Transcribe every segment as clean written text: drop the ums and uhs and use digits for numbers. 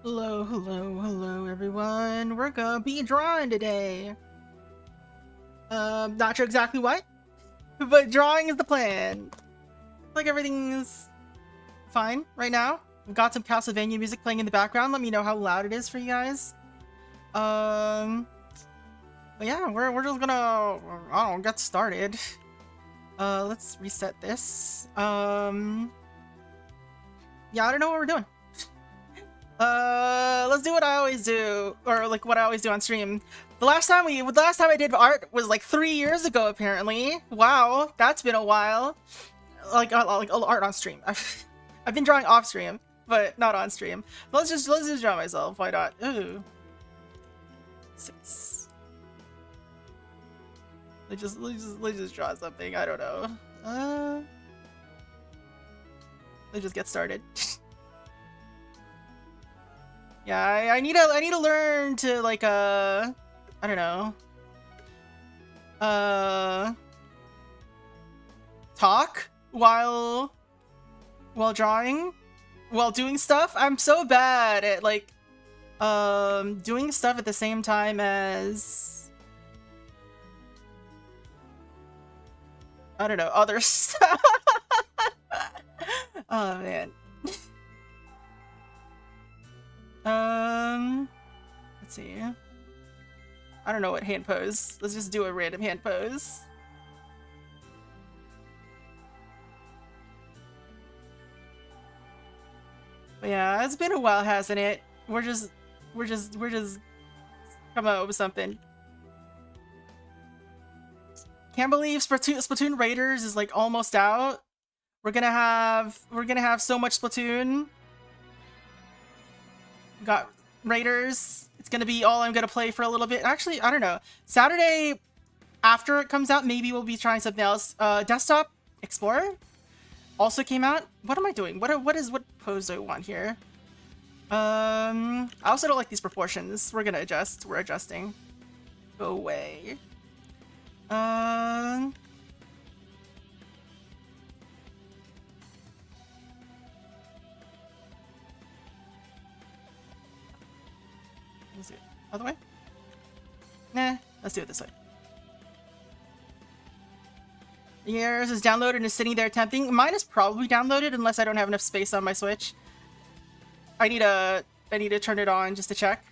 Hello, everyone. We're gonna be drawing today. Not sure exactly what, but drawing is the plan. Like everything's fine right now. We've got some Castlevania music playing in the background. Let me know how loud it is for you guys. But yeah, we're just gonna, I don't know, get started. Let's reset this. Yeah, I don't know what we're doing. Let's do what I always do, or like what I always do on stream. The last time I did art was like 3 years ago, apparently. Wow, that's been a while. Like art on stream. I've been drawing off stream, but not on stream. Let's just draw myself. Why not? Ooh, 6. Let's just draw something. I don't know. Let's just get started. Yeah, I need to learn to like I don't know. Talk while drawing, while doing stuff. I'm so bad at like doing stuff at the same time as I don't know, other stuff. Oh man. Let's see. I don't know what hand pose. Let's just do a random hand pose. But yeah, it's been a while, hasn't it? We're just coming up with something. Can't believe Splatoon Raiders is like almost out. We're gonna have so much Splatoon. Got Raiders. It's gonna be all I'm gonna play for a little bit. Actually, I don't know. Saturday after it comes out, maybe we'll be trying something else. Desktop Explorer also came out. What am I doing? What pose do I want here? I also don't like these proportions. We're gonna adjust. We're adjusting. Go away. Let's do it other way. Nah, let's do it this way. Yours is downloaded and is sitting there tempting. Mine is probably downloaded unless I don't have enough space on my Switch. I need to turn it on just to check.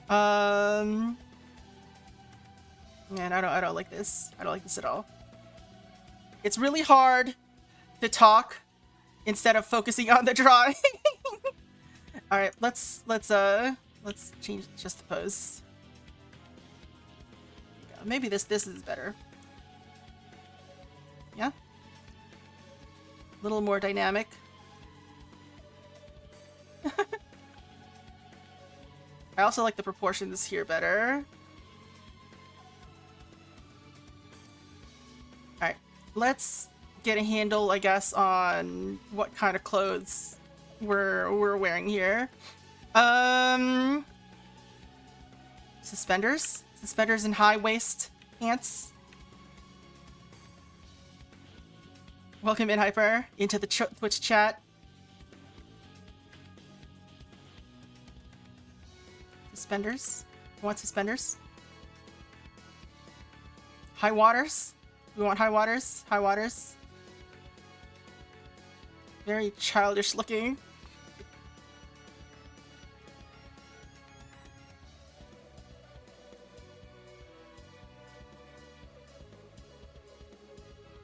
Man, I don't like this. I don't like this at all. It's really hard to talk instead of focusing on the drawing. All right, let's change just the pose. Yeah, maybe this is better. Yeah, a little more dynamic. I also like the proportions here better. All right, let's get a handle, I guess, on what kind of clothes we're wearing here. Suspenders and high waist pants. Welcome in, Hyper, into the Twitch chat. Suspenders. We want suspenders. High waters. We want high waters. High waters. Very childish looking.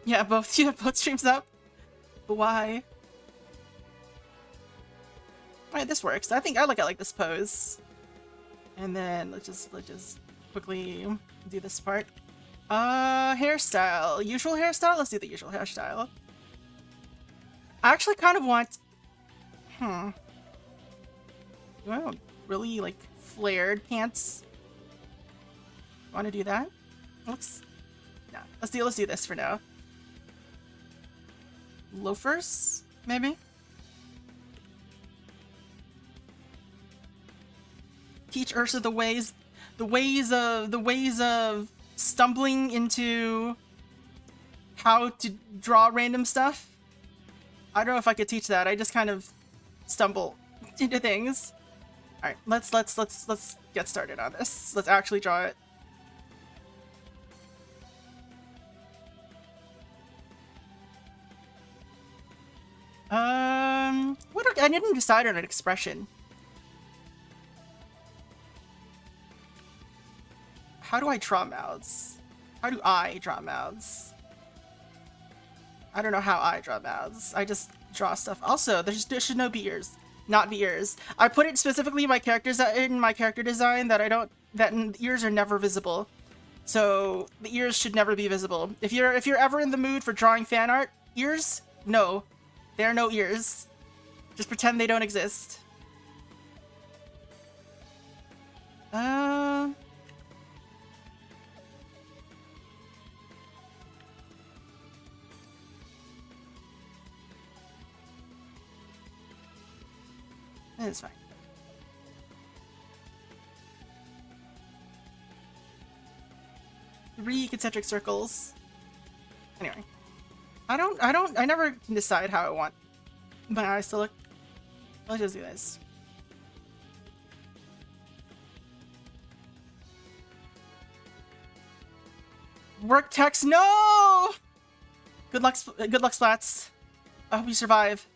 Yeah, both streams up. But why? Alright, this works. I think I like this pose. And then let's just quickly do this part. Hairstyle. Usual hairstyle? Let's do the usual hairstyle. I actually kind of want do I want really like flared pants? Want to do that? Let's do this for now. Loafers, maybe? Teach Ursa the ways of stumbling into how to draw random stuff. I don't know if I could teach that. I just kind of stumble into things. All right, let's get started on this. Let's actually draw it. I didn't decide on an expression. How do I draw mouths? How do I draw mouths? I don't know how I draw mouths. I just draw stuff. Also, there should no be ears. Not be ears. I put it specifically in my character design that ears are never visible. So the ears should never be visible. If you're ever in the mood for drawing fan art, ears? No. There are no ears. Just pretend they don't exist. That is fine. Three concentric circles. Anyway. I never can decide how I want my eyes to look. Let's just do this. Work text, no! Good luck, Splats. I hope you survive.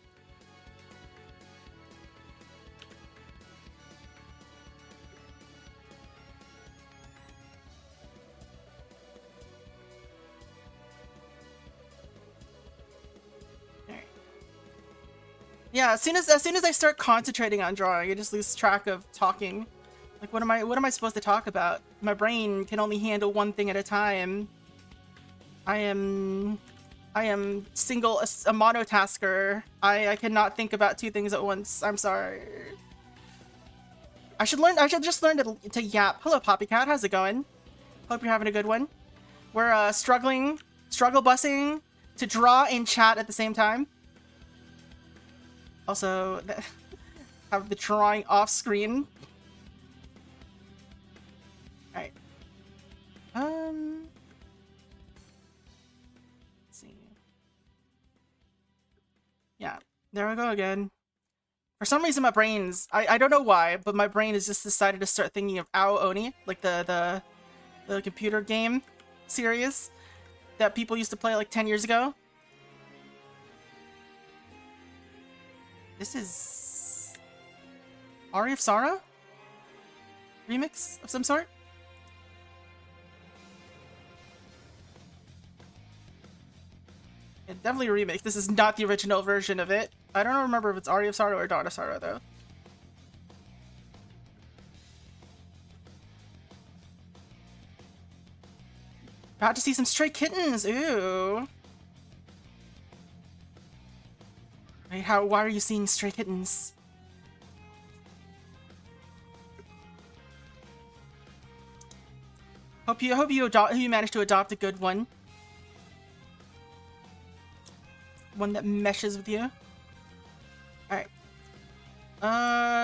Yeah, as soon as I start concentrating on drawing, I just lose track of talking. Like, what am I supposed to talk about? My brain can only handle one thing at a time. I am a monotasker. I cannot think about two things at once. I'm sorry. I should just learn to yap. Hello, Poppycat. How's it going? Hope you're having a good one. We're struggle bussing to draw and chat at the same time. Also, have the drawing off screen. Alright. Let's see. Yeah, there we go again. For some reason, my brain's... I don't know why, but my brain has just decided to start thinking of Ao Oni, like the computer game series that people used to play like 10 years ago. This is... Aria of Sara? Remix of some sort? Yeah, definitely a remix. This is not the original version of it. I don't remember if it's Aria of Sara or Dawn of Sara, though. About to see some stray kittens! Ooh! Wait, why are you seeing stray kittens? Hope you managed to adopt a good one. One that meshes with you. Alright.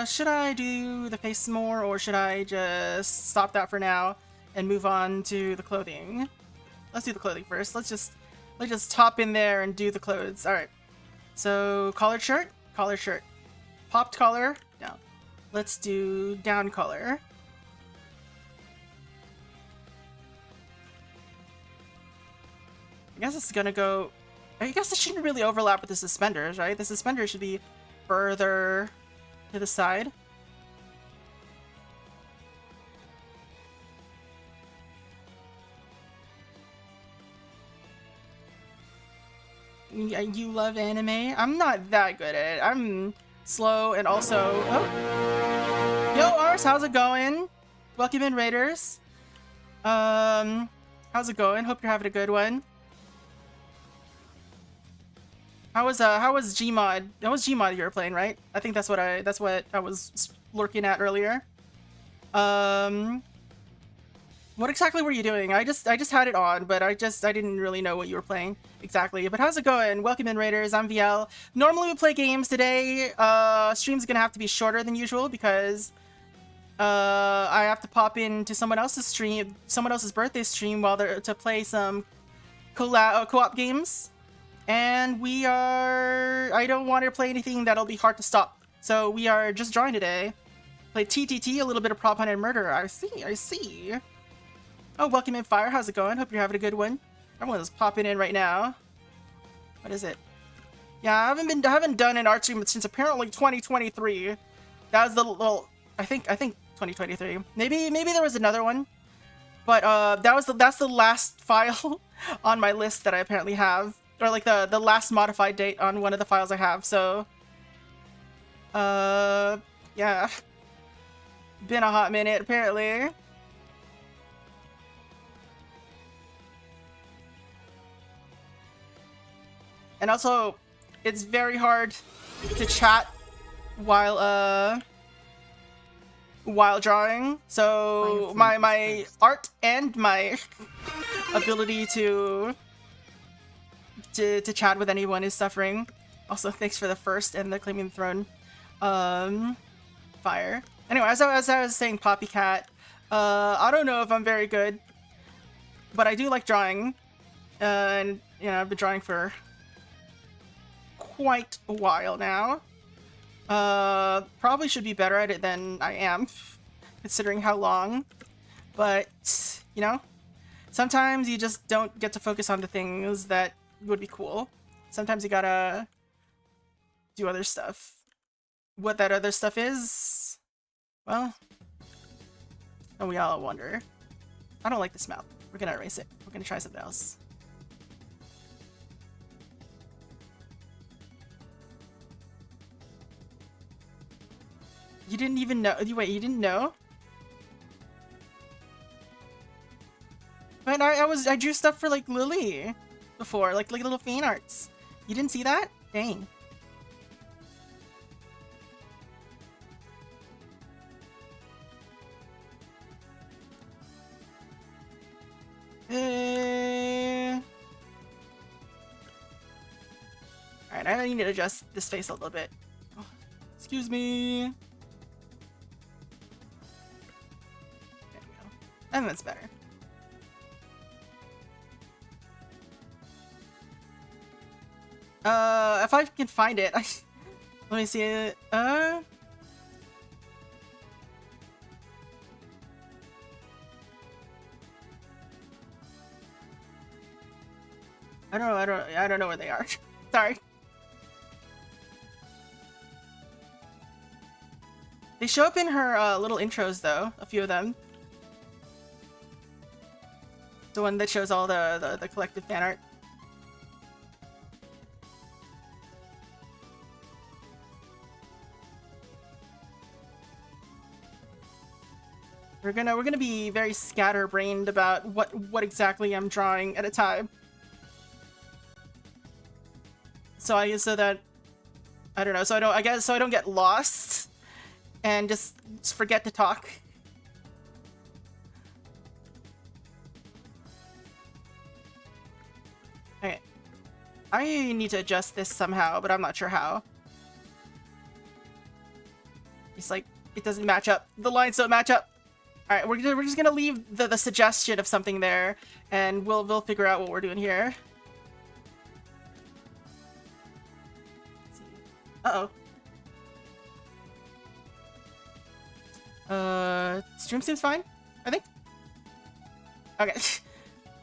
Should I do the face more, or should I just stop that for now and move on to the clothing? Let's do the clothing first. Let's just top in there and do the clothes. Alright. So, collared shirt, popped collar, down. Let's do down collar. I guess it's gonna go... I guess it shouldn't really overlap with the suspenders, right? The suspenders should be further to the side. You love anime? I'm not that good at it. I'm slow and also... Oh! Yo, Ars, how's it going? Welcome in, Raiders. How's it going? Hope you're having a good one. How was Gmod? That was Gmod you were playing, right? I think that's what I was lurking at earlier. What exactly were you doing? I just had it on, but I didn't really know what you were playing exactly. But how's it going? Welcome in, Raiders. I'm Viel. Normally we play games today. Stream's gonna have to be shorter than usual because I have to pop into someone else's stream, someone else's birthday stream to play some co-op games. And I don't want to play anything that'll be hard to stop. So we are just drawing today. Played TTT, a little bit of Prop Hunt and Murder. I see, I see. Oh, welcome in, Fire. How's it going? Hope you're having a good one. Everyone's popping in right now. What is it? Yeah, I haven't done an art stream since apparently 2023. That was the little, I think 2023. Maybe there was another one, but that's the last file on my list that I apparently have, or like the last modified date on one of the files I have. So, yeah, been a hot minute apparently. And also, it's very hard to chat while drawing. So my art and my ability to chat with anyone is suffering. Also, thanks for the first and the Claiming the Throne Fire. Anyway, as I was saying, Poppycat, I don't know if I'm very good, but I do like drawing, and you know, I've been drawing for quite a while now. Probably should be better at it than I am, considering how long. But, you know, sometimes you just don't get to focus on the things that would be cool. Sometimes you gotta do other stuff. What that other stuff is, well, and we all wonder. I don't like this map. We're gonna erase it. We're gonna try something else. You didn't even know? Wait, you didn't know? But I drew stuff for like Lily before, like little fan arts. You didn't see that? Dang. Alright, I need to adjust this face a little bit. Oh, excuse me. There we go. I think that's better. If I can find it, let me see it. I don't know where they are. Sorry. They show up in her little intros though, a few of them. The one that shows all the collective fan art. We're gonna be very scatterbrained about what exactly I'm drawing at a time. So I don't know. So I don't get lost and just forget to talk. Okay, I need to adjust this somehow, but I'm not sure how. It's like it doesn't match up. The lines don't match up. All right, we're just gonna leave the suggestion of something there, and we'll figure out what we're doing here. Uh oh. Stream seems fine, I think. Okay.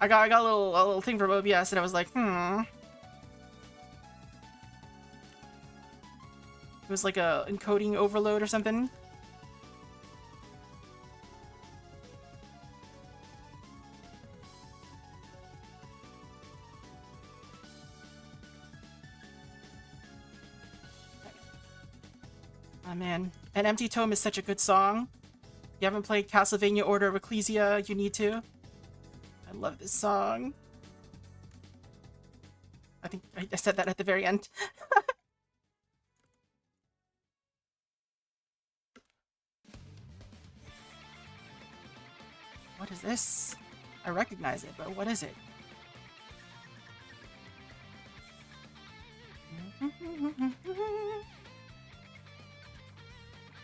I got a little thing from OBS, and I was like, It was like a encoding overload or something. Oh man, An Empty Tome is such a good song. If you haven't played Castlevania Order of Ecclesia, you need to. I love this song. I think I said that at the very end. What is this? I recognize it, but what is it?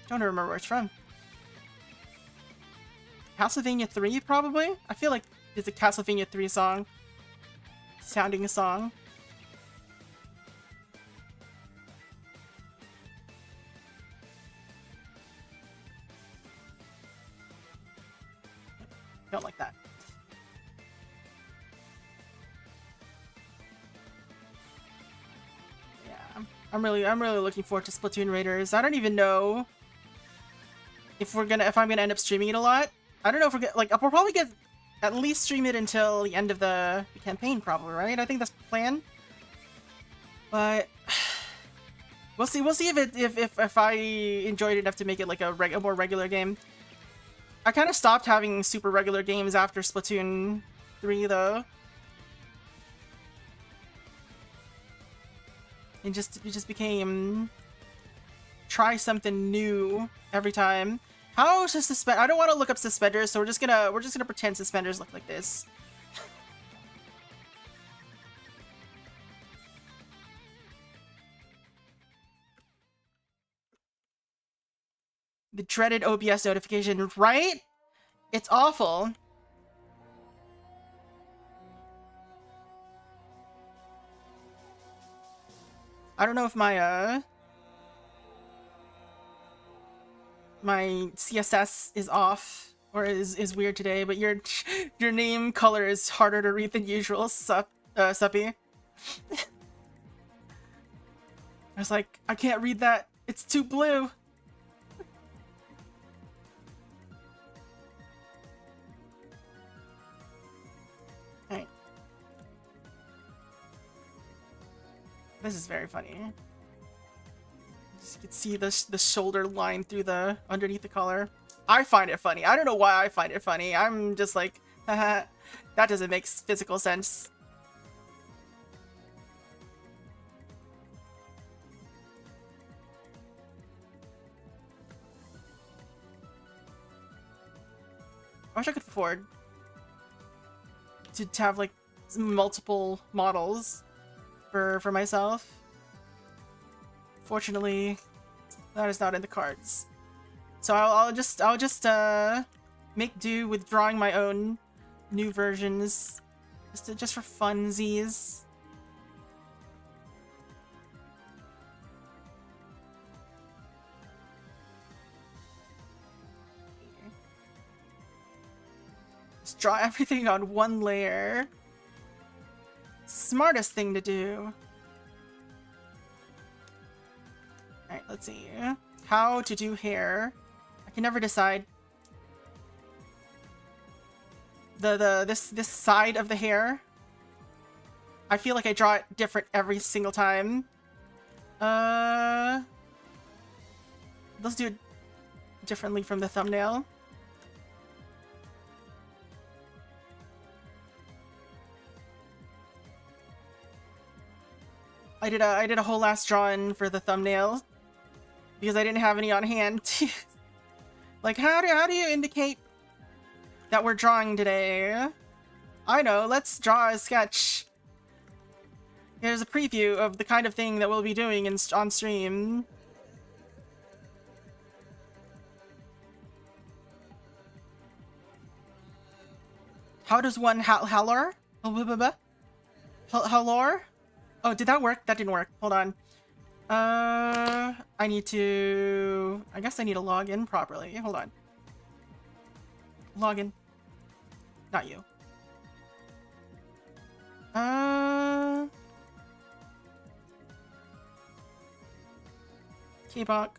Don't remember where it's from. Castlevania 3, probably? I feel like it's a Castlevania 3 song. Sounding a song. Don't like that. Yeah, I'm really looking forward to Splatoon Raiders. I don't even know if I'm gonna end up streaming it a lot. I don't know if we'll probably get at least stream it until the end of the campaign, probably, right? I think that's the plan. But we'll see. We'll see if I enjoyed it enough to make it like a more regular game. I kind of stopped having super regular games after Splatoon 3, though. It just became try something new every time. How to suspend? I don't want to look up suspenders, so we're just gonna pretend suspenders look like this. The dreaded OBS notification, right? It's awful. I don't know if my my CSS is off or is weird today, but your name color is harder to read than usual, Suppy. I was like, I can't read that. It's too blue. Alright. This is very funny. You can see the shoulder line through the underneath the collar. I find it funny. I don't know why I find it funny. I'm just like, haha, that doesn't make physical sense. I wish I could afford to have like multiple models for myself. Fortunately, that is not in the cards. So I'll just make do with drawing my own new versions, just for funsies. Just draw everything on one layer. Smartest thing to do. Alright, let's see. How to do hair. I can never decide. This side of the hair. I feel like I draw it different every single time. Let's do it differently from the thumbnail. I did a whole last drawing for the thumbnail because I didn't have any on hand. Like, how do you indicate that we're drawing today? I know, let's draw a sketch. Here's a preview of the kind of thing that we'll be doing on stream. How does one halor? Halor? Oh, did that work? That didn't work. Hold on. I need to... I guess I need to log in properly. Hold on. Log in. Not you. Keybox.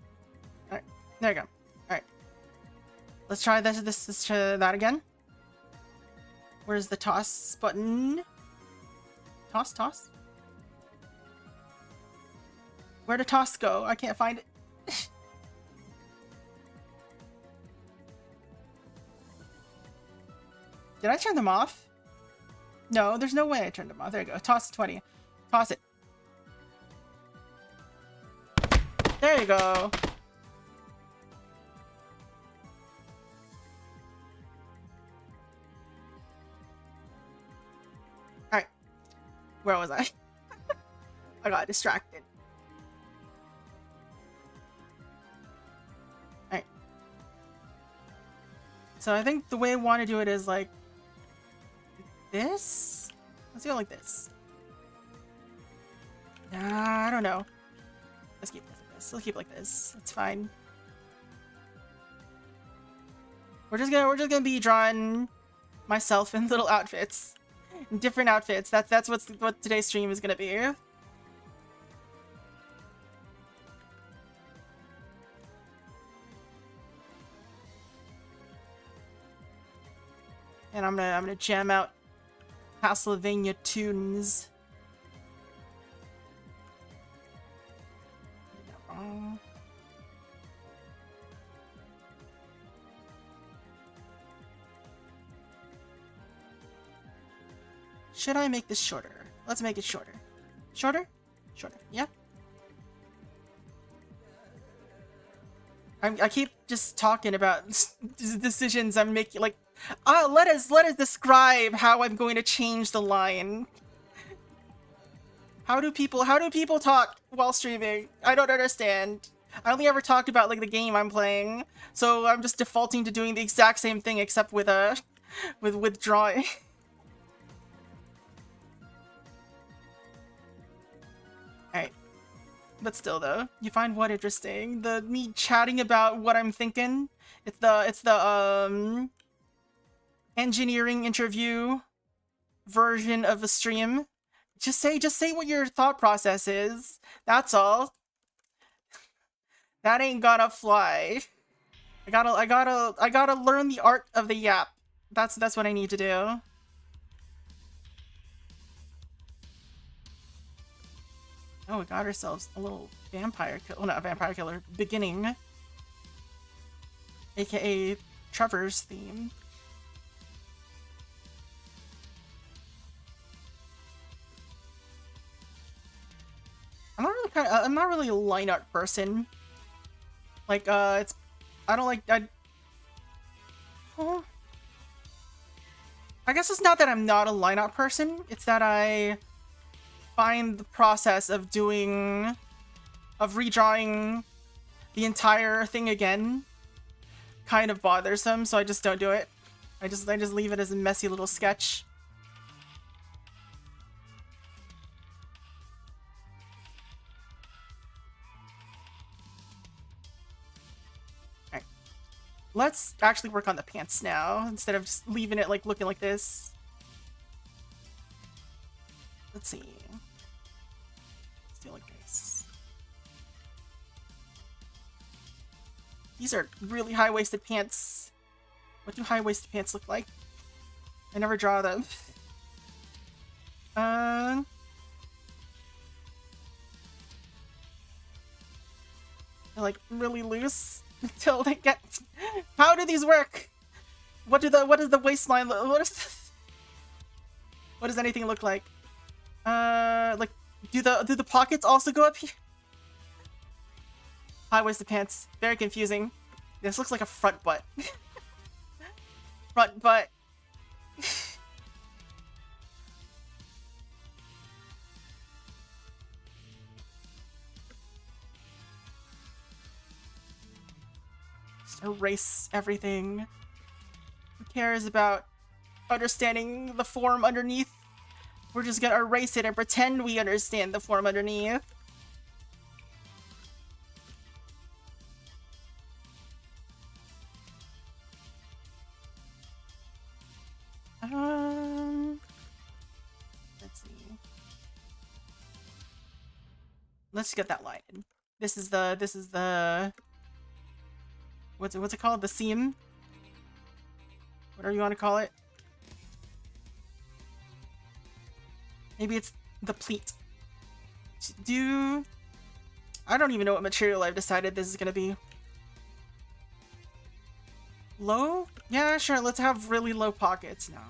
Alright. There you go. Alright. Let's try let's try that again. Where's the toss button? Toss? Where'd the toss go? I can't find it. Did I turn them off? No, there's no way I turned them off. There you go. Toss 20. Toss it. There you go. Alright. Where was I? I got distracted. Alright. So I think the way I want to do it is like this? Let's go like this. I don't know. Let's keep this like this. Let's keep it like this. It's fine. We're just gonna be drawing myself in little outfits. In different outfits. That's what today's stream is gonna be. And I'm gonna jam out Castlevania tunes. Should I make this shorter? Let's make it shorter. Shorter? Shorter. Yeah. I keep just talking about decisions I'm making. Like, let us describe how I'm going to change the line. How do people talk while streaming? I don't understand. I only ever talked about like the game I'm playing, so I'm just defaulting to doing the exact same thing except with with drawing. Alright. But still though, you find what interesting? Me chatting about what I'm thinking? It's the engineering interview version of a stream. Just say what your thought process is. That's all. That ain't gonna fly. I gotta learn the art of the yap. That's what I need to do. Oh, we got ourselves a little vampire killer. Well, not a vampire killer. Beginning. AKA Trevor's theme. I'm not really a line art person. Like, I guess it's not that I'm not a line art person, it's that I find the process of redrawing the entire thing again kind of bothersome, so I just don't do it. I just leave it as a messy little sketch. Let's actually work on the pants now, instead of just leaving it like looking like this. Let's see. Let's do like this. These are really high-waisted pants. What do high-waisted pants look like? I never draw them. They're like really loose. Until they get... How do these work? What does the waistline look? What does anything look like? Like, do the pockets also go up here? High-waisted pants. Very confusing. This looks like a front butt. Front butt. Erase everything. Who cares about understanding the form underneath? We're just gonna erase it and pretend we understand the form underneath. Let's see. Let's get that line. This is the what's it called? The seam? Whatever you want to call it. Maybe it's the pleat. I don't even know what material I've decided this is gonna be. Low? Yeah, sure, let's have really low pockets now.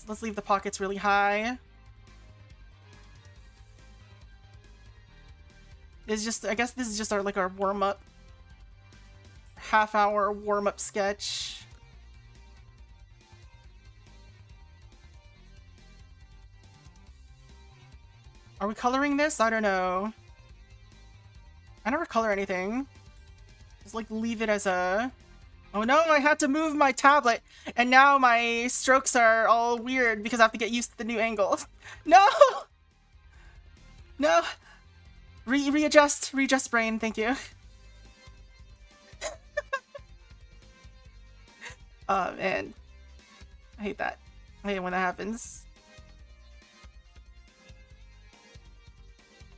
Let's leave the pockets really high. I guess this is just our warm-up. Half-hour warm-up sketch. Are we coloring this? I don't know. I never color anything. Just like leave it as a... Oh no, I had to move my tablet and now my strokes are all weird because I have to get used to the new angle. No! No! Readjust brain, thank you. And I hate that. I hate when that happens.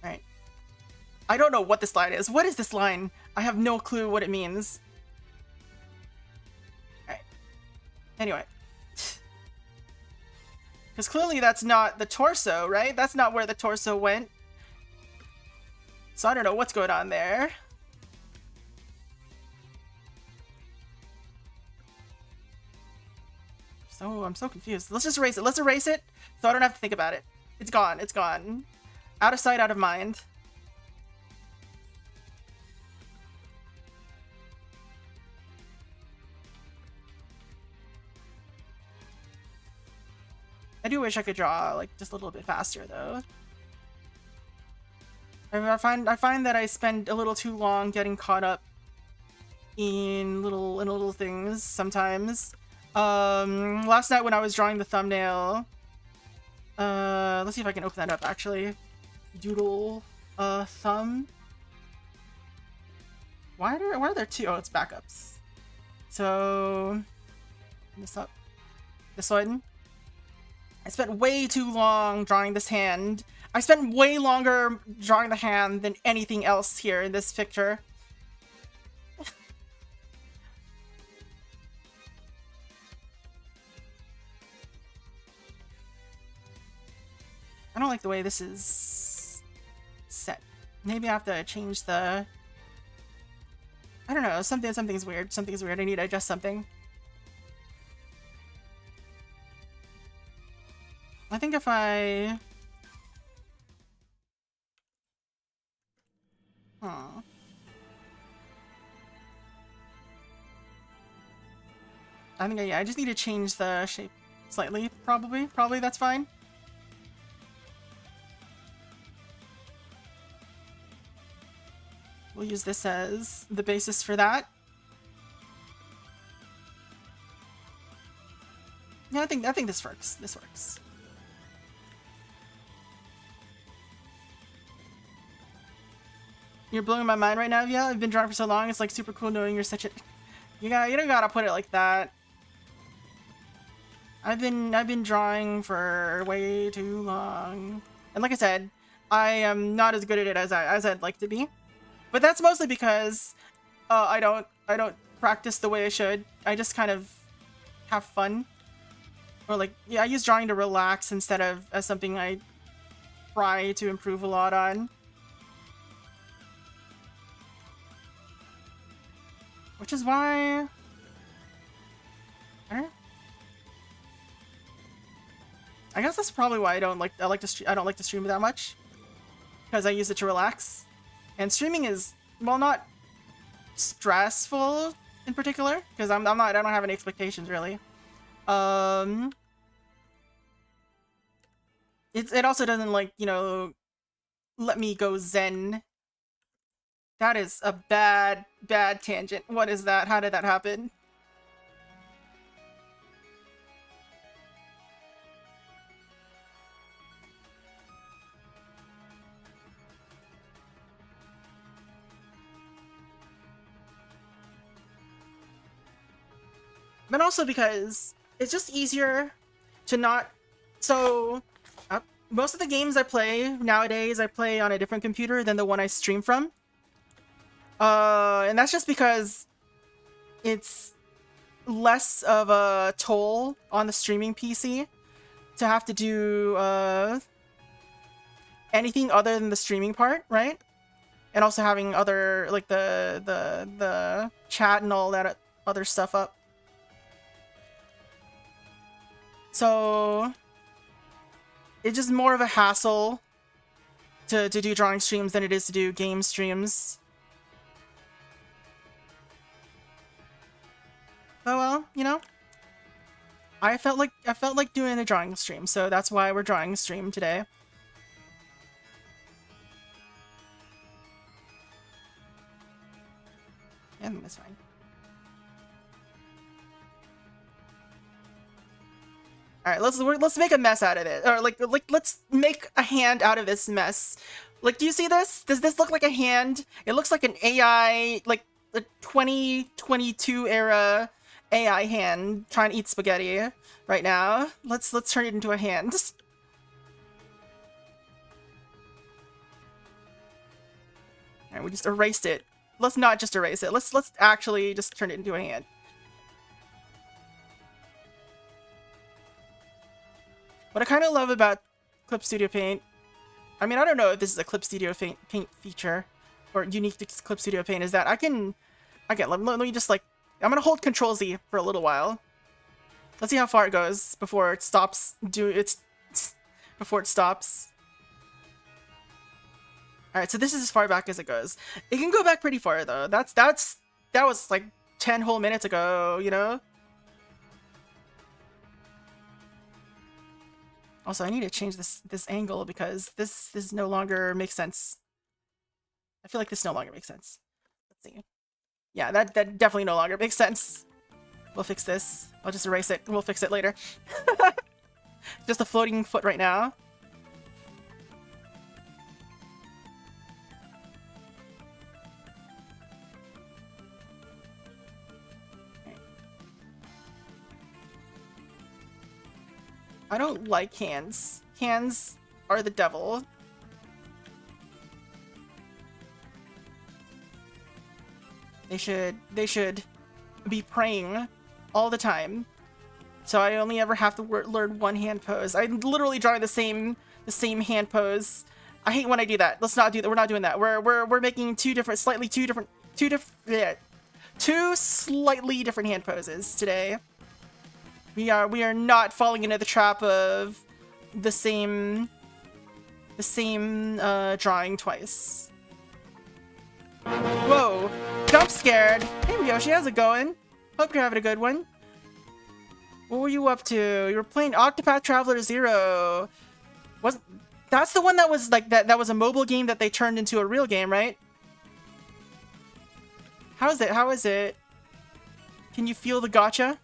Alright. I don't know what this line is. What is this line? I have no clue what it means. Alright. Anyway. Because clearly that's not the torso, right? That's not where the torso went. So I don't know what's going on there. So I'm so confused. Let's just erase it. Let's erase it so I don't have to think about it. It's gone. It's gone. Out of sight, out of mind. I do wish I could draw like just a little bit faster though. I find that I spend a little too long getting caught up in little things sometimes. Last night when I was drawing the thumbnail, let's see if I can open that up actually. Doodle thumb. Why are there two? Oh, it's backups. So this up. This one. I spent way too long drawing this hand. I spent way longer drawing the hand than anything else here in this picture. I don't like the way this is set. Maybe I have to change the... I don't know, something's weird. Something's weird. I need to adjust something. I think if I... I think, yeah, I just need to change the shape slightly, probably. Probably that's fine. We'll use this as the basis for that. Yeah, I think this works. This works. You're blowing my mind right now, yeah? I've been drawing for so long, it's like super cool knowing you're such a... You don't gotta put it like that. I've been drawing for way too long. And like I said, I am not as good at it as I'd like to be. But that's mostly because I don't practice the way I should. I just kind of have fun. Or like, yeah, I use drawing to relax instead of as something I try to improve a lot on. Which is why... I guess that's probably why I don't like to stream that much. Because I use it to relax. And streaming is, well, not stressful in particular, because I don't have any expectations really. It also doesn't, like, you know, let me go zen. That is a bad tangent. What is that? How did that happen? But also because it's just easier to not... So, most of the games I play nowadays, I play on a different computer than the one I stream from. And that's just because it's less of a toll on the streaming PC to have to do anything other than the streaming part, right? And also having other, like, the chat and all that other stuff up. So it's just more of a hassle to do drawing streams than it is to do game streams. Oh well, you know, I felt like doing a drawing stream, so that's why we're drawing a stream today. Yeah, that's fine. All right, let's make a mess out of it, or like let's make a hand out of this mess. Like, do you see this? Does this look like a hand? It looks like an AI, like the 2022 era AI hand trying to eat spaghetti right now. Let's turn it into a hand. And we just erased it. Let's not just erase it. Let's actually just turn it into a hand. What I kind of love about Clip Studio Paint, I mean, I don't know if this is a Clip Studio Paint feature or unique to Clip Studio Paint, is that I can let me just like, I'm gonna hold Control Z for a little while. Let's see how far it goes before it stops. Before it stops. All right, so this is as far back as it goes. It can go back pretty far though. That was like 10 whole minutes ago, you know. Also, I need to change this angle because this no longer makes sense. I feel like this no longer makes sense. Let's see. Yeah, that definitely no longer makes sense. We'll fix this. I'll just erase it. We'll fix it later. Just a floating foot right now. I don't like hands. Hands are the devil. They should be praying all the time. So I only ever have to learn one hand pose. I'm literally drawing the same hand pose. I hate when I do that. Let's not do that. We're not doing that. We're making two slightly different hand poses today. We are not falling into the trap of the same drawing twice. Whoa, jump scared. Hey Ryoshi, how's it going? Hope you're having a good one. What were you up to? You were playing Octopath Traveler 0. That's the one that was like that was a mobile game that they turned into a real game, right? How is it? Can you feel the gacha?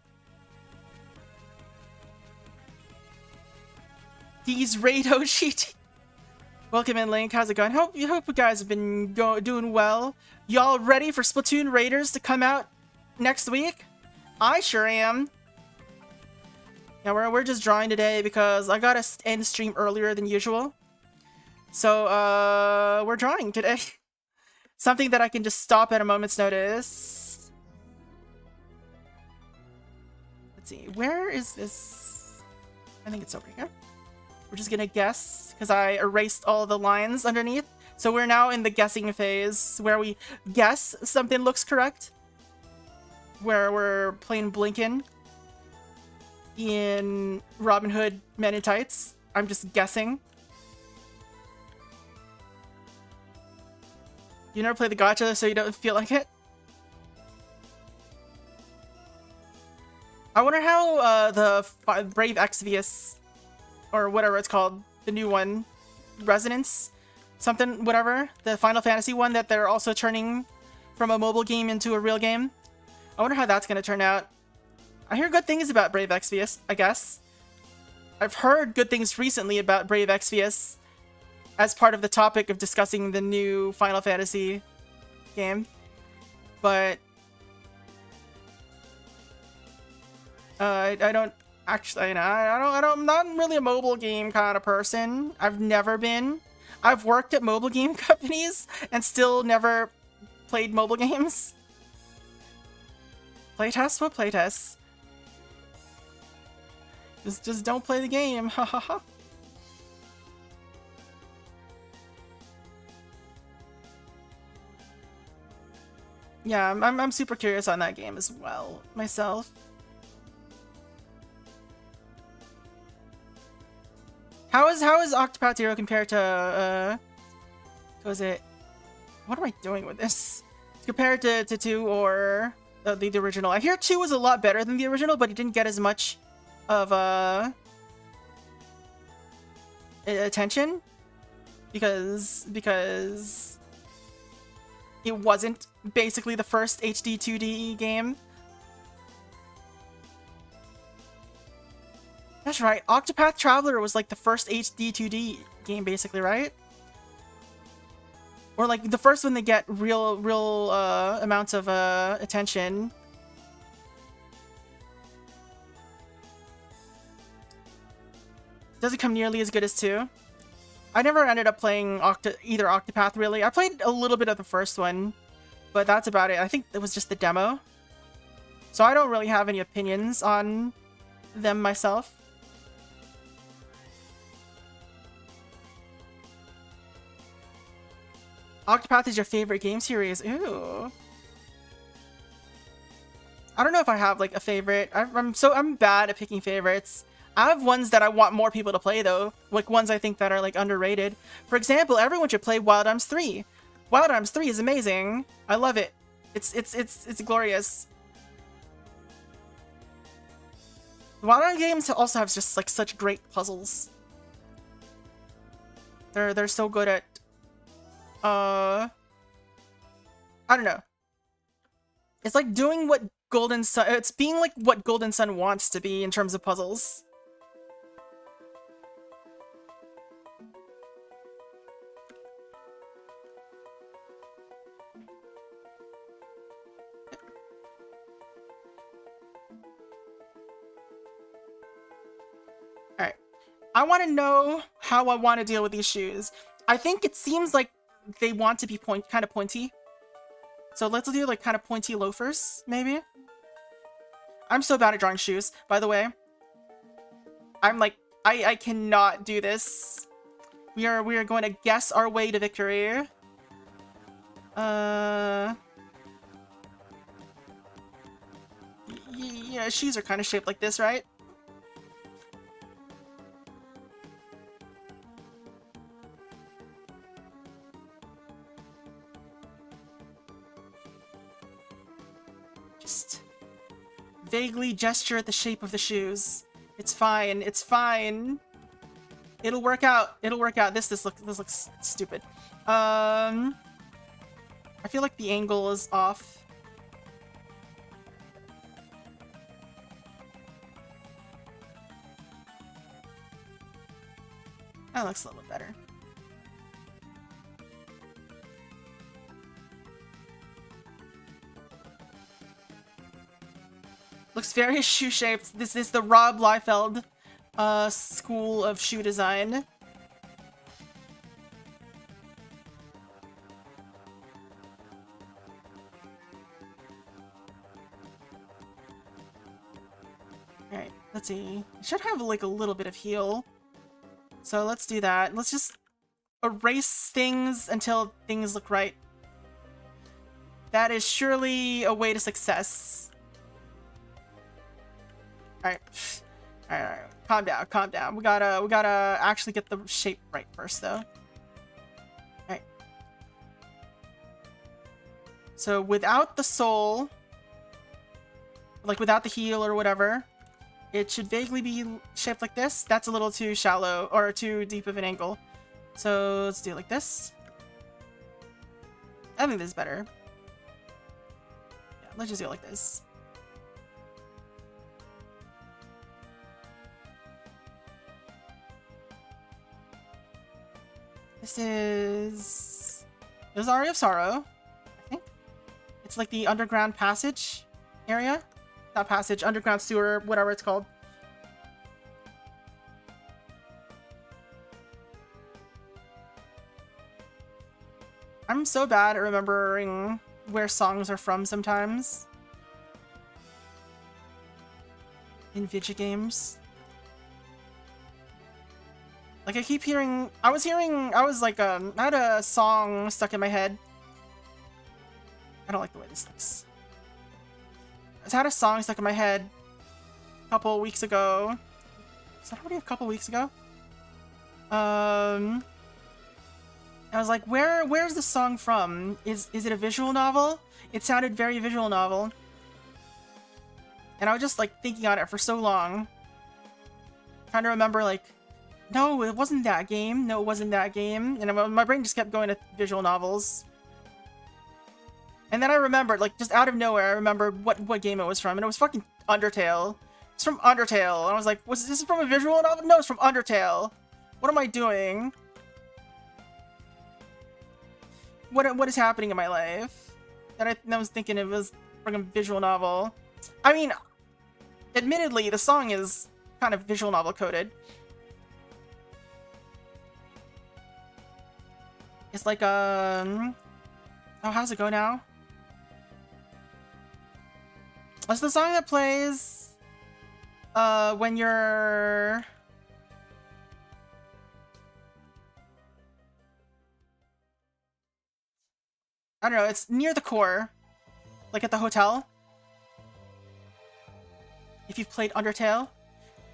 He's Raid Hoshi. Welcome in, Link. How's it going? Hope you guys have been doing well. Y'all ready for Splatoon Raiders to come out next week? I sure am. Yeah, we're just drawing today because I gotta end stream earlier than usual. So we're drawing today. Something that I can just stop at a moment's notice. Let's see, where is this? I think it's over here. We're just gonna guess because I erased all the lines underneath. So we're now in the guessing phase where we guess something looks correct. Where we're playing Blinken in Robin Hood Men in Tights. I'm just guessing. You never play the gacha so you don't feel like it? I wonder how the Brave Exvius, or whatever it's called, the new one, Resonance, something, whatever, the Final Fantasy one that they're also turning from a mobile game into a real game. I wonder how that's going to turn out. I hear good things about Brave Exvius, I guess. I've heard good things recently about Brave Exvius as part of the topic of discussing the new Final Fantasy game. But I don't actually, I'm not really a mobile game kind of person. I've never been. I've worked at mobile game companies and still never played mobile games. Playtest? What playtest? Just don't play the game. Ha ha ha. Yeah, I'm super curious on that game as well myself. How is Octopath Zero compared to was it? What am I doing with this? Compared to 2 or the original. I hear 2 was a lot better than the original, but it didn't get as much of attention because it wasn't basically the first HD 2D game. That's right. Octopath Traveler was like the first HD 2D game, basically, right? Or like the first one to get real amounts of attention. Doesn't come nearly as good as 2. I never ended up playing either Octopath, really. I played a little bit of the first one, but that's about it. I think it was just the demo. So I don't really have any opinions on them myself. Octopath is your favorite game series? Ooh. I don't know if I have like a favorite. I'm bad at picking favorites. I have ones that I want more people to play though, like ones I think that are like underrated. For example, everyone should play Wild Arms 3. Wild Arms 3 is amazing. I love it. It's glorious. Wild Arms games also have just like such great puzzles. They're so good at I don't know. It's like doing what Golden Sun, it's being like what Golden Sun wants to be in terms of puzzles. Alright. I want to know how I want to deal with these shoes. I think it seems like they want to be kind of pointy. So let's do like kind of pointy loafers, maybe? I'm so bad at drawing shoes, by the way. I'm like, I cannot do this. We are going to guess our way to victory. Yeah, shoes are kind of shaped like this, right? Just vaguely gesture at the shape of the shoes. It's fine. It's fine. It'll work out. It'll work out. This looks stupid. I feel like the angle is off. That looks a little bit better. Looks very shoe-shaped. This is the Rob Liefeld school of shoe design. Alright, let's see. It should have like a little bit of heel. So let's do that. Let's just erase things until things look right. That is surely a way to success. Alright. Alright. Calm down, calm down. We gotta actually get the shape right first though. Alright. So without the sole, like without the heel or whatever, it should vaguely be shaped like this. That's a little too shallow or too deep of an angle. So let's do it like this. I think this is better. Yeah, let's just do it like this. This is Aria of Sorrow, I think. It's like the underground passage area. Not passage, underground sewer, whatever it's called. I'm so bad at remembering where songs are from sometimes. In video games. Like I keep hearing, I was like, I had a song stuck in my head. I don't like the way this looks. I had a song stuck in my head a couple weeks ago. Is that already a couple weeks ago? I was like, where's the song from? Is it a visual novel? It sounded very visual novel. And I was just like thinking on it for so long. Trying to remember like, no, it wasn't that game. No, it wasn't that game. And my brain just kept going to visual novels. And then I remembered, like, just out of nowhere, I remembered what game it was from. And it was fucking Undertale. It's from Undertale. And I was like, was this from a visual novel? No, it's from Undertale. What am I doing? What is happening in my life? And I was thinking it was from a visual novel. I mean, admittedly, the song is kind of visual novel coded. It's like oh, how's it go now? What's the song that plays when you're I don't know, it's near the core. Like at the hotel. If you've played Undertale.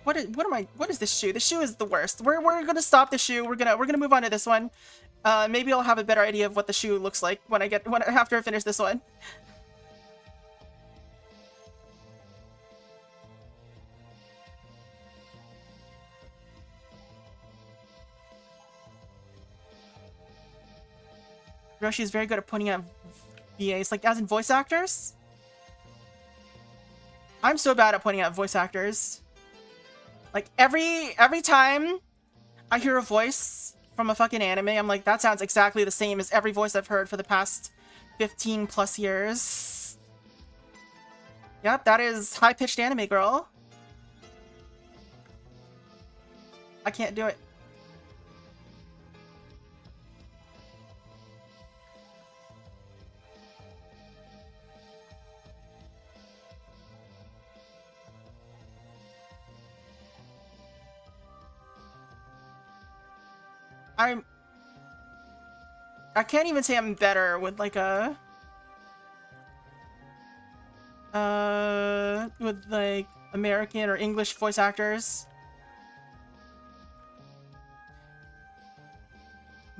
What is this shoe? This shoe is the worst. We're gonna stop the shoe. We're gonna move on to this one. Maybe I'll have a better idea of what the shoe looks like after I finish this one. Roshi is very good at pointing out VAs, like as in voice actors. I'm so bad at pointing out voice actors. Like every time I hear a voice from a fucking anime, I'm like, that sounds exactly the same as every voice I've heard for the past 15 plus years. Yep, that is high-pitched anime girl. I can't do it. I can't even say I'm better with like a with like American or English voice actors.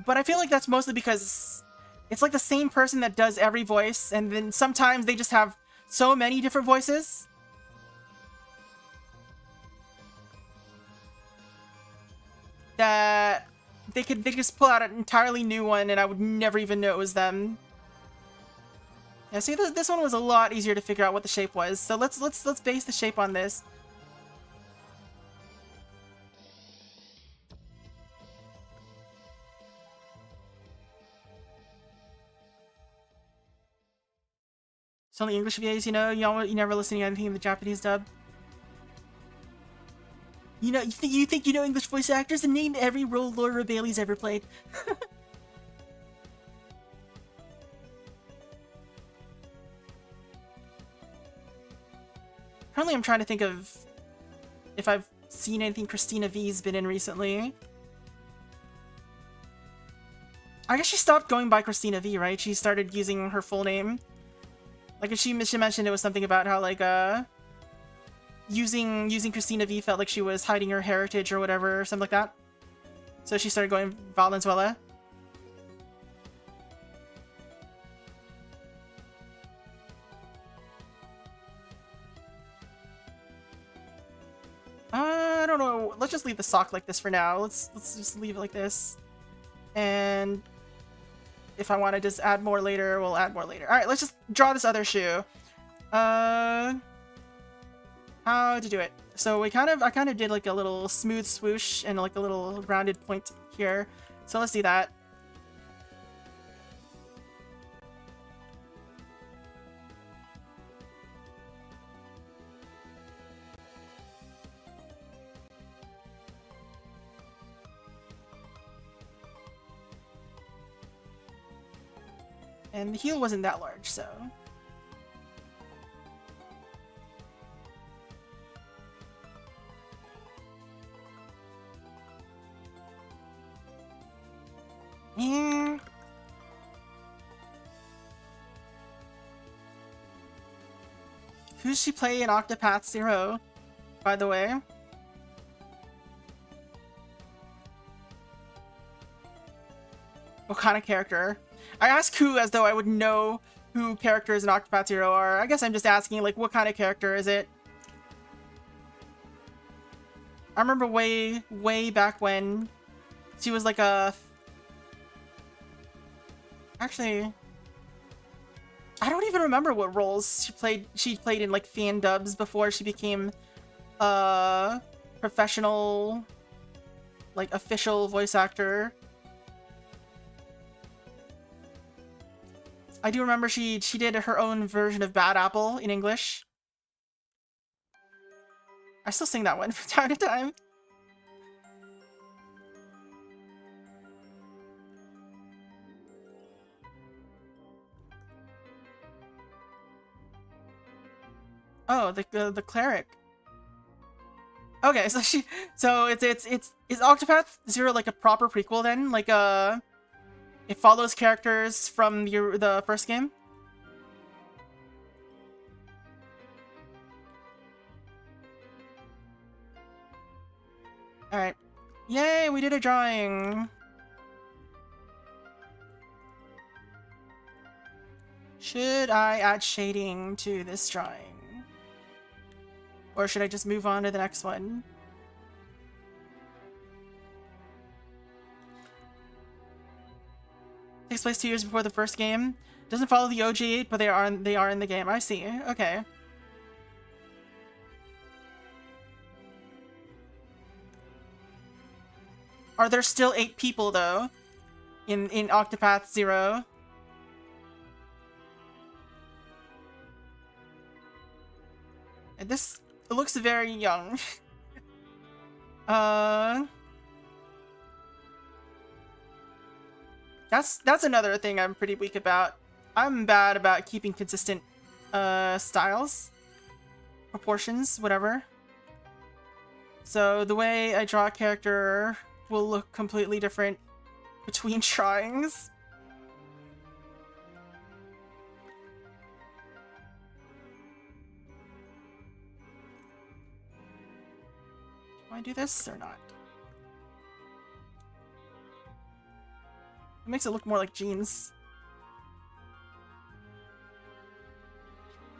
But I feel like that's mostly because it's like the same person that does every voice, and then sometimes they just have so many different voices. That they just pull out an entirely new one and I would never even know it was them. Yeah, see, this one was a lot easier to figure out what the shape was. So let's base the shape on this. It's only English VAs, you know? You never listen to anything in the Japanese dub. You know, you think you know English voice actors and name every role Laura Bailey's ever played. Currently, I'm trying to think of if I've seen anything Christina V's been in recently. I guess she stopped going by Christina V, right? She started using her full name. Like, she mentioned it was something about how, like, using Christina V felt like she was hiding her heritage or whatever, or something like that. So she started going Valenzuela. I don't know. Let's just leave the sock like this for now. Let's just leave it like this. And if I want to just add more later, we'll add more later. All right, let's just draw this other shoe. How to do it? So I kind of did like a little smooth swoosh and like a little rounded point here. So let's do that. And the heel wasn't that large, so. Yeah. Who's she play in Octopath Zero, by the way? What kind of character? I ask who as though I would know who characters in Octopath Zero are. I guess I'm just asking, like, what kind of character is it? I remember way back when she was like a... Actually, I don't even remember what roles she played in like fan dubs before she became a professional, like official voice actor. I do remember she did her own version of Bad Apple in English. I still sing that one from time to time. Oh, the cleric. Okay, so is Octopath Zero like a proper prequel then? Like it follows characters from the first game? Alright. Yay, we did a drawing! Should I add shading to this drawing? Or should I just move on to the next one? Takes place 2 years before the first game. Doesn't follow the OG8, but they are in the game. I see. Okay. Are there still 8 people though in Octopath Zero? And this looks very young. That's another thing I'm pretty weak about. I'm bad about keeping consistent styles, proportions, whatever. So the way I draw a character will look completely different between drawings. Do I do this or not? It makes it look more like jeans.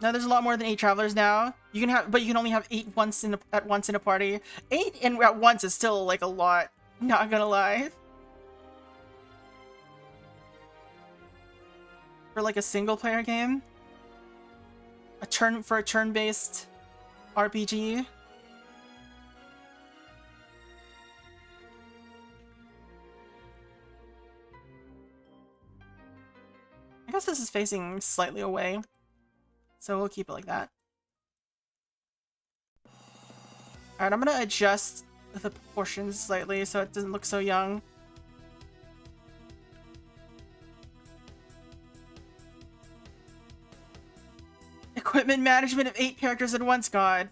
Now there's a lot more than 8 travelers now. You can have, but you can only have 8 at once in a party. 8 at once is still like a lot. Not gonna lie. For like a single player game, a turn-based RPG. I guess this is facing slightly away, so we'll keep it like that. Alright, I'm gonna adjust the proportions slightly so it doesn't look so young. Equipment management of 8 characters at once, god.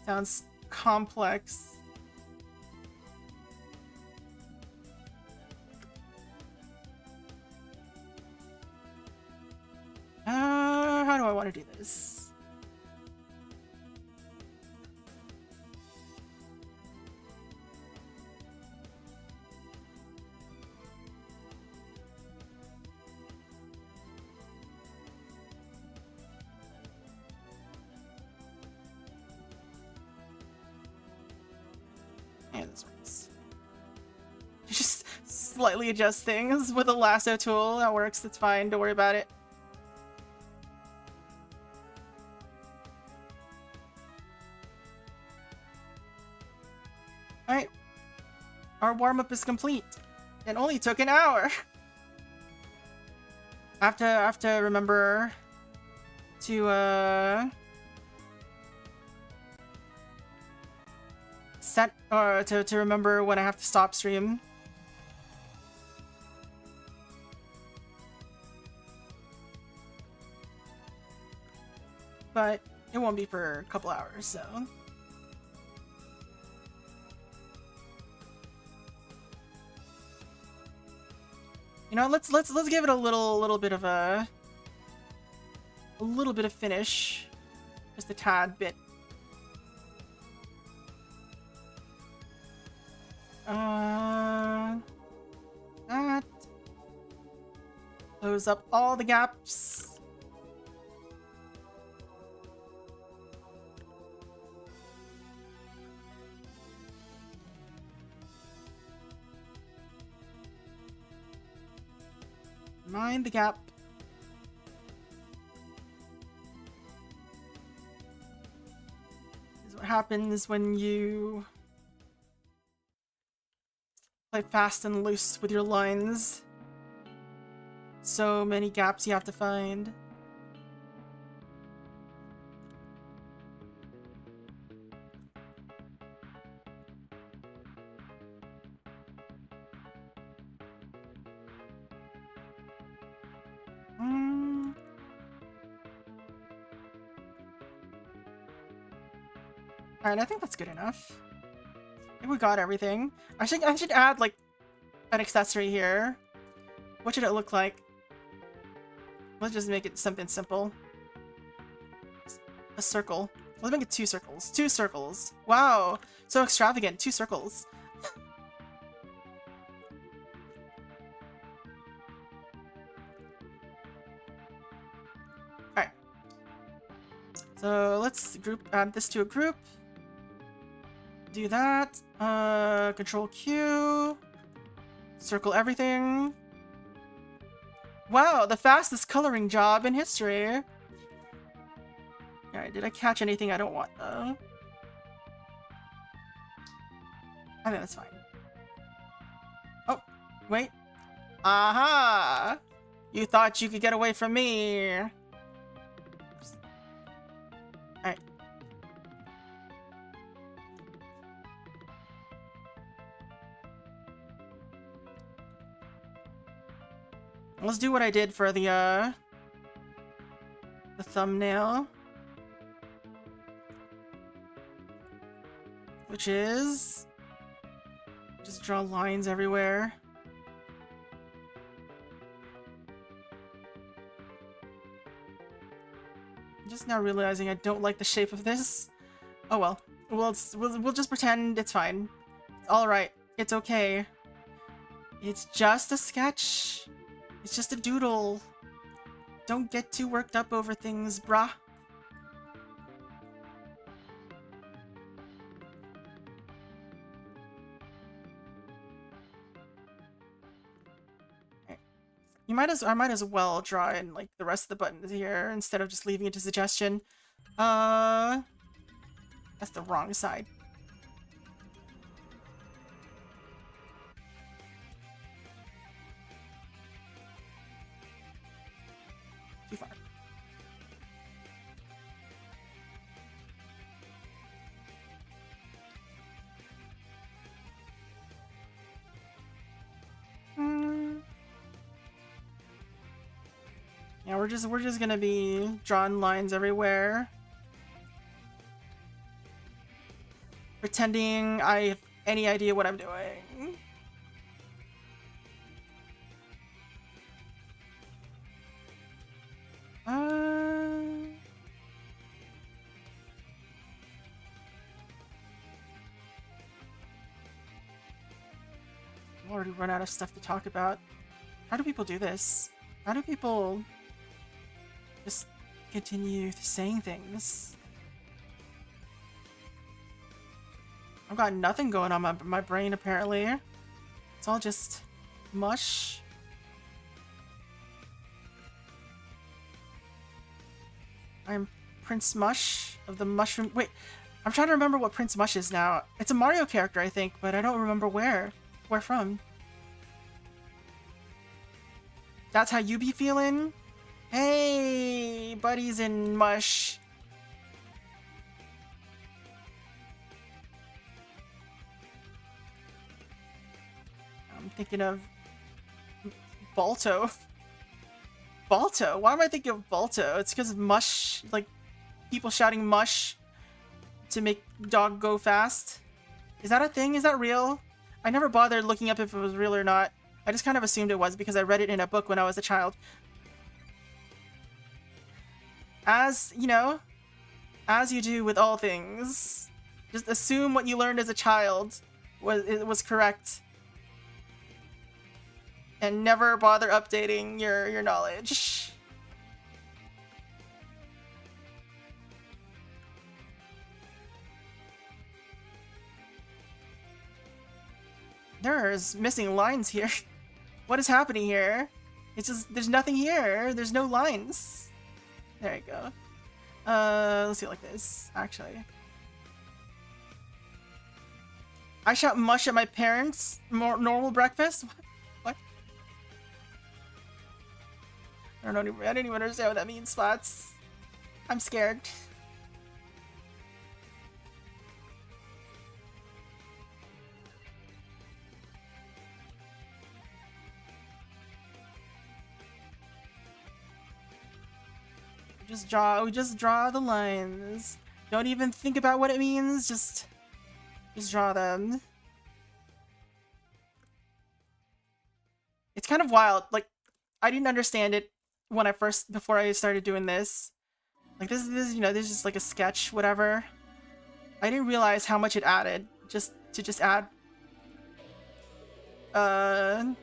Sounds complex. How do I want to do this? Yeah, this works. Just slightly adjust things with a lasso tool. That works. That's fine. Don't worry about it. Alright. Our warm-up is complete. It only took an hour. I have to remember to set or to remember when I have to stop stream. But it won't be for a couple hours, so. You know, let's give it a little bit of a little bit of finish, just a tad bit. That close up all the gaps. Mind the gap. This is what happens when you play fast and loose with your lines. So many gaps you have to find. Alright, I think that's good enough. I think we got everything. I should add, like, an accessory here. What should it look like? Let's just make it something simple. A circle. Let's make it 2 circles. 2 circles. Wow! So extravagant. 2 circles. Alright. So let's add this to a group. Do that. Control Q. Circle everything. Wow, the fastest coloring job in history. Alright, did I catch anything I don't want though? I think that's fine. Oh, wait. Aha! You thought you could get away from me. Alright. Let's do what I did for the thumbnail. Which is... just draw lines everywhere. I'm just now realizing I don't like the shape of this. Oh well. We'll just pretend it's fine. It's alright. It's okay. It's just a sketch. It's just a doodle. Don't get too worked up over things, brah. I might as well draw in like the rest of the buttons here instead of just leaving it to suggestion. That's the wrong side. Too far. Yeah, we're just gonna be drawing lines everywhere. Pretending I have any idea what I'm doing. I've already run out of stuff to talk about. How do people do this? How do people just continue saying things? I've got nothing going on my brain, apparently. It's all just mush. I'm Prince Mush of the Mushroom... Wait, I'm trying to remember what Prince Mush is now. It's a Mario character, I think, but I don't remember where. Where from? That's how you be feeling? Hey, buddies in mush. I'm thinking of Balto. Balto? Why am I thinking of Balto? It's because mush, like people shouting mush to make dog go fast. Is that a thing? Is that real? I never bothered looking up if it was real or not. I just kind of assumed it was because I read it in a book when I was a child. As, you know, as you do with all things. Just assume what you learned as a child was correct. And never bother updating your knowledge. There's missing lines here. What is happening here? It's just, there's nothing here. There's no lines. There you go. Let's do it like this, actually. I shout mush at my parents' normal breakfast? What? I don't even understand what that means, Spots. I'm scared. We just draw the lines. Don't even think about what it means, just draw them. It's kind of wild. Like, I didn't understand it when before I started doing this. Like, this is, you know, this is just like a sketch, whatever. I didn't realize how much it added just to add add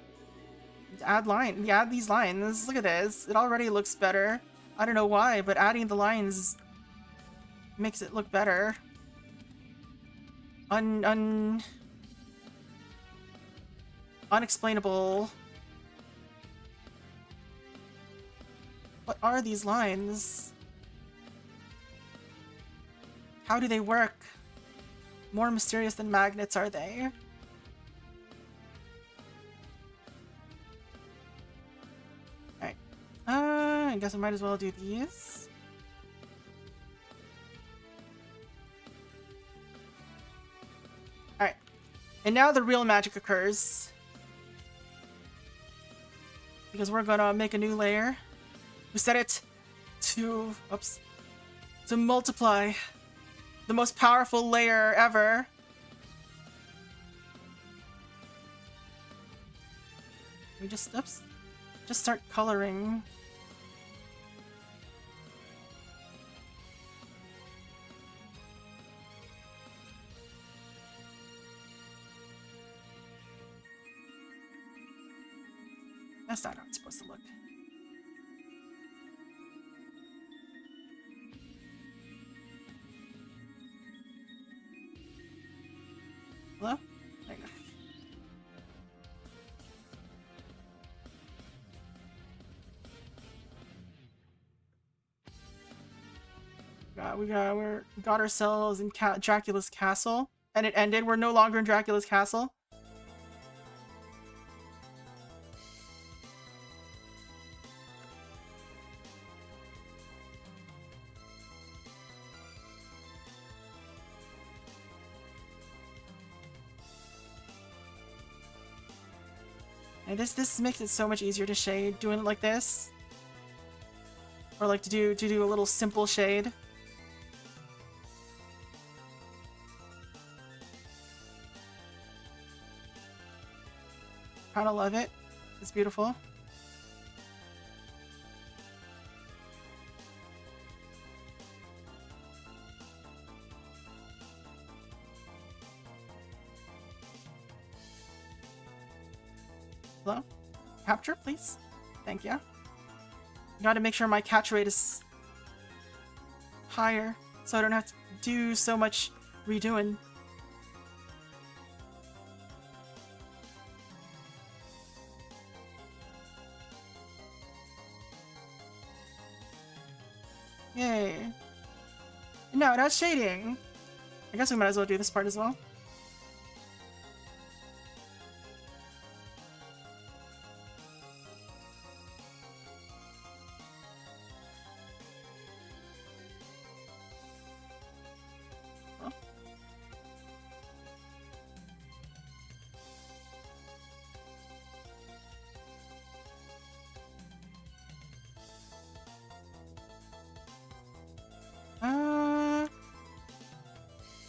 these lines. Look at this. It already looks better. I don't know why, but adding the lines makes it look better. Unexplainable. What are these lines? How do they work? More mysterious than magnets, are they? Alright. I guess I might as well do these. Alright. And now the real magic occurs. Because we're gonna make a new layer. We set it to... oops. To multiply. The most powerful layer ever. We just start coloring. That's not how it's supposed to look. Hello? There you go. We got ourselves in Dracula's castle, and it ended. We're no longer in Dracula's castle. And this makes it so much easier to shade doing it like this, or like to do a little simple shade. Kind of love it. It's beautiful. Hello? Capture, please? Thank you. Gotta make sure my catch rate is higher, so I don't have to do so much redoing. Yay. No, not shading. I guess we might as well do this part as well.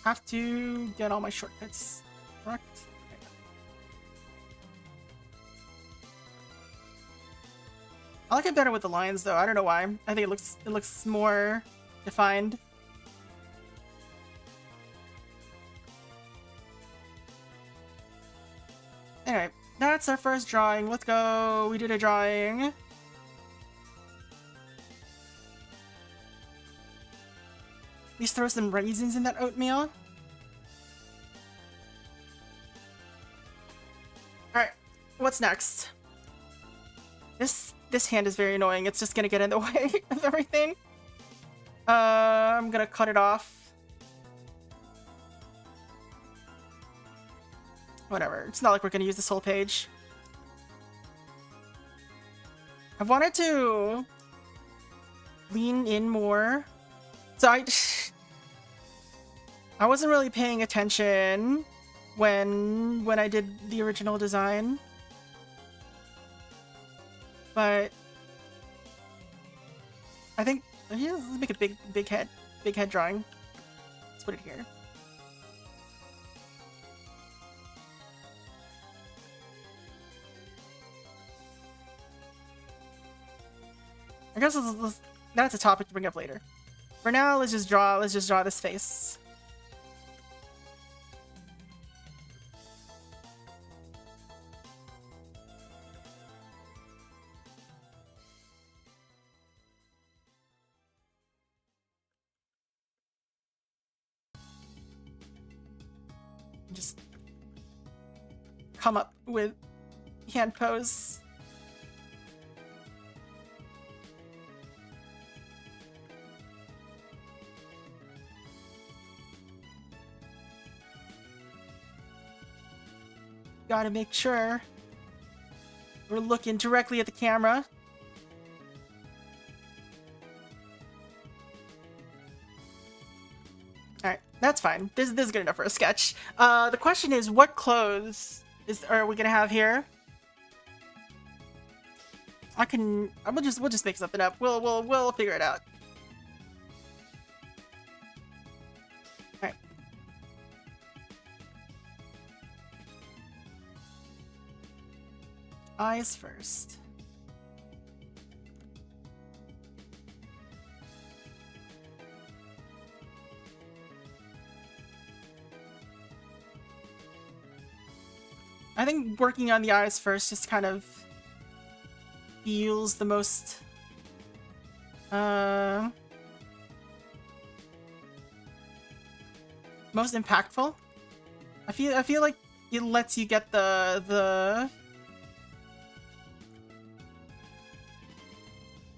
Have to get all my shortcuts correct. Okay. I like it better with the lines though. I don't know why. I think it looks more defined. Anyway, that's our first drawing. Let's go. We did a drawing. Please throw some raisins in that oatmeal. Alright, what's next? This hand is very annoying. It's just gonna get in the way of everything. I'm gonna cut it off. Whatever. It's not like we're gonna use this whole page. I've wanted to lean in more. So I wasn't really paying attention when I did the original design, but I think let's make a big head drawing. Let's put it here. I guess that's a topic to bring up later. For now, let's just draw this face. Just come up with hand pose. Gotta make sure we're looking directly at the camera. Alright, that's fine. This is good enough for a sketch. The question is, what clothes are we gonna have here? We'll just make something up. We'll figure it out. Alright. Eyes first. I think working on the eyes first just kind of feels the most most impactful. I feel like it lets you get the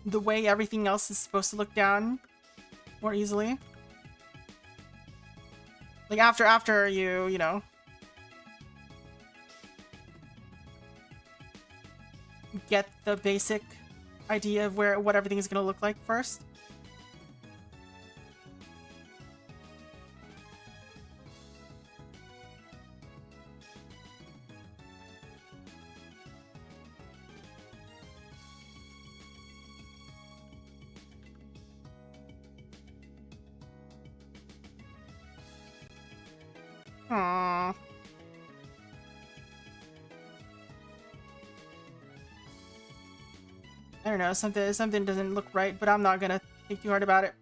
way everything else is supposed to look down more easily. Like after you know, get the basic idea of what everything is going to look like first. Aww. I don't know, something doesn't look right, but I'm not gonna think too hard about it.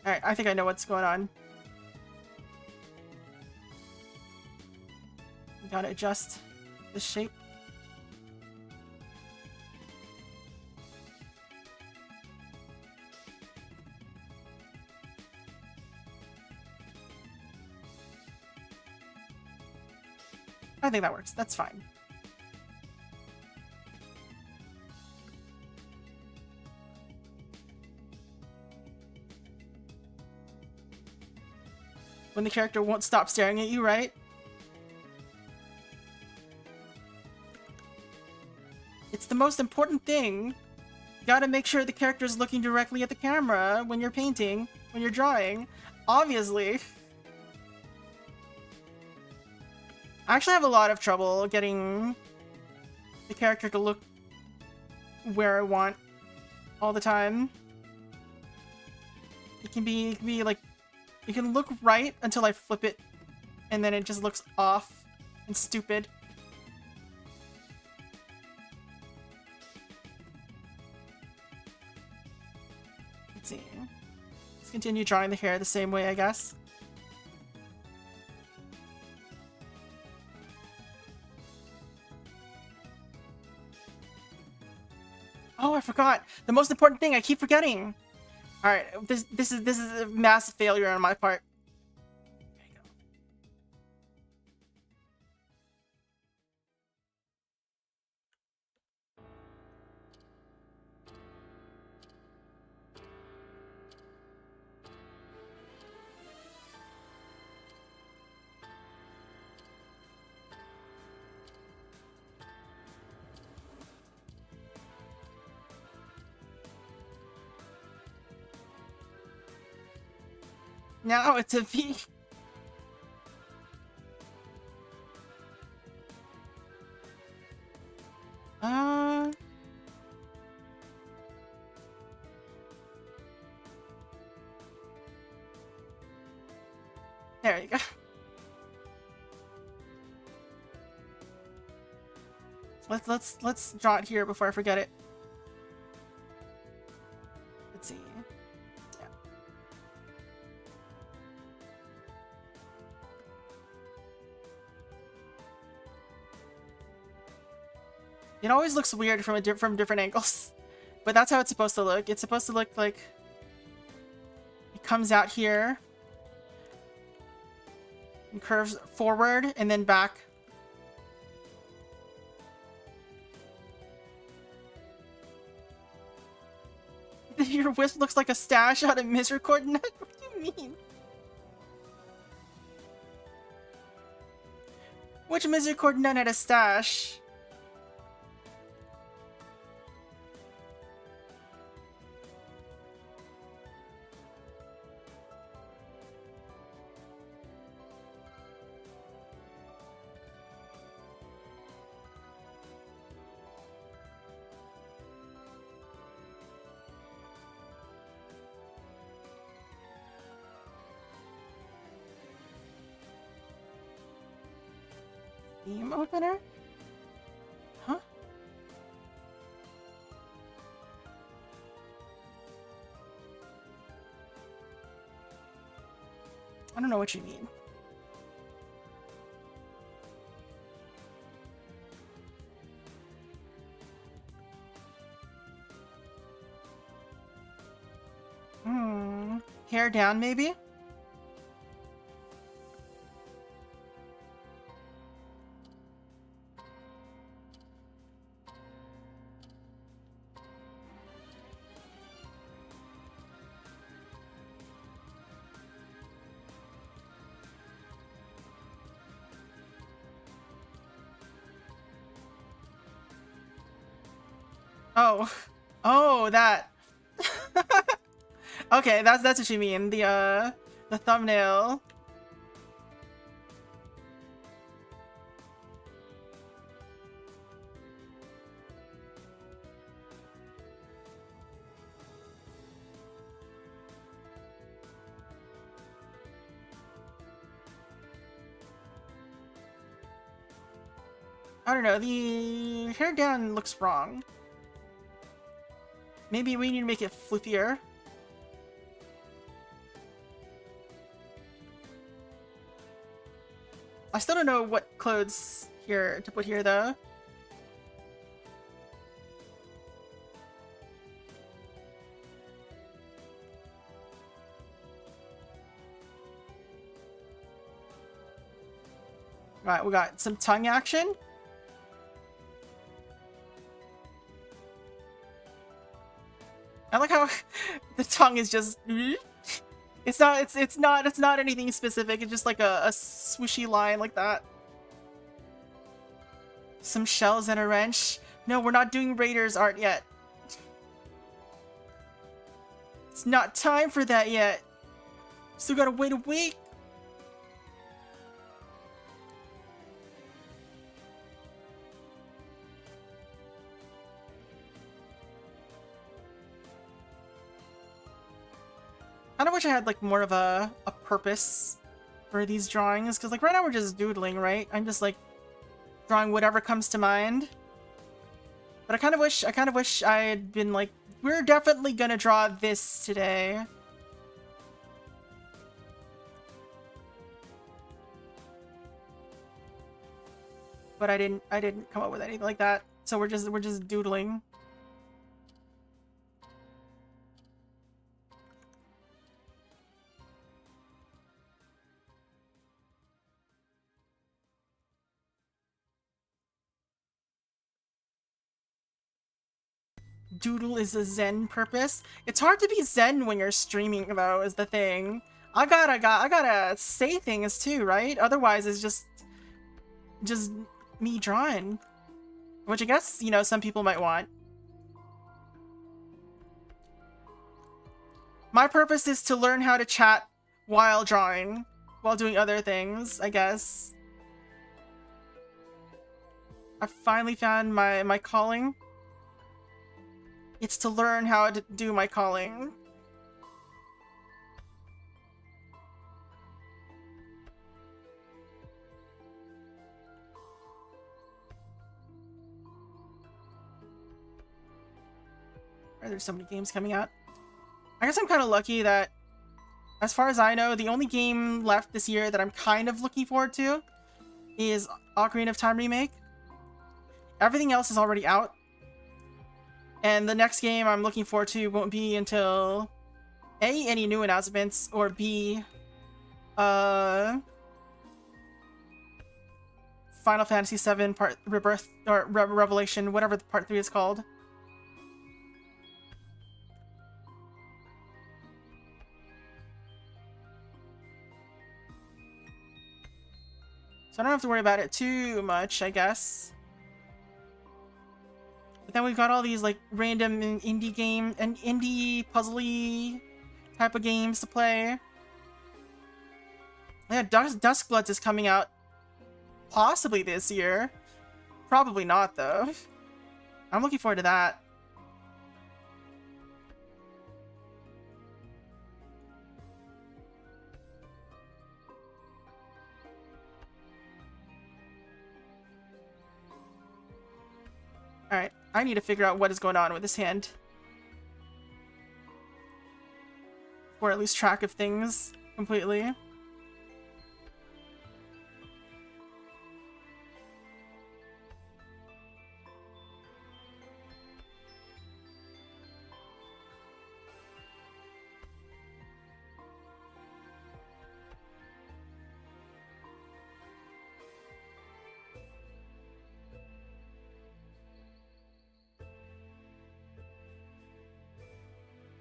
Alright, I think I know what's going on. We gotta adjust the shape. I think that works. That's fine. When the character won't stop staring at you, right? It's the most important thing. You gotta make sure the character is looking directly at the camera when you're painting, when you're drawing. Obviously. I actually have a lot of trouble getting the character to look where I want all the time. It can be like, it can look right until I flip it, and then it just looks off and stupid. Let's see. Let's continue drawing the hair the same way, I guess. Oh, I forgot. The most important thing, I keep forgetting. All right, this is a massive failure on my part. There you go. Now it's a V. There you go. Let's draw it here before I forget it. Let's see. Yeah. It always looks weird from different angles, but that's how it's supposed to look. It's supposed to look like it comes out here and curves forward and then back. Your wisp looks like a stash out of misericord nut? What do you mean? Which misericord nut had a stash? Steam opener? Huh? I don't know what you mean. Hair down, maybe? Oh. Oh, that. Okay, that's what you mean. The thumbnail. I don't know, the hair down looks wrong. Maybe we need to make it fluffier. I still don't know what clothes here to put here though. Right, we got some tongue action. I like how the tongue is just it's not anything specific. It's just like a swishy line like that. Some shells and a wrench. No, we're not doing Raiders art yet. It's not time for that yet. Still gotta wait a week. I kinda wish I had like more of a purpose for these drawings, because like right now we're just doodling, right? I'm just like drawing whatever comes to mind. But I kind of wish I had been like, we're definitely gonna draw this today. But I didn't come up with anything like that. So we're just doodling. Doodle is a zen purpose. It's hard to be zen when you're streaming though, is the thing. I gotta say things too, right? Otherwise it's just me drawing. Which I guess, you know, some people might want. My purpose is to learn how to chat while drawing, while doing other things, I guess. I finally found my calling. It's to learn how to do my calling. There's so many games coming out. I guess I'm kind of lucky that, as far as I know, the only game left this year that I'm kind of looking forward to is Ocarina of Time Remake. Everything else is already out. And the next game I'm looking forward to won't be until A, any new announcements, or B, Final Fantasy VII Part Rebirth, or Revelation, whatever the Part 3 is called. So I don't have to worry about it too much, I guess. But then we've got all these like random indie game and indie puzzly type of games to play. Yeah, Duskbloods is coming out possibly this year. Probably not though. I'm looking forward to that. Alright, I need to figure out what is going on with this hand. Or at least track of things completely.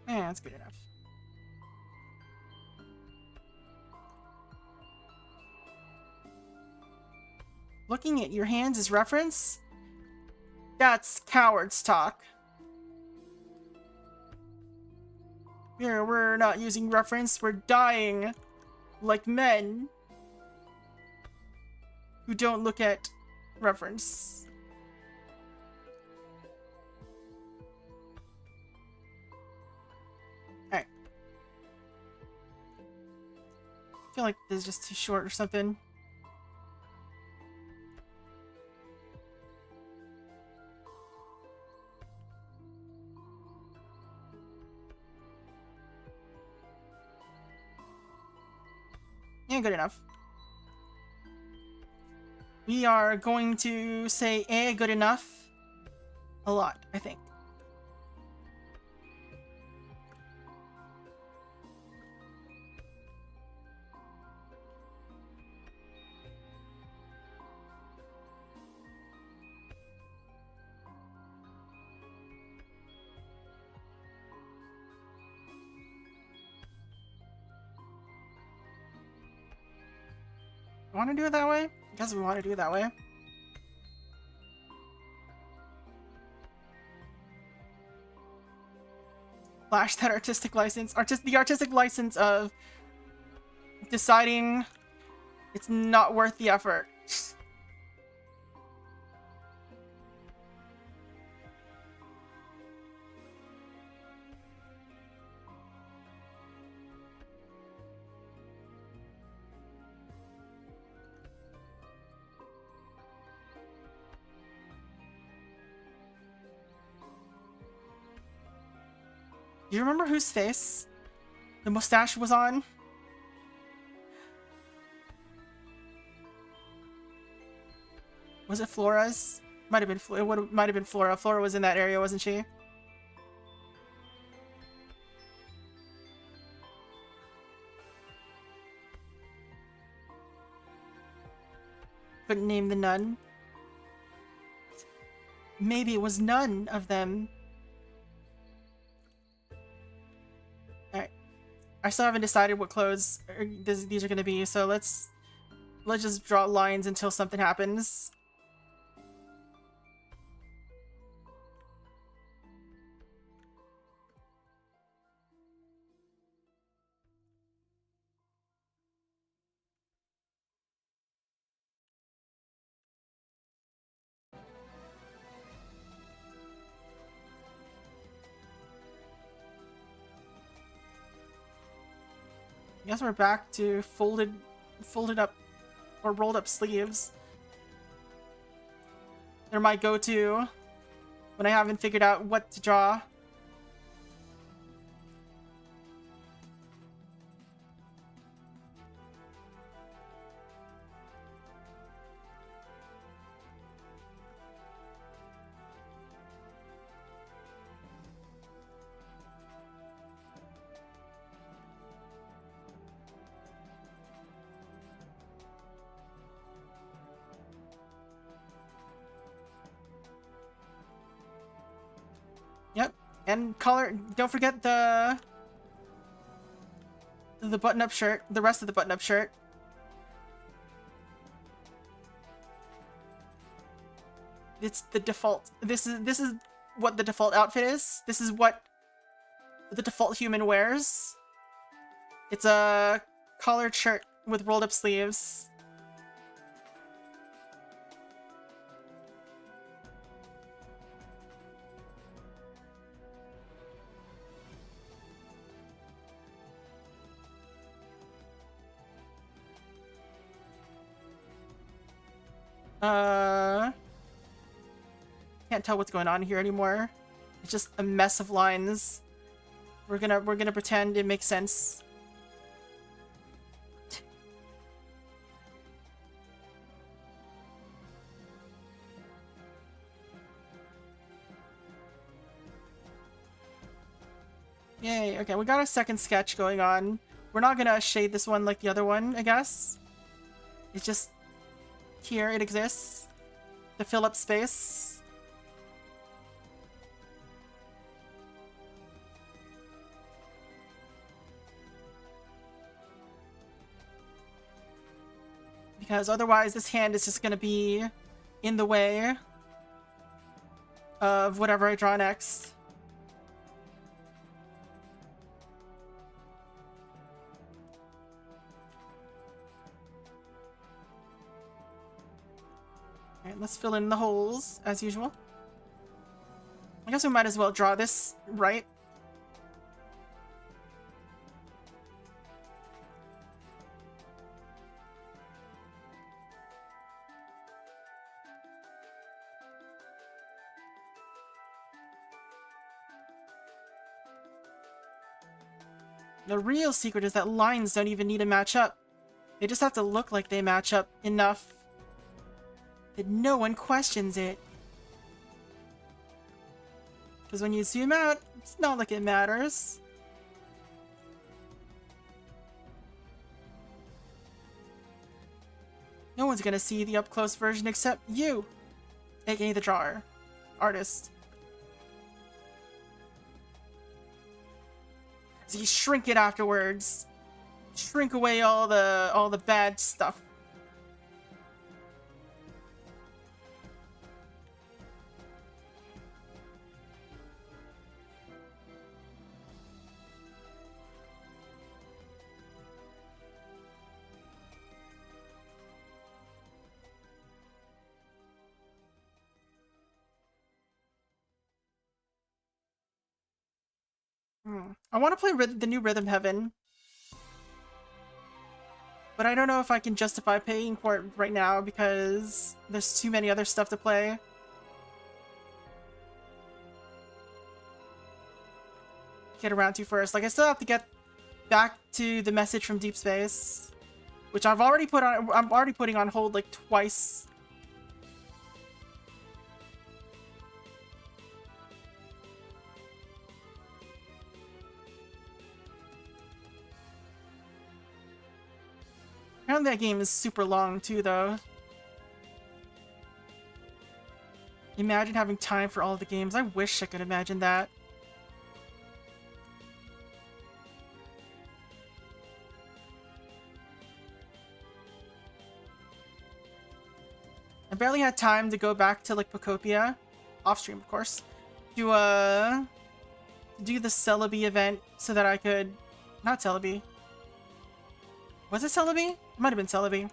Yeah, that's good enough. Looking at your hands as reference? That's coward's talk. Here, we're not using reference, we're dying like men who don't look at reference. Alright. I feel like this is just too short or something. Yeah, good enough. We are going to say good enough a lot, I think. Want to do it that way? I guess we want to do it that way. Flash that artistic license. The artistic license of deciding it's not worth the effort. Do you remember whose face the mustache was on? Was it Flora's? Might have been. Might have been Flora. Flora was in that area, wasn't she? Couldn't name the nun. Maybe it was none of them. I still haven't decided what clothes these are going to be, so let's just draw lines until something happens. I guess we're back to folded up or rolled up sleeves. They're my go-to when I haven't figured out what to draw Yep. And collar, don't forget the button-up shirt, the rest of the button-up shirt. It's the default. This is what the default outfit is. This is what the default human wears. It's a collared shirt with rolled up sleeves. Can't tell what's going on here anymore. It's just a mess of lines. We're gonna pretend it makes sense. Yay, okay, we got a second sketch going on. We're not gonna shade this one like the other one, I guess. It's just here, it exists to fill up space. Because otherwise this hand is just gonna be in the way of whatever I draw next. Alright, let's fill in the holes as usual. I guess we might as well draw this right. The real secret is that lines don't even need to match up. They just have to look like they match up enough that no one questions it. Because when you zoom out, it's not like it matters. No one's gonna see the up-close version except you, aka the drawer, artist. So you shrink it afterwards. Shrink away all the bad stuff. I want to play the new Rhythm Heaven, but I don't know if I can justify paying for it right now because there's too many other stuff to play. Get around to first. Like, I still have to get back to the message from Deep Space, which I'm already putting on hold like twice. Apparently that game is super long too, though. Imagine having time for all the games. I wish I could imagine that. I barely had time to go back to like Pocopia, off stream of course, to do the Celebi event so that I could, not Celebi. Was it Celebi? It might have been Celebi.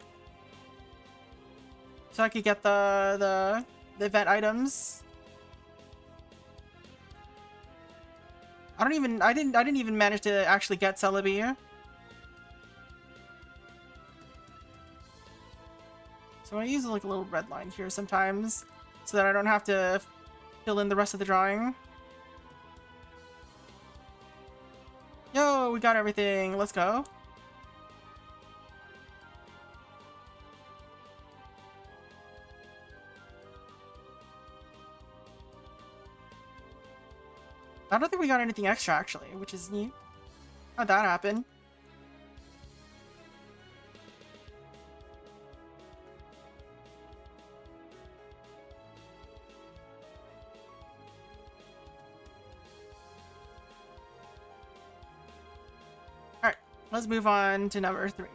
So I could get the event items. I didn't even manage to actually get Celebi. So I use like a little red line here sometimes so that I don't have to fill in the rest of the drawing. Yo, we got everything. Let's go. I don't think we got anything extra, actually, which is neat. How'd that happen? Let's move on to number 3.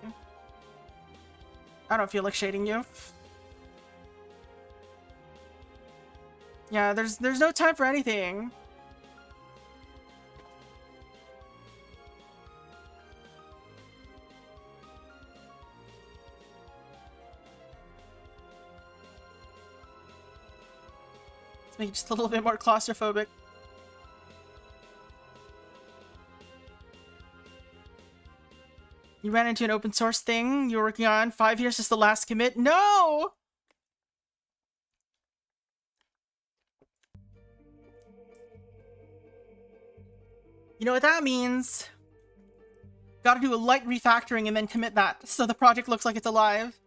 I don't feel like shading you. Yeah, there's no time for anything. Let's make it just a little bit more claustrophobic. You ran into an open source thing you were working on. 5 years is the last commit. No! You know what that means? Gotta do a light refactoring and then commit that, so the project looks like it's alive.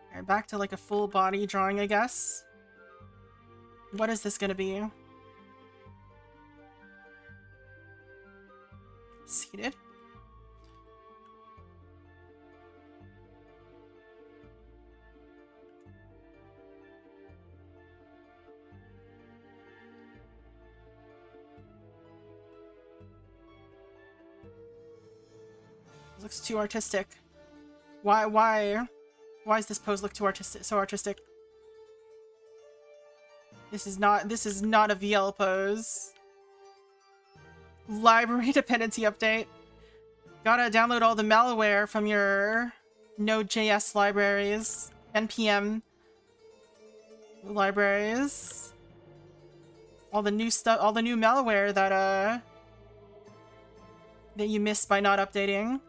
Alright, back to like a full body drawing, I guess. What is this gonna be? Seated. This looks too artistic. Why does this pose look too artistic? So artistic. This is not a VL pose. Library dependency update. Gotta download all the malware from your Node.js libraries, npm libraries. All the new stuff, all the new malware that you missed by not updating.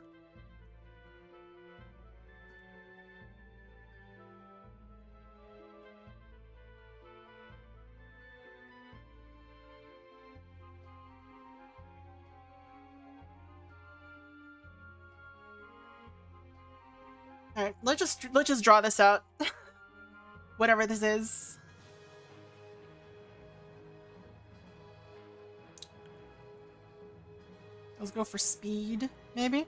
Alright, let's just draw this out. Whatever this is. Let's go for speed, maybe?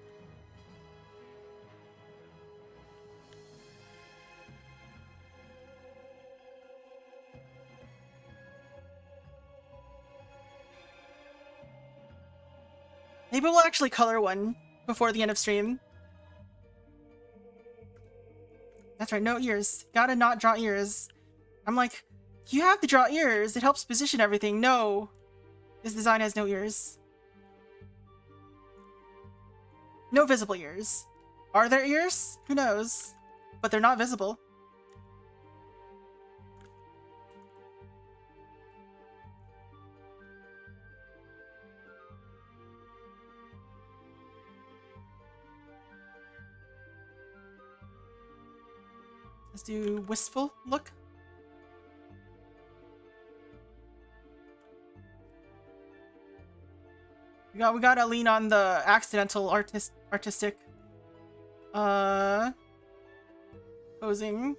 Maybe we'll actually color one before the end of stream. That's right, no ears. Gotta not draw ears. I'm like, you have to draw ears. It helps position everything. No. This design has no ears. No visible ears. Are there ears? Who knows? But they're not visible. Let's do wistful look. We gotta lean on the accidental artistic posing.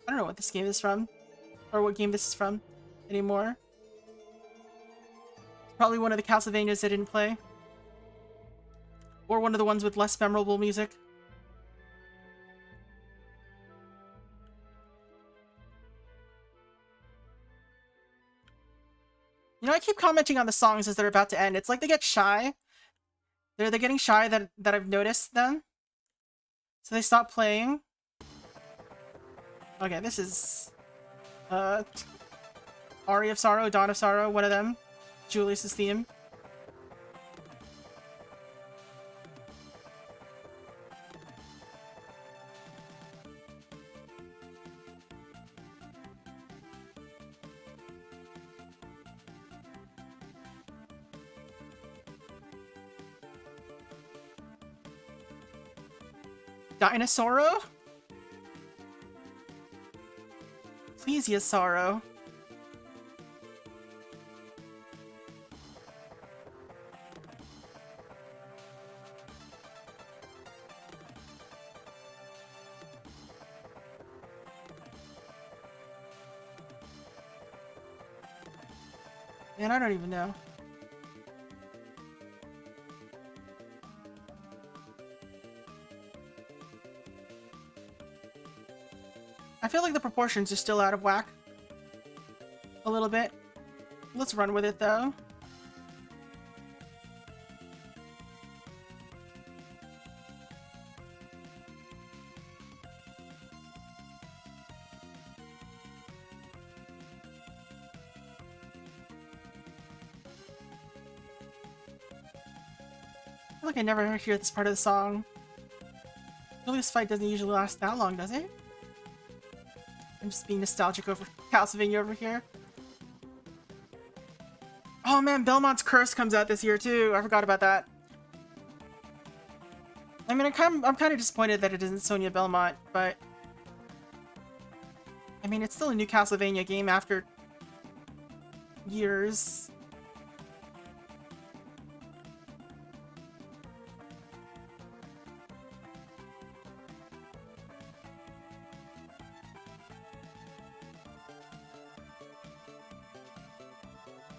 I don't know what this game is from, or what game this is from anymore. It's probably one of the Castlevanias I didn't play. Or one of the ones with less memorable music. You know, I keep commenting on the songs as they're about to end. It's like they get shy. They're getting shy that I've noticed them. So they stop playing. Okay, this is Aria of Sorrow, Dawn of Sorrow, one of them. Julius's theme. Dinosauro? Plesiosauro. Sorrow. And I don't even know. I feel like the proportions are still out of whack. A little bit. Let's run with it though. I feel like I never hear this part of the song. Really, this fight doesn't usually last that long, does it? I'm just being nostalgic over Castlevania over here. Oh man, Belmont's Curse comes out this year too. I forgot about that. I mean, I'm kind of disappointed that it isn't Sonia Belmont, but I mean, it's still a new Castlevania game after years.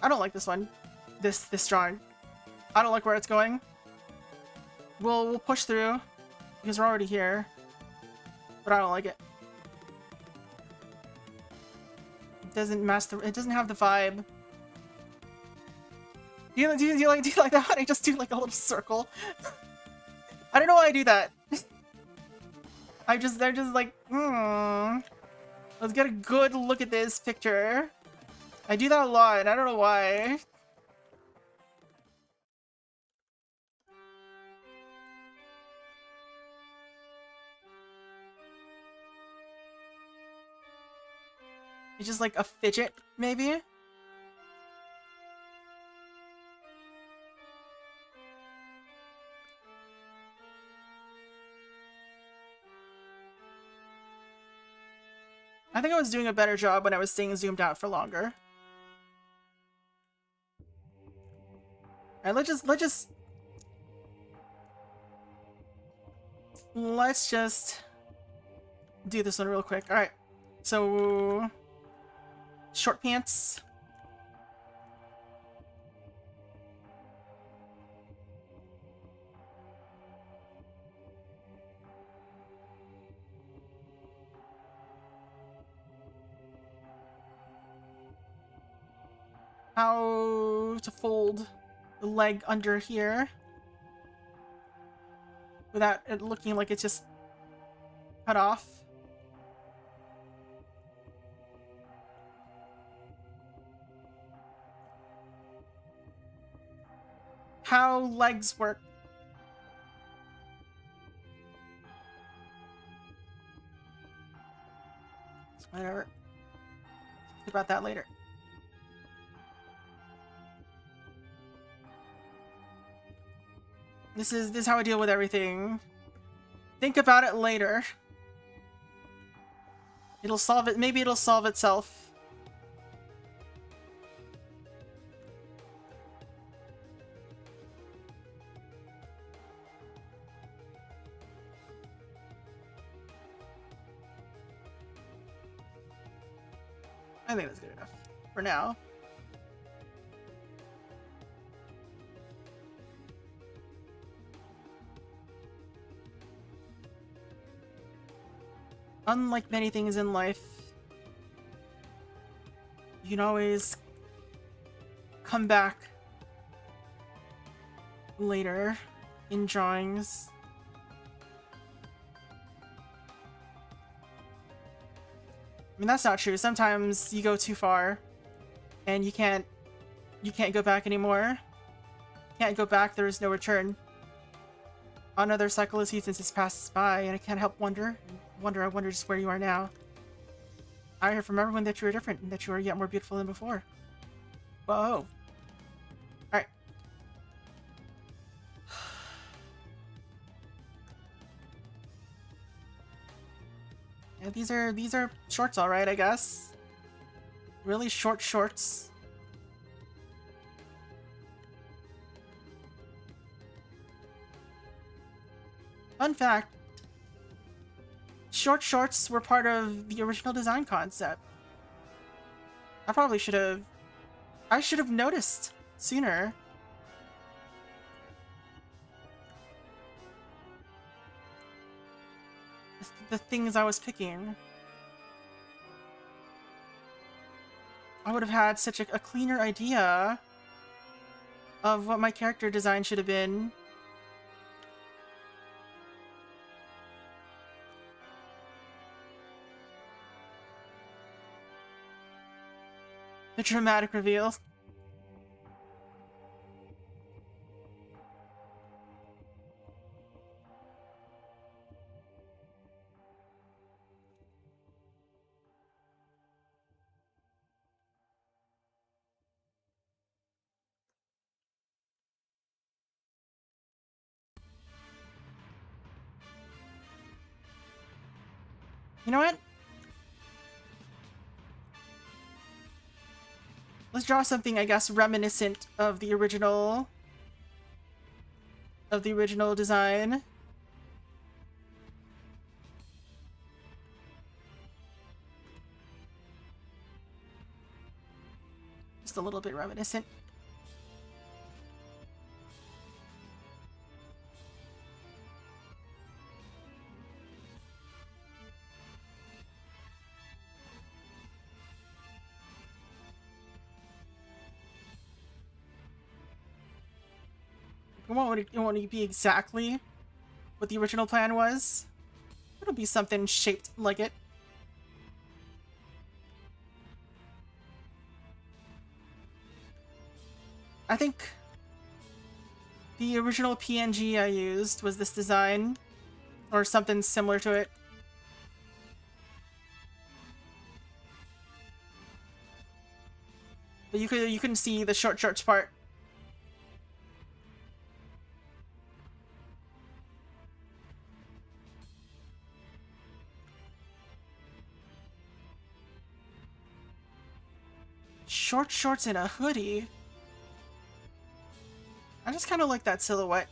I don't like this one. This drawing. I don't like where it's going. We'll push through because we're already here. But I don't like it. It doesn't match the. It doesn't have the vibe. Do you like that one? I just do like a little circle. I don't know why I do that. they're just like, let's get a good look at this picture. I do that a lot, and I don't know why. It's just like a fidget, maybe? I think I was doing a better job when I was staying zoomed out for longer. Alright, let's just do this one real quick. Alright, so short pants. How to fold the leg under here without it looking like it's just cut off. How legs work. Whatever. Think about that later. This is how I deal with everything. Think about it later. It'll solve it. Maybe it'll solve itself. I think that's good enough for now. Unlike many things in life, you can always come back later in drawings. I mean, that's not true. Sometimes you go too far and you can't go back anymore. Can't go back, there is no return. Another cycle of seasons has passed by, and I can't help wonder just where you are now. I heard from everyone that you are different, and that you are yet more beautiful than before. Whoa. Alright. Yeah, these are shorts, alright, I guess. Really short shorts. Fun fact, short shorts were part of the original design concept. I probably should have I should have noticed sooner. The things I was picking. I would have had such a cleaner idea of what my character design should have been. The dramatic reveal. You know what? Let's draw something, I guess, reminiscent of the original design. Just a little bit reminiscent. It won't be exactly what the original plan was. It'll be something shaped like it. I think the original PNG I used was this design, or something similar to it. But you couldn't see the short shorts part. Short shorts and a hoodie. I just kind of like that silhouette.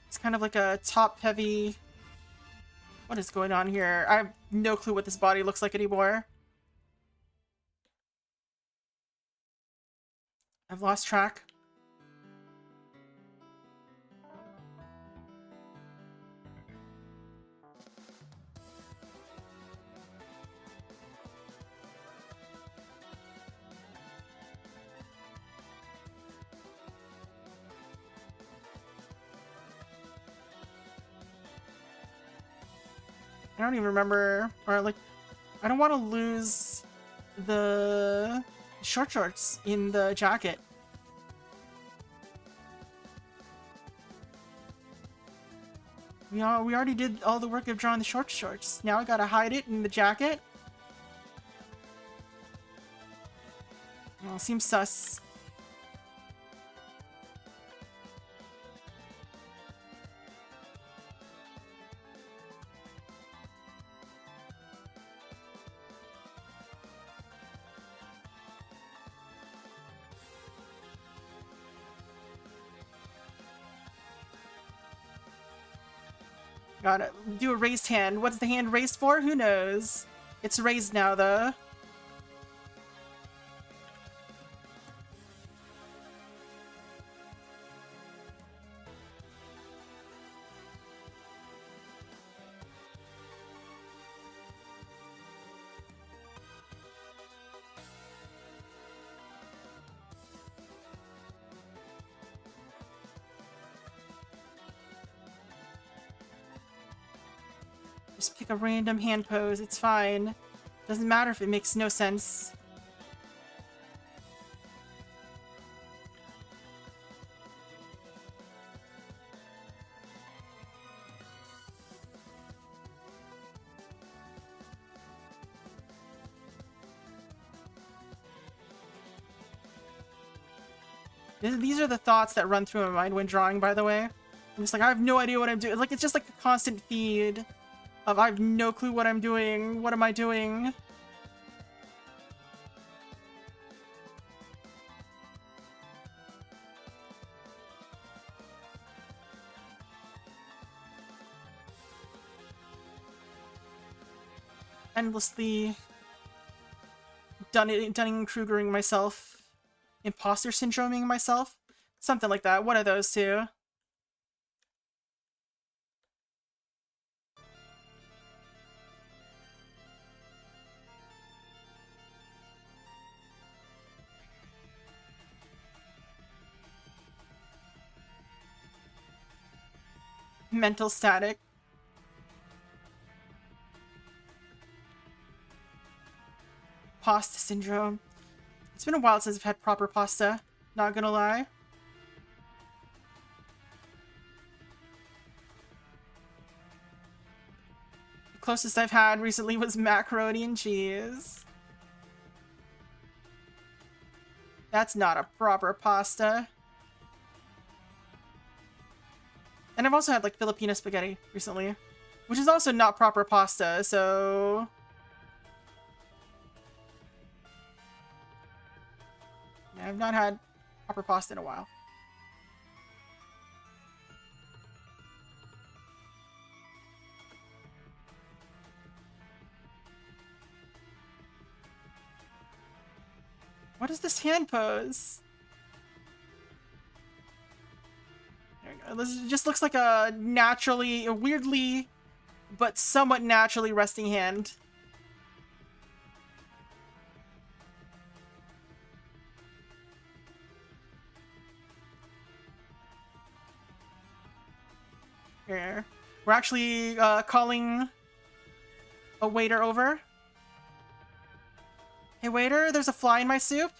It's kind of like a top-heavy... What is going on here? I have no clue what this body looks like anymore. I've lost track. I don't even remember, or like, I don't want to lose the short shorts in the jacket. We already did all the work of drawing the short shorts. Now I gotta hide it in the jacket? Oh, seems sus. Gotta do a raised hand. What's the hand raised for? Who knows? It's raised now, though. Just pick a random hand pose, it's fine. Doesn't matter if it makes no sense. These are the thoughts that run through my mind when drawing, by the way. I'm just like, I have no idea what I'm doing. Like, it's just like a constant feed of I have no clue what I'm doing. What am I doing? endlessly Dunning-Krugering myself, imposter syndroming myself, something like that. One of those two. Mental static. Pasta syndrome. It's been a while since I've had proper pasta, not gonna lie. The closest I've had recently was macaroni and cheese. That's not a proper pasta. And I've also had like Filipino spaghetti recently, which is also not proper pasta, so... yeah, I've not had proper pasta in a while. What is this hand pose? There we go. This just looks like a weirdly, but somewhat naturally resting hand. Here. We're actually calling a waiter over. Hey waiter, there's a fly in my soup.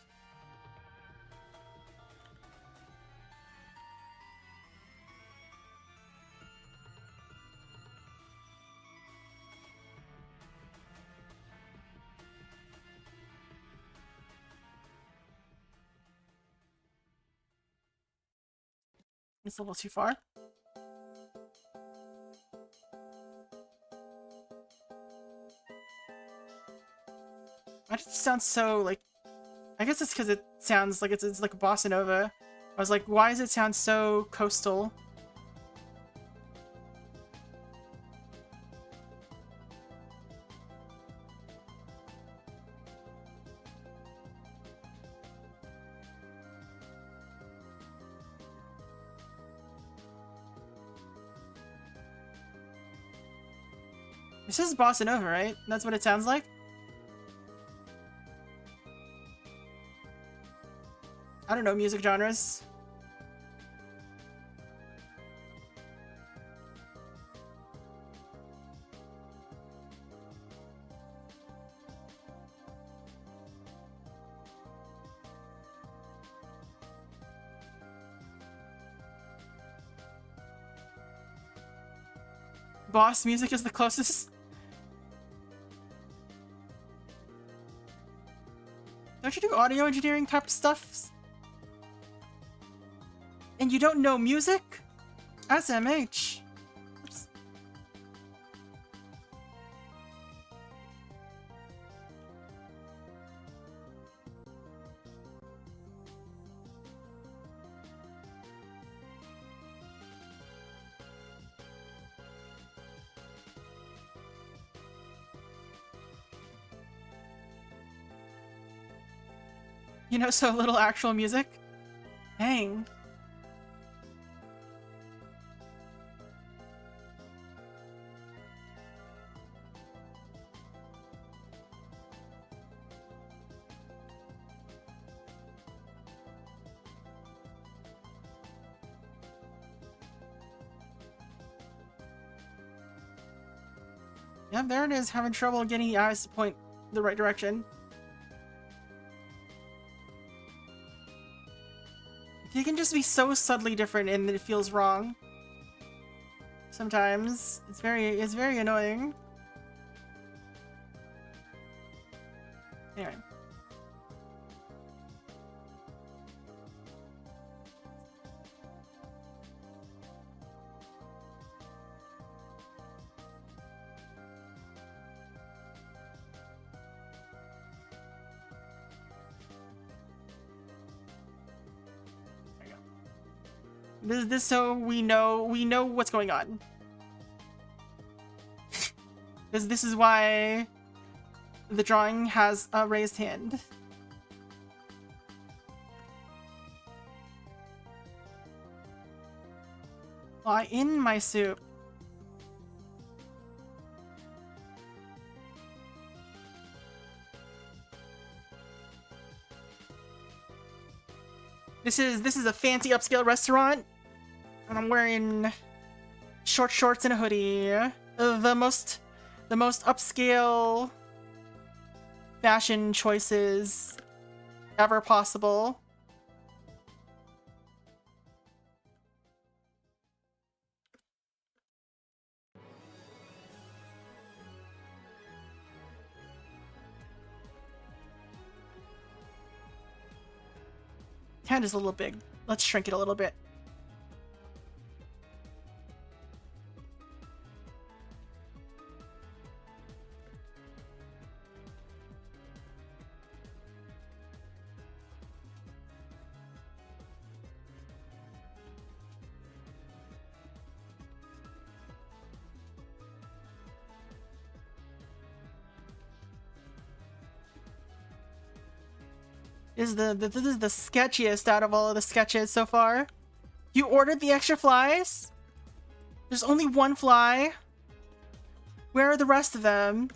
It's a little too far. Why does it sound so, like... I guess it's because it sounds like it's like a bossa nova. I was like, why does it sound so coastal? This is bossa nova, right? That's what it sounds like? I don't know music genres. Boss music is the closest. Don't you do audio engineering type stuff? And you don't know music? SMH. Oops. You know so little actual music? Dang. Yeah, there it is, having trouble getting the eyes to point the right direction. You can just be so subtly different and it feels wrong. Sometimes. It's very annoying. Anyway. This so we know what's going on. This is why the drawing has a raised hand. Fly in my soup. This is a fancy upscale restaurant, and I'm wearing short shorts and a hoodie. The most upscale fashion choices ever possible. Hand is a little big. Let's shrink it a little bit. This is the sketchiest out of all of the sketches so far. You ordered the extra flies? There's only one fly. Where are the rest of them?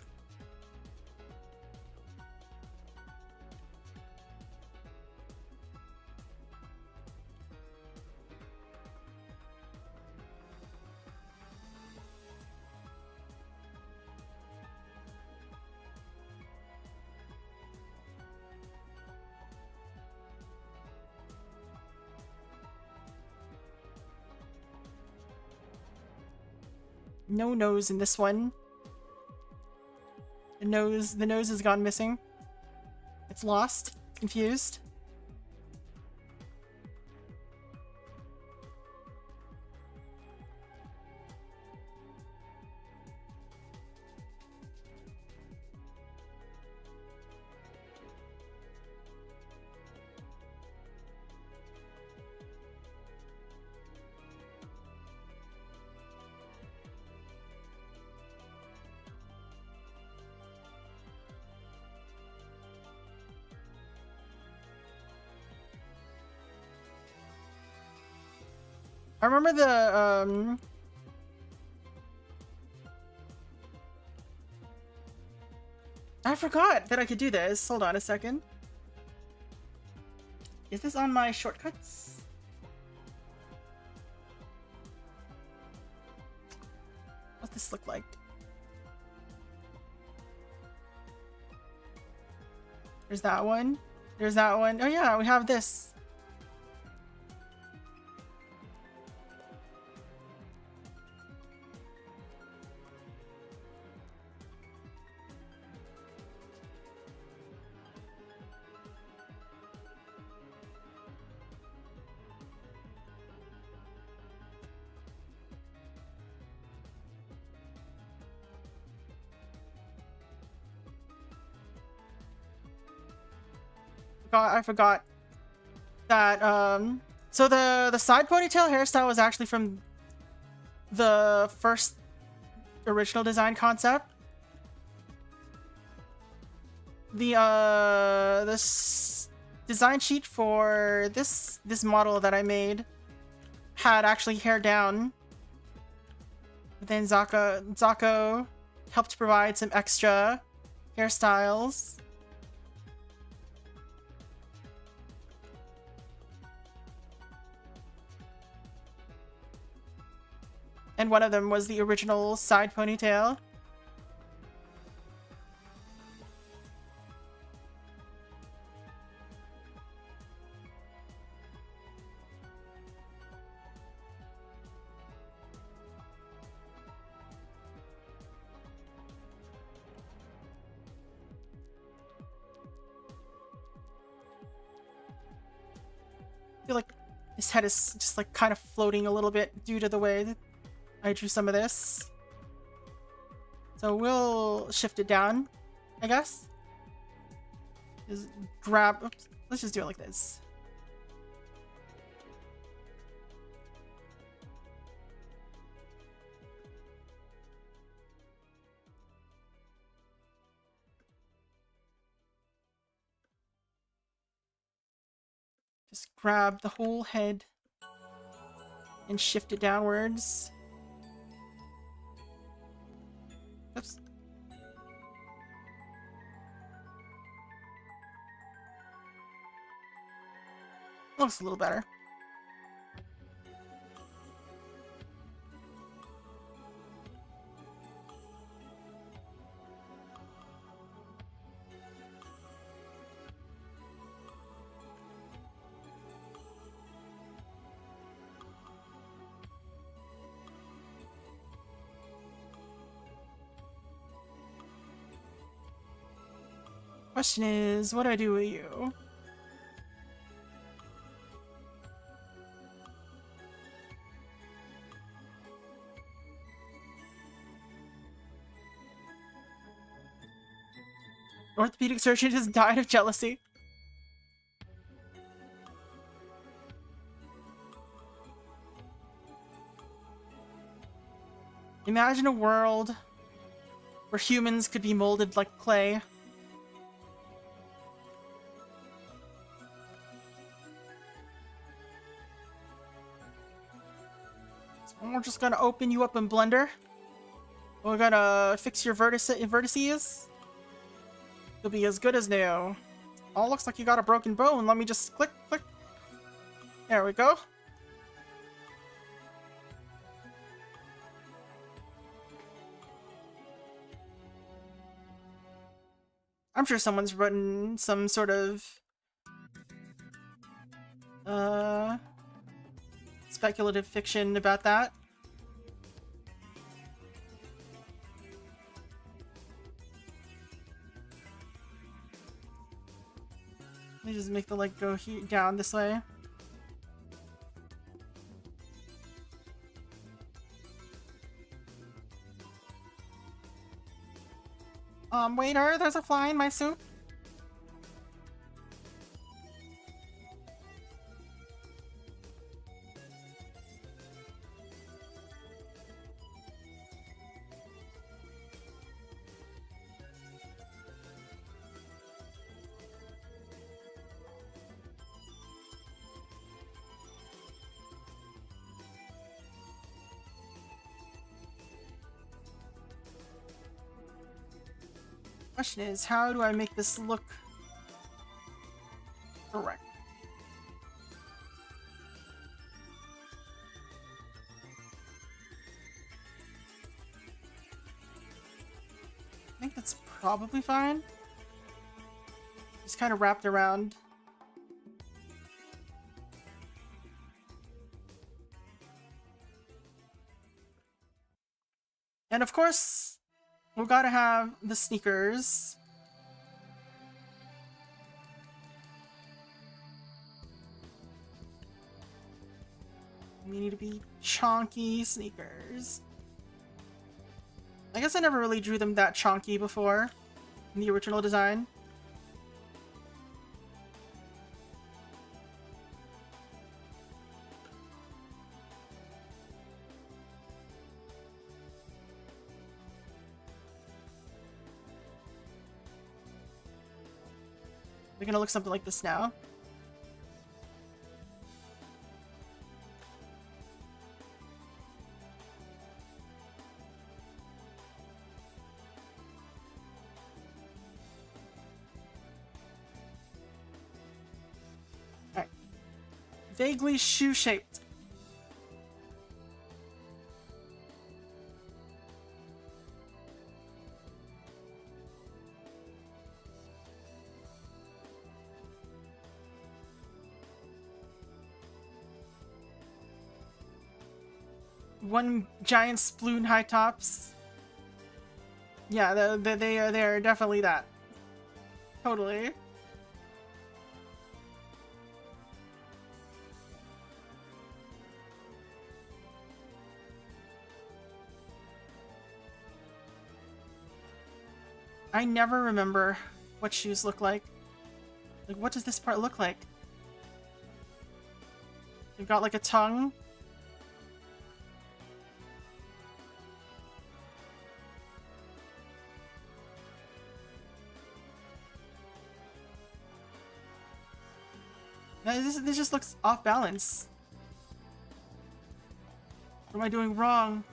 No nose in this one. The nose has gone missing. It's lost. It's confused. I remember the, I forgot that I could do this. Hold on a second. Is this on my shortcuts? What's this look like? There's that one. There's that one. Oh yeah, we have this. I forgot that so the side ponytail hairstyle was actually from the first original design concept. This design sheet for this model that I made had actually hair down. But then xaco helped provide some extra hairstyles. And one of them was the original side ponytail. I feel like his head is just like kind of floating a little bit due to the way that I drew some of this. So we'll shift it down, I guess. Just grab, oops, let's just do it like this. Just grab the whole head and shift it downwards. Oops. Looks a little better. Question is, what do I do with you? Orthopedic surgeon just died of jealousy. Imagine a world where humans could be molded like clay. So we're just gonna open you up in Blender. We're gonna fix your vertices. You'll be as good as new. Oh, looks like you got a broken bone. Let me just click. There we go. I'm sure someone's written some sort of speculative fiction about that. Let me just make the leg go down this way. Waiter, there's a fly in my soup. Question is, how do I make this look correct? I think that's probably fine. Just kind of wrapped around. And of course, we gotta have the sneakers. We need to be chonky sneakers. I guess I never really drew them that chonky before in the original design. They're gonna look something like this now. Alright. Vaguely shoe-shaped. One giant sploon high tops. Yeah, they are definitely that. Totally. I never remember what shoes look like. Like, what does this part look like? You've got like a tongue. This just looks off balance. What am I doing wrong?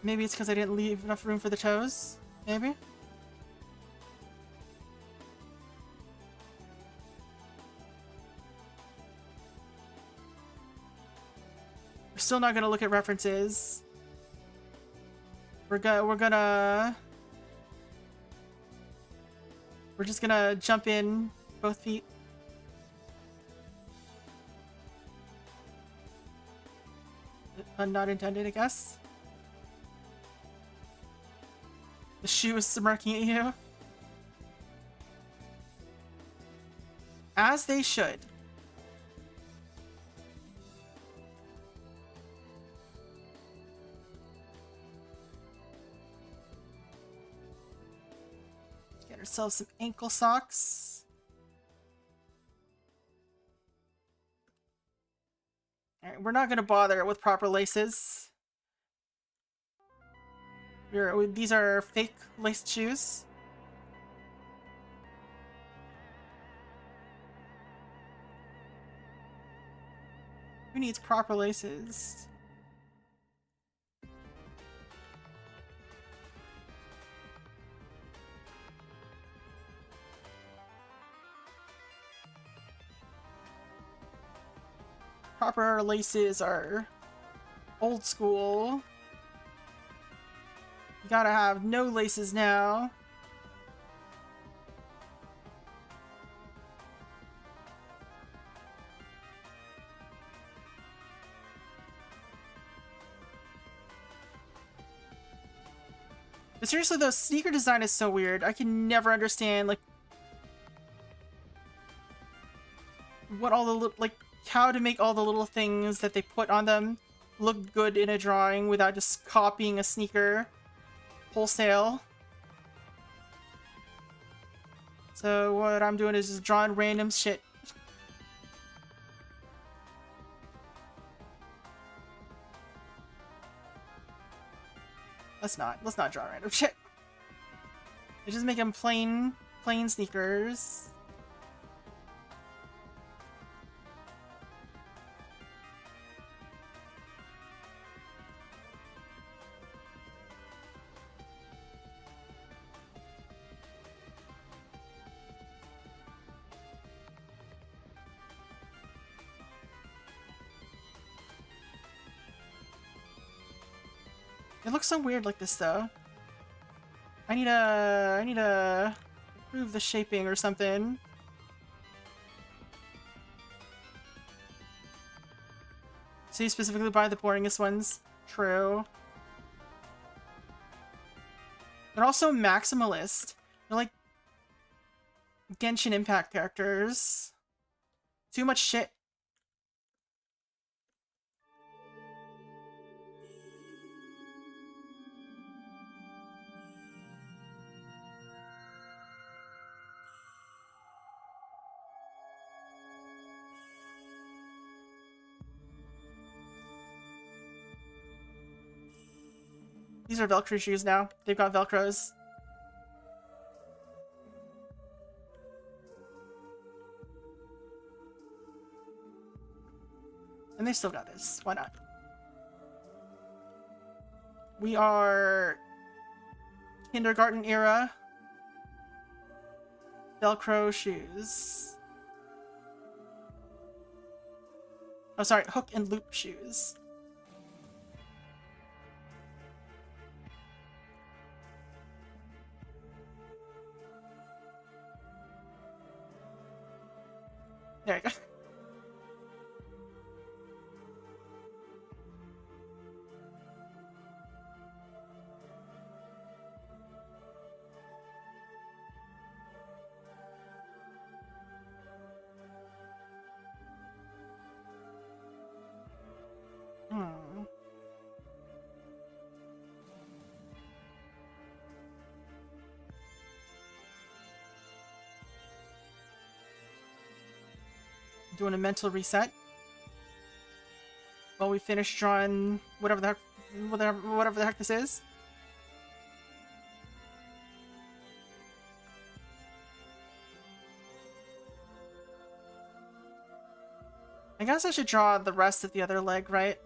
Maybe it's because I didn't leave enough room for the toes? Maybe? We're still not gonna look at references. We're just gonna jump in both feet. Pun not intended, I guess. The shoe is smirking at you. As they should. Get ourselves some ankle socks. Alright, we're not going to bother with proper laces. These are fake laced shoes. Who needs proper laces? Proper laces are old school. You gotta have no laces now. But seriously though, sneaker design is so weird. I can never understand, like, what all the like, how to make all the little things that they put on them look good in a drawing without just copying a sneaker wholesale. So what I'm doing is just drawing random shit. Let's not draw random shit. Let's just make them plain sneakers. It looks so weird like this though. I need to improve the shaping or something. So you specifically buy the boringest ones? True. They're also maximalist. They're like Genshin Impact characters. Too much shit. These are Velcro shoes now. They've got Velcros. And they still got this. Why not? We are kindergarten era Velcro shoes. Oh, sorry, hook and loop shoes. There you go. Doing a mental reset while we finish drawing whatever the heck this is. I guess I should draw the rest of the other leg, right?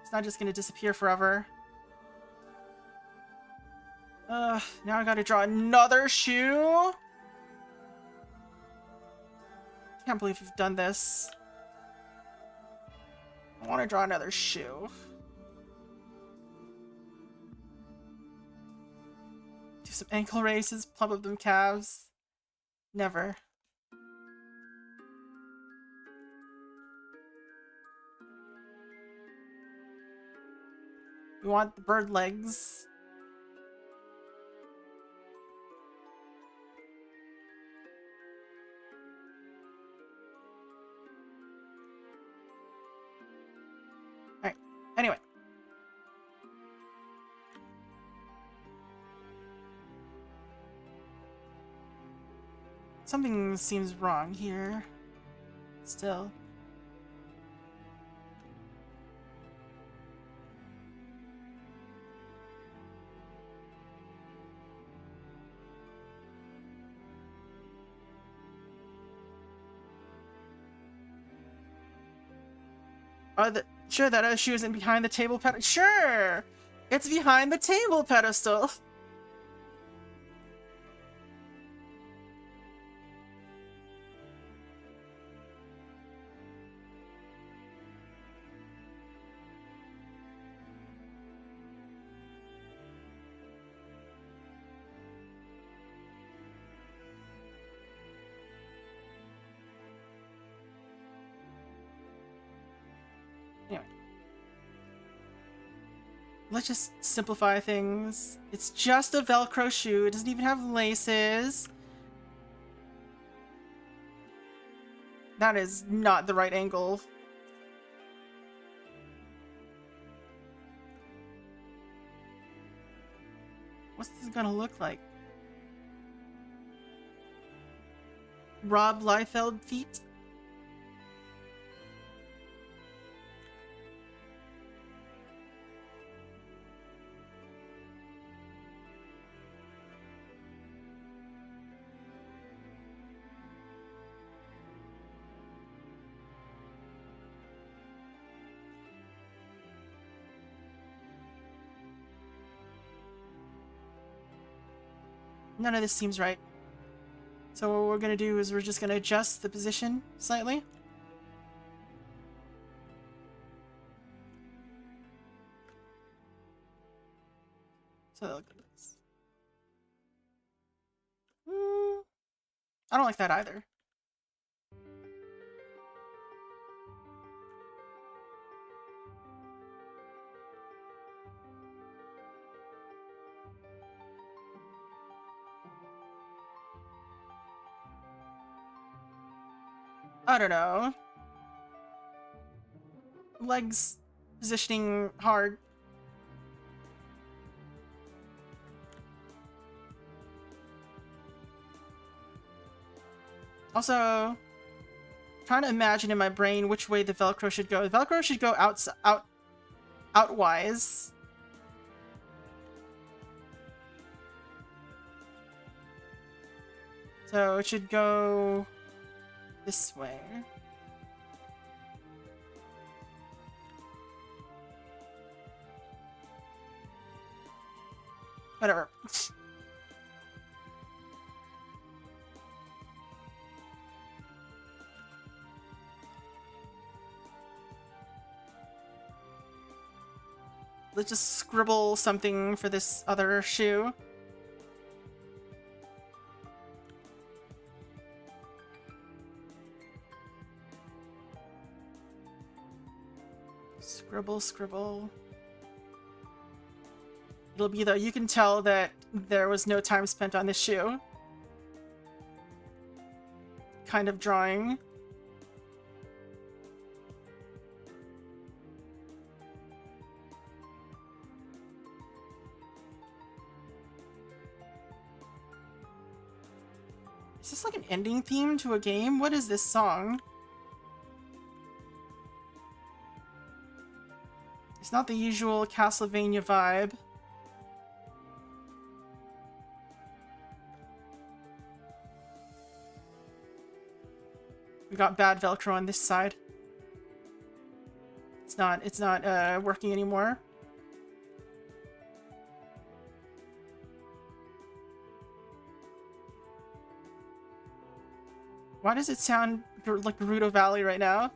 It's not just gonna disappear forever. Now I gotta draw another shoe? Can't believe we've done this. I want to draw another shoe. Do some ankle races, plump up them calves. Never. We want the bird legs. Alright, anyway. Something seems wrong here. Still. Sure, that shoe isn't behind the table pedestal. Sure! It's behind the table pedestal! Anyway. Let's just simplify things. It's just a Velcro shoe. It doesn't even have laces. That is not the right angle. What's this gonna look like? Rob Liefeld feet? None of this seems right. So what we're gonna do is we're just gonna adjust the position slightly. So look at this. I don't like that either. I don't know. Legs positioning hard. Also, trying to imagine in my brain which way the Velcro should go. The Velcro should go outwise. So it should go this way. Whatever. Let's just scribble something for this other shoe. Scribble, scribble. It'll be though, you can tell that there was no time spent on this shoe. Kind of drawing. Is this like an ending theme to a game? What is this song? It's not the usual Castlevania vibe. We got bad Velcro on this side. It's not working anymore. Why does it sound like Gerudo Valley right now?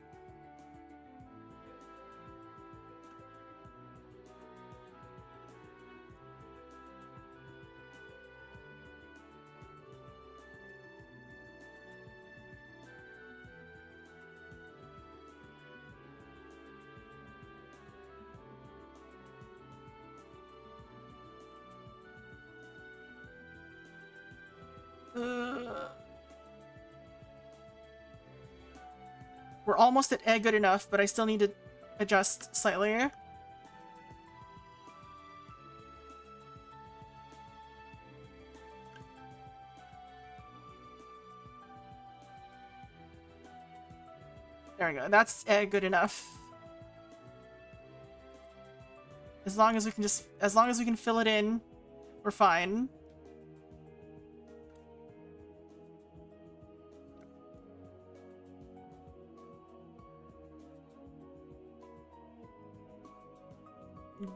We're almost at good enough, but I still need to adjust slightly. There we go. That's good enough. As long as we can fill it in, we're fine.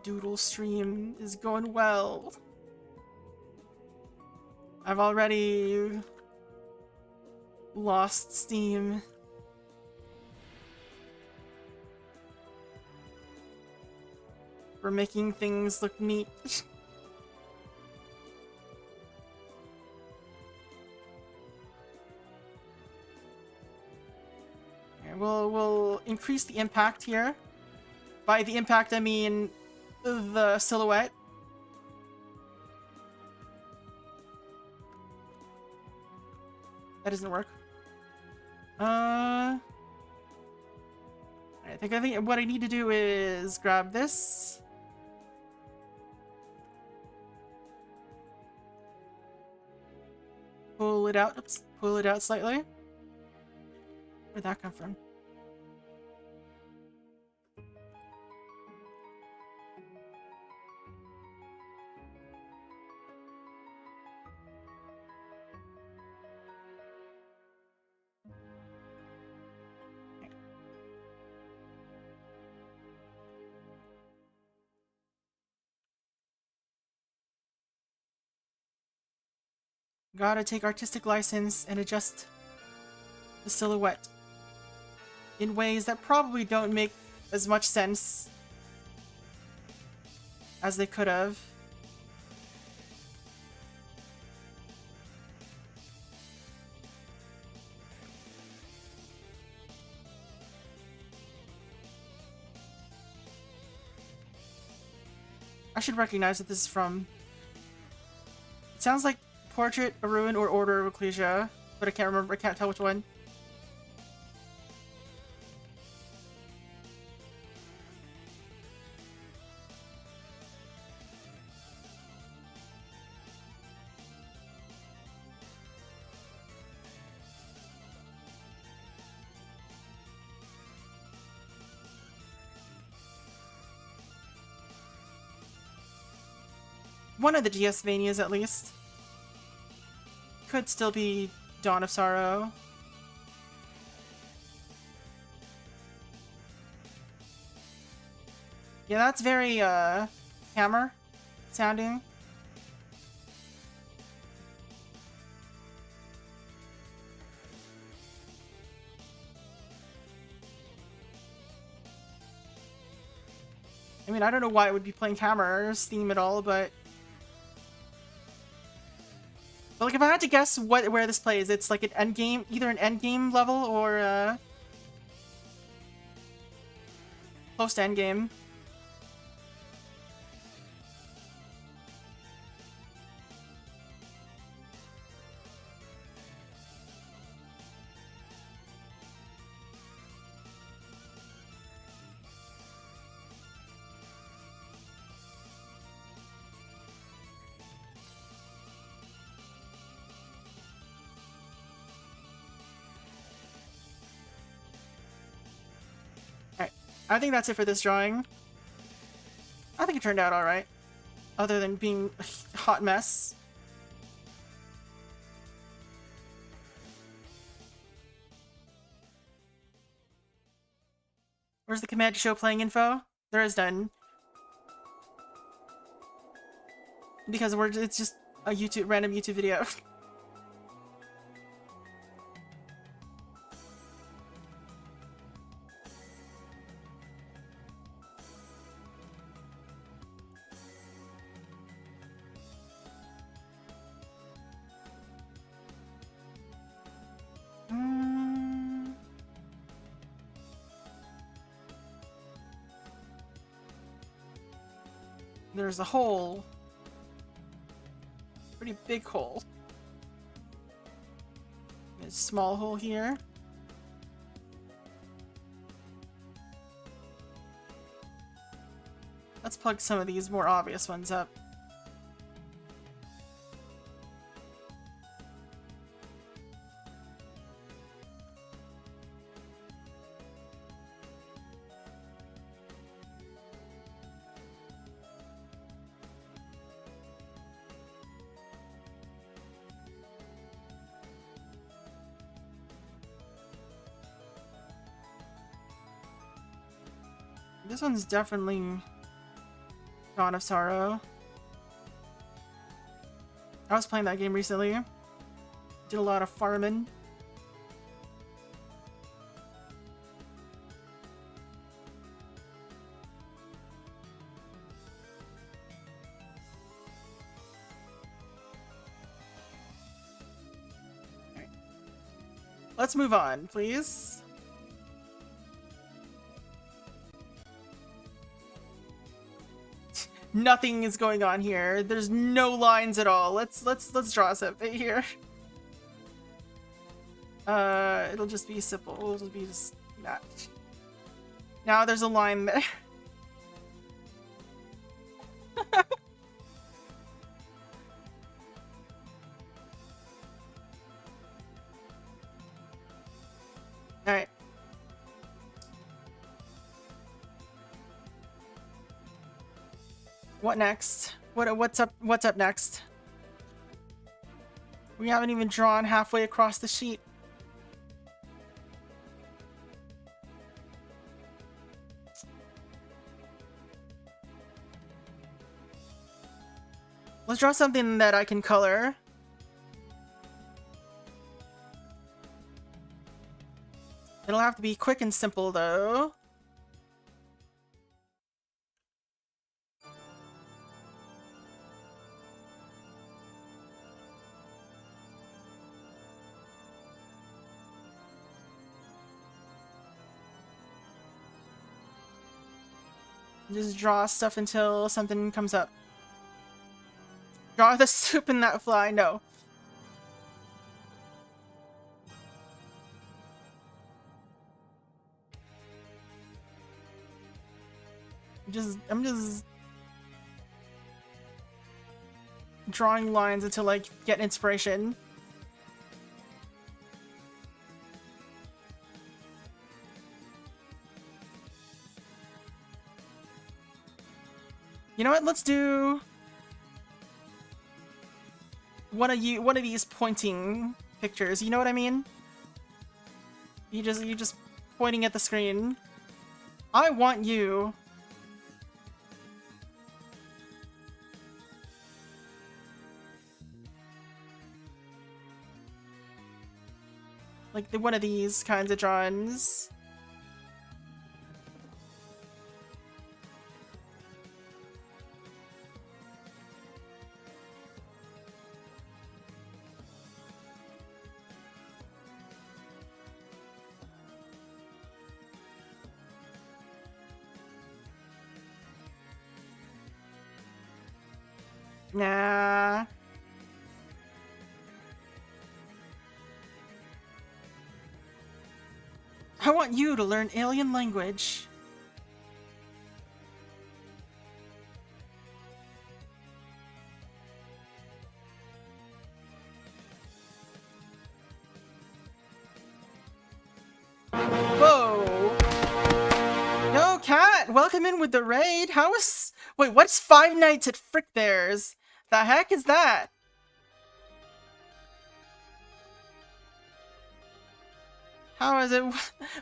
Doodle stream is going well. I've already lost steam. For making things look neat. Okay, we'll increase the impact here. By the impact, I mean the silhouette. That doesn't work. I think what I need to do is grab this. Pull it out. Oops. Pull it out slightly. Where'd that come from? Gotta take artistic license and adjust the silhouette in ways that probably don't make as much sense as they could have. I should recognize that this is from... It sounds like Portrait, A Ruin, or Order of Ecclesia, but I can't remember. I can't tell which one. One of the GS-Vanias, at least. Could still be Dawn of Sorrow. Yeah, that's very, hammer sounding. I mean, I don't know why it would be playing Hammer's theme at all, but like, if I had to guess where this plays, it's like an endgame, either an endgame level or close to endgame. I think that's it for this drawing. think it turned out alright. Other than being a hot mess. Where's the command to show playing info? There is none. Because it's just a random YouTube video. There's a hole. Pretty big hole. There's a small hole here. Let's plug some of these more obvious ones up. This one's definitely Dawn of Sorrow. I was playing that game recently. Did a lot of farming. All right. Let's move on, please. Nothing is going on here. There's no lines at all. Let's draw something here. It'll just be simple. It'll just be just that. Now there's a line there. All right. What next? What's up next? We haven't even drawn halfway across the sheet. Let's draw something that I can color. It'll have to be quick and simple though. Just draw stuff until something comes up. Draw the soup in that fly, no. I'm just drawing lines until I get inspiration. You know what? Let's do one of these pointing pictures. You know what I mean? You just pointing at the screen. I want you. Like one of these kinds of drawings. Nah. I want you to learn alien language. Whoa. Yo, Cat, welcome in with the raid. Wait, what's Five Nights at Frick Bears? The heck is that? How is it?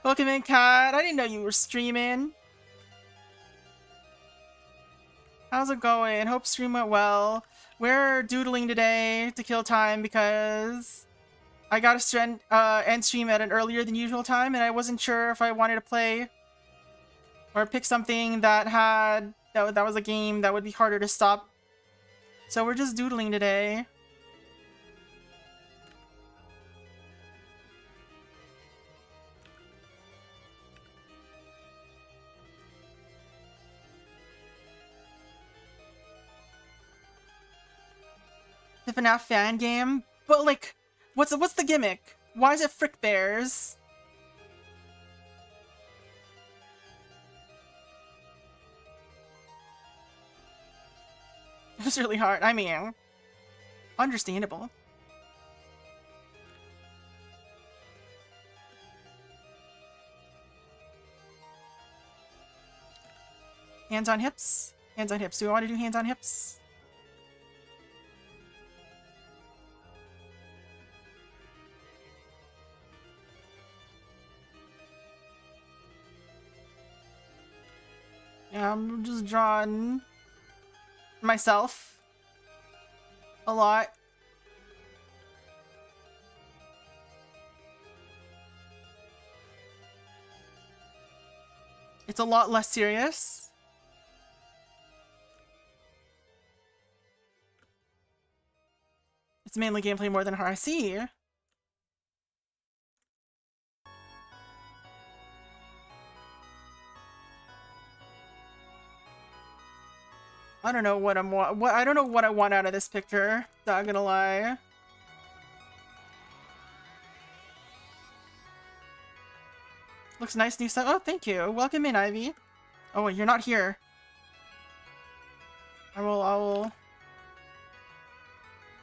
Welcome in, Kat. I didn't know you were streaming. How's it going? Hope stream went well. We're doodling today to kill time because I got to end stream at an earlier than usual time, and I wasn't sure if I wanted to play or pick something that had that was a game that would be harder to stop. So we're just doodling today. The FNAF fan game, but like, what's the gimmick? Why is it Frick Bears? It's really hard. I mean, understandable. Hands on hips. Hands on hips. Do I want to do hands on hips? Yeah, I'm just drawing myself a lot. It's a lot less serious. It's mainly gameplay more than hard. I see. I don't know what I don't know what I want out of this picture. Not gonna lie. Looks nice, new stuff. Oh, thank you. Welcome in, Ivy. Oh, wait, you're not here. I will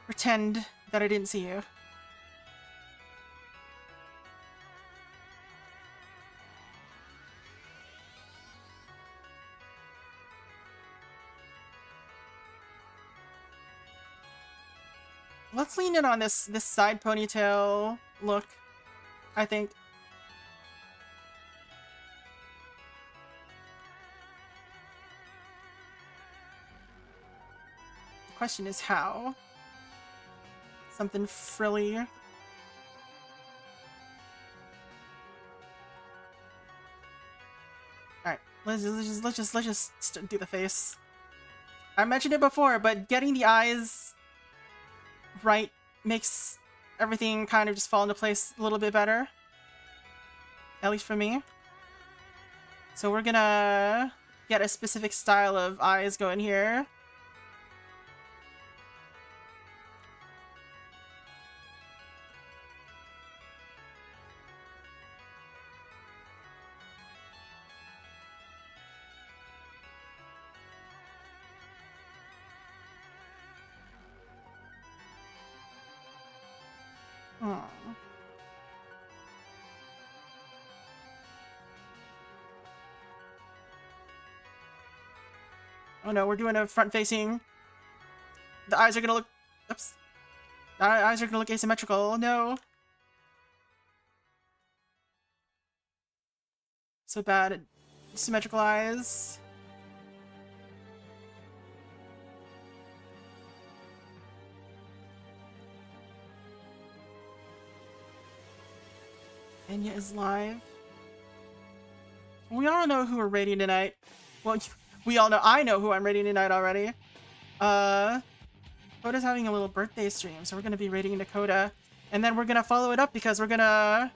pretend that I didn't see you. Let's lean in on this side ponytail look, I think. The question is how. Something frilly. Alright, let's just do the face. I mentioned it before, but getting the eyes right makes everything kind of just fall into place a little bit better. At least for me. So we're gonna get a specific style of eyes going here. Oh no, we're doing a front-facing. The eyes are gonna look... Oops. The eyes are gonna look asymmetrical. No. So bad at symmetrical eyes. Enya is live. We all know who we're rating tonight. Well, we all know. I know who I'm rating tonight already. Coda's having a little birthday stream, so we're gonna be rating Dakota, and then we're gonna follow it up because we're gonna.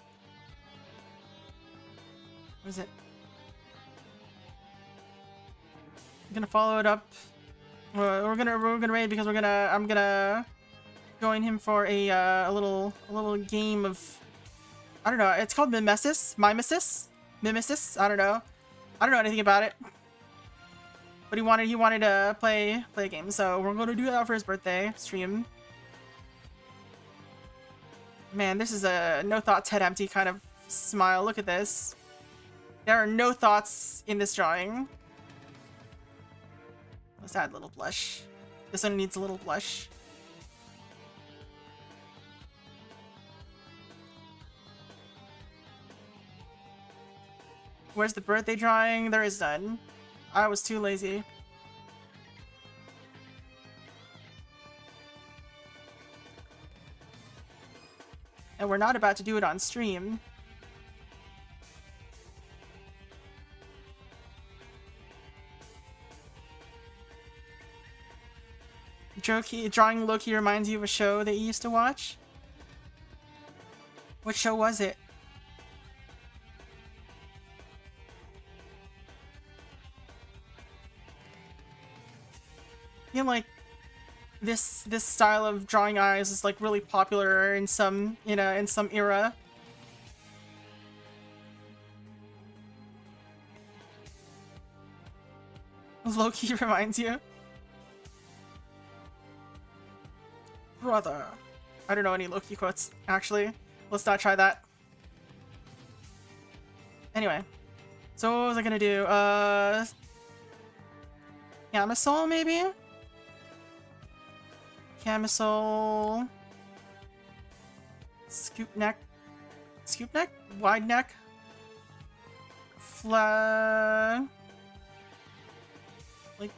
What is it? We're gonna follow it up. We're gonna raid because I'm gonna join him for a little game of. I don't know. It's called Mimesis. Mimesis. I don't know. I don't know anything about it. But he wanted to play a game, so we're going to do that for his birthday stream. Man, this is a no thoughts head empty kind of smile. Look at this. There are no thoughts in this drawing. Let's add a little blush. This one needs a little blush. Where's the birthday drawing? There is none. I was too lazy. And we're not about to do it on stream. Drawing Loki reminds you of a show that you used to watch? What show was it? I feel like this style of drawing eyes is like really popular in some, you know, in some era. Loki reminds you? Brother. I don't know any Loki quotes, actually. Let's not try that. Anyway. So what was I gonna do? Camisole, maybe? Camisole. Scoop neck. Scoop neck? Wide neck? Like,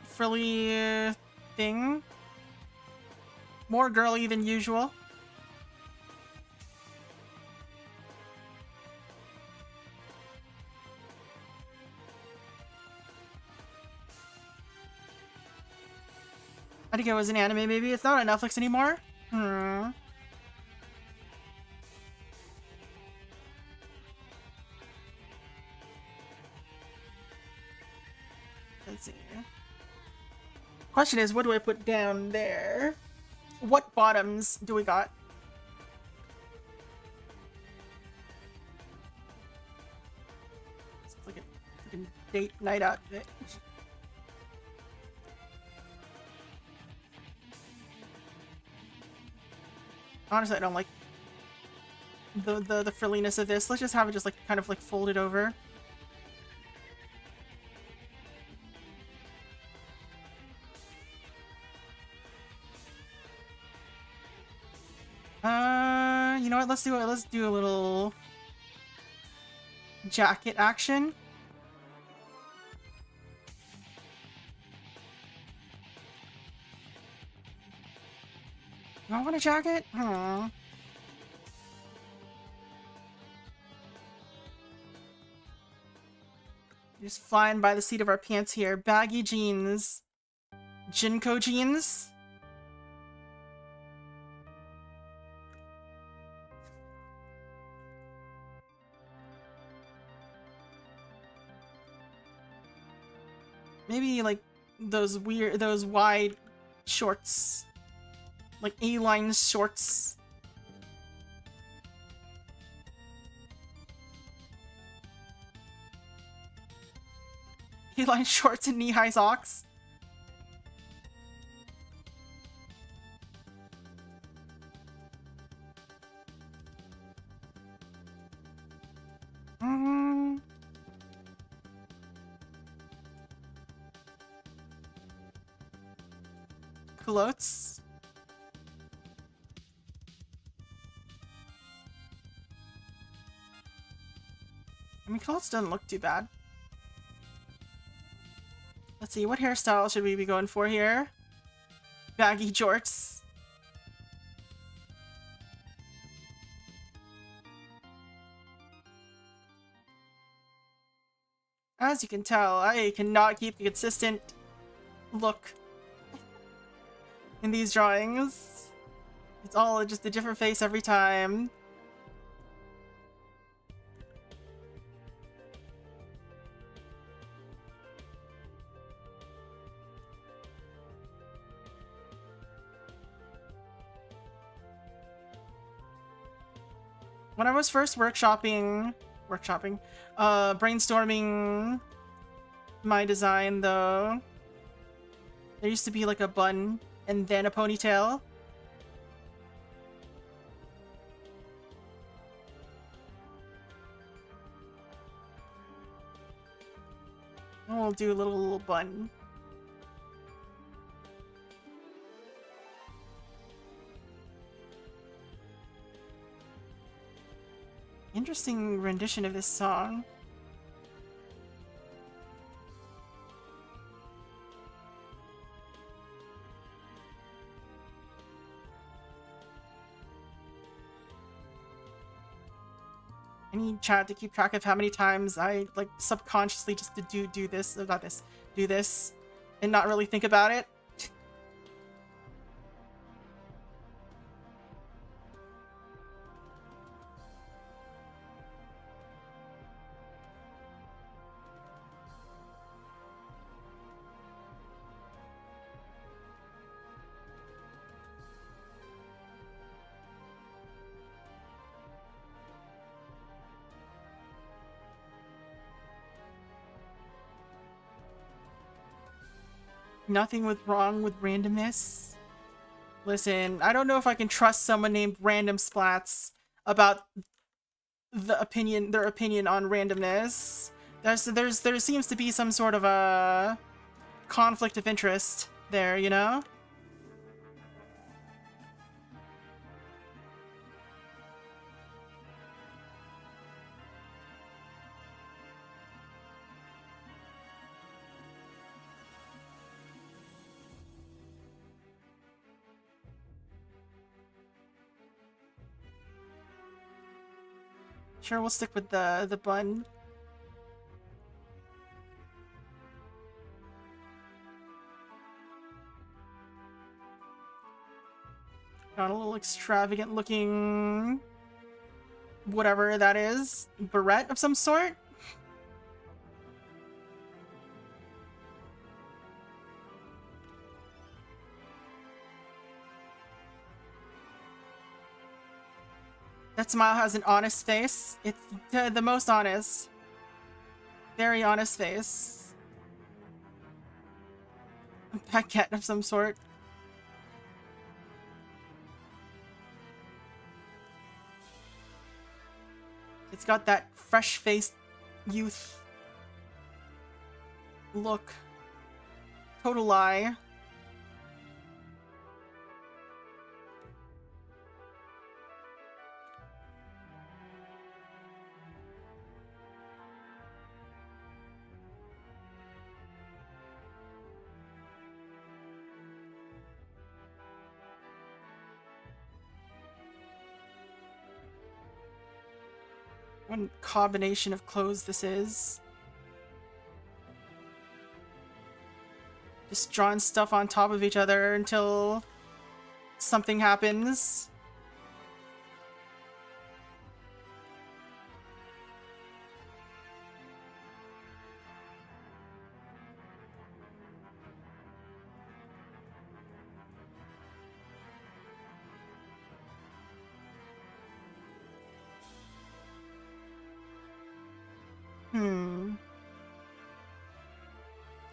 frilly thing. More girly than usual. I think it was an anime, maybe. It's not on Netflix anymore. Let's see. Question is, what do I put down there? What bottoms do we got? It's like a freaking date night outfit. Honestly, I don't like the frilliness of this. Let's just have it just like kind of like folded over. You know what? Let's do it. Let's do a little jacket action. Do I want a jacket? Just flying by the seat of our pants here. Baggy jeans. Jinko jeans. Maybe like those wide shorts. Like A-line shorts. A-line shorts and knee-high socks. Culottes. I mean, culottes doesn't look too bad. Let's see, what hairstyle should we be going for here? Baggy jorts. As you can tell, I cannot keep a consistent look in these drawings. It's all just a different face every time. When I was first brainstorming my design, though, there used to be like a bun and then a ponytail. And we'll do a little bun. Interesting rendition of this song. I need chat to keep track of how many times I like subconsciously just to do this, not this, do this, and not really think about it. Nothing wrong with randomness. Listen, I don't know if I can trust someone named Random Splats about their opinion on randomness. There seems to be some sort of a conflict of interest there, you know? Sure, we'll stick with the bun. Got a little extravagant looking whatever that is. Barrette of some sort? That smile has an honest face. It's the most honest. Very honest face. A paquette of some sort. It's got that fresh-faced youth look. Total lie. What combination of clothes this is. Just drawing stuff on top of each other until something happens.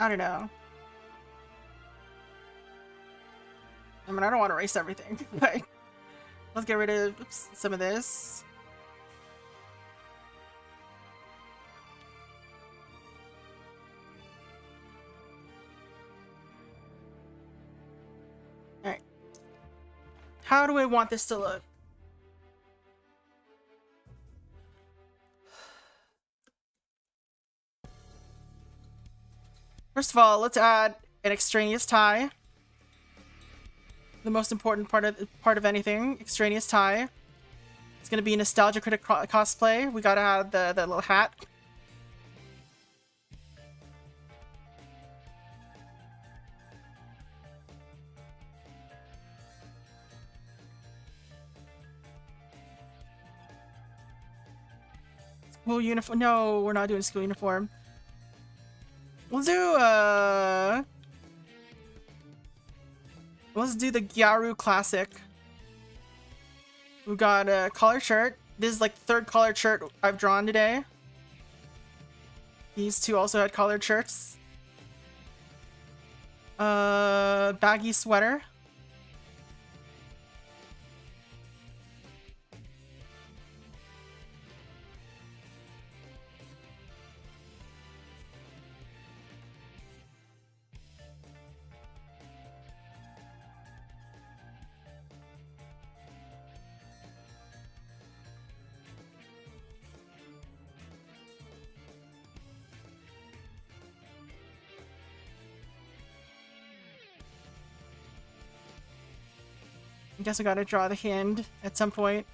I don't know. I mean, I don't want to erase everything, but let's get rid of some of this. Alright. How do I want this to look? First of all, let's add an extraneous tie. The most important part of anything, extraneous tie. It's gonna be nostalgia critic cosplay. We gotta have the little hat. School uniform. No, we're not doing school uniform. We'll do let's do the Gyaru classic. We've got a collared shirt. This is like the third collared shirt I've drawn today. These two also had collared shirts. Baggy sweater. guess I gotta draw the hand at some point.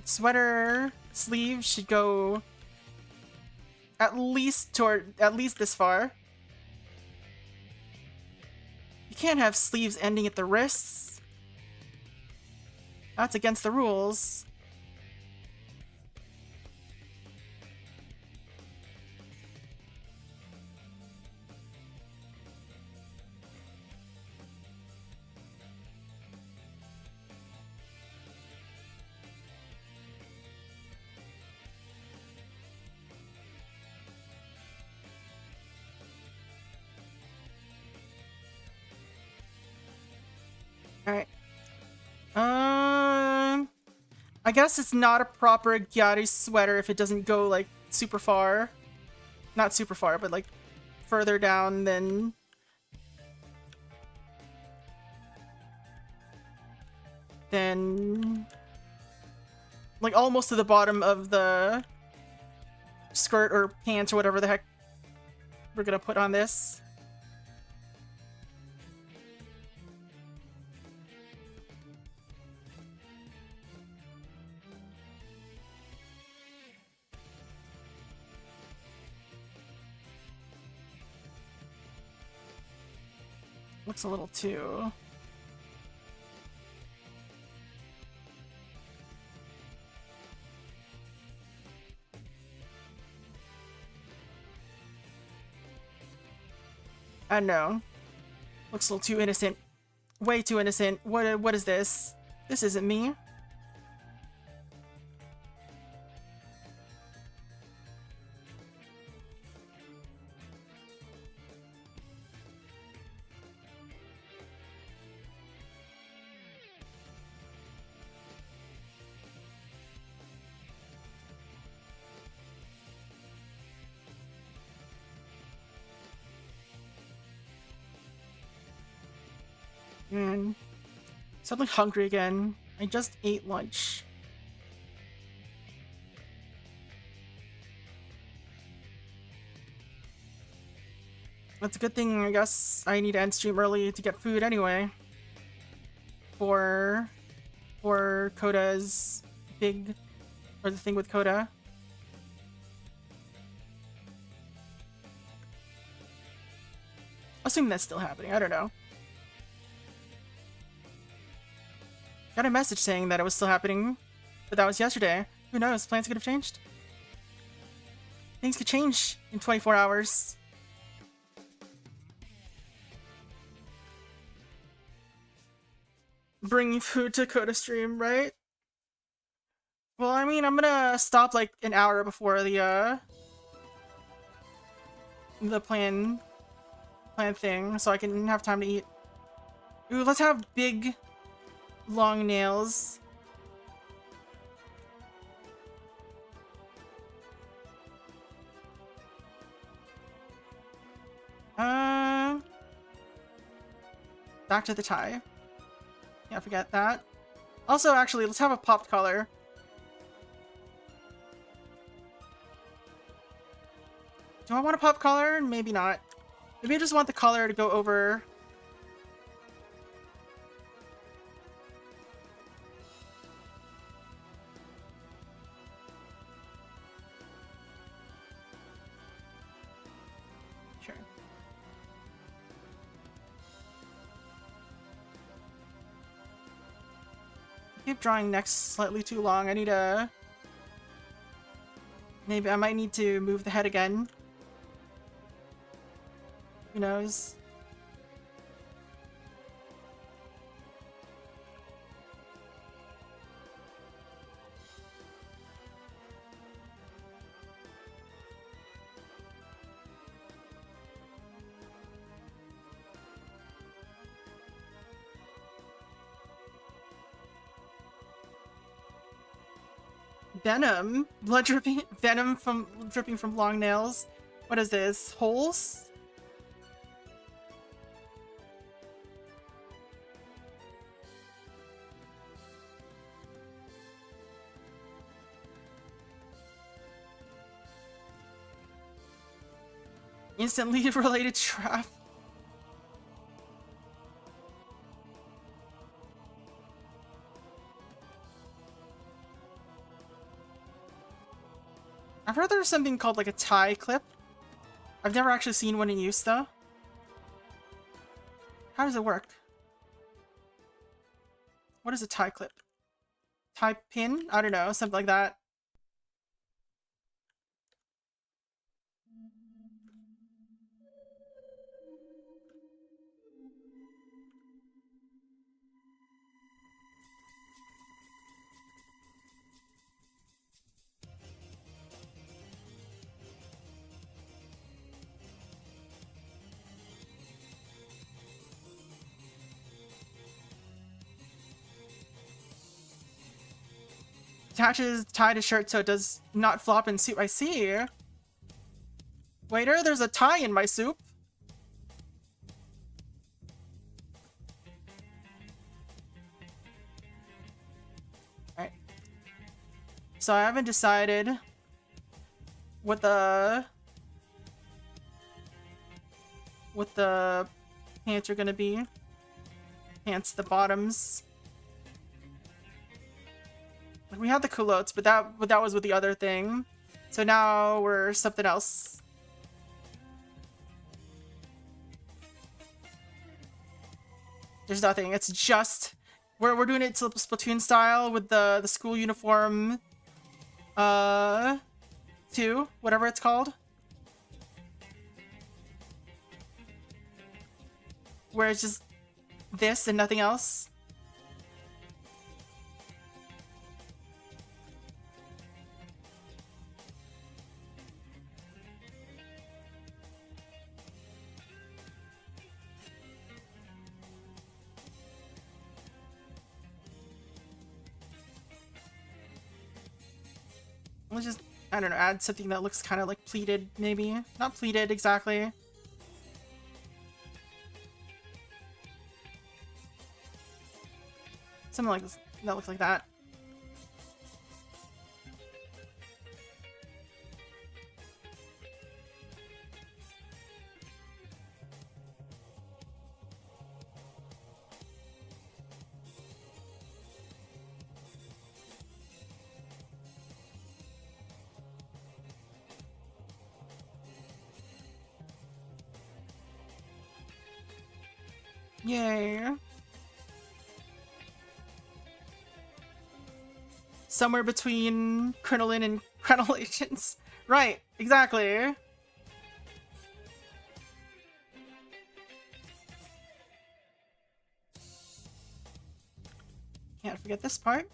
Sweater sleeve should go at least this far. You can't have sleeves ending at the wrists. That's against the rules. Alright. I guess it's not a proper gyari sweater if it doesn't go, like, super far. Not super far, but, like, further down than... like, almost to the bottom of the skirt or pants or whatever the heck we're gonna put on this. Looks a little too... I don't know. Looks a little too innocent. Way too innocent. What is this? This isn't me. Suddenly hungry again. I just ate lunch. That's a good thing, I guess. I need to end stream early to get food anyway. For Koda's big... or the thing with Koda. Assuming that's still happening, I don't know. Got a message saying that it was still happening, but that was yesterday. Who knows? Plans could have changed. Things could change in 24 hours. Bringing food to Coda stream, right? Well, I mean, I'm gonna stop like an hour before the plan thing, so I can have time to eat. Ooh, let's have big... long nails. Back to the tie. Can't forget that. Also, actually, let's have a popped collar. Do I want a pop collar? Maybe not. Maybe I just want the collar to go over... Keep drawing necks slightly too long. I need to... maybe I might need to move the head again. Who knows? Venom? Blood dripping? Venom from dripping from long nails? What is this? Holes? Instantly related trap. I've heard there's something called like a tie clip. I've never actually seen one in use though. How does it work? What is a tie clip? Tie pin? I don't know, something like that. Attaches tie to shirt so it does not flop in soup. I see. Waiter, there's a tie in my soup. Alright. So I haven't decided what the pants are gonna be. Pants, the bottoms. We had the culottes, but that was with the other thing. So now we're something else. There's nothing. It's just we're doing it Splatoon style with the school uniform 2, whatever it's called. Where it's just this and nothing else. Let's just, I don't know, add something that looks kind of like pleated, maybe. Not pleated exactly. Something like this, that looks like that. Yay. Somewhere between crinoline and crenellations. Right, exactly. Can't forget this part.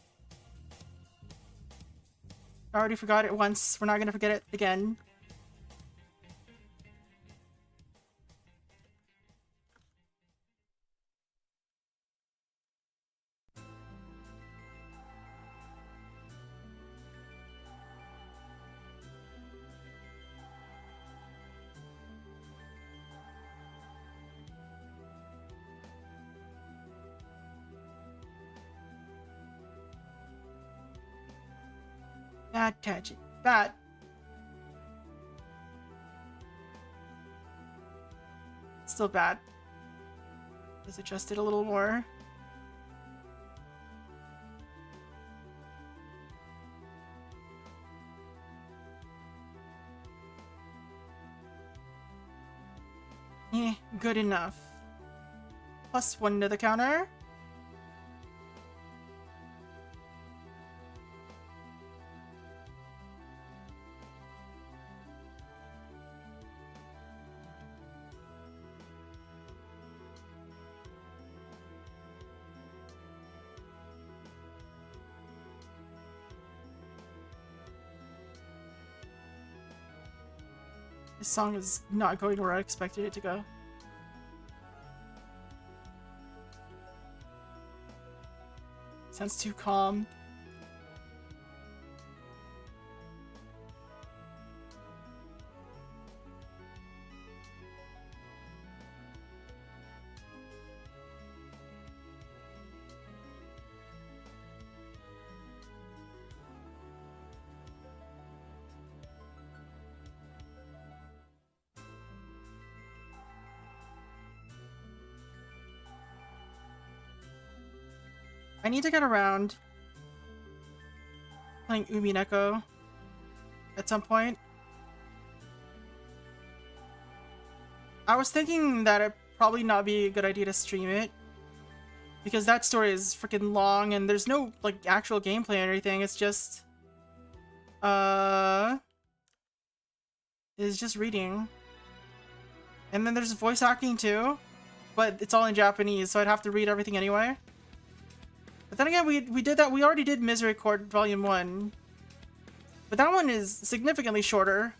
I already forgot it once. We're not gonna forget it again. Bad tangent. Bad. Still bad. Let's adjust it a little more. Good enough. +1 to the counter. This song is not going where I expected it to go. Sounds too calm. I need to get around playing Umineko at some point. I was thinking that it'd probably not be a good idea to stream it, because that story is freaking long and there's no like actual gameplay or anything. It's just reading. And then there's voice acting too, but it's all in Japanese, so I'd have to read everything anyway. But then again, we did that. We already did Misericord Volume 1. But that one is significantly shorter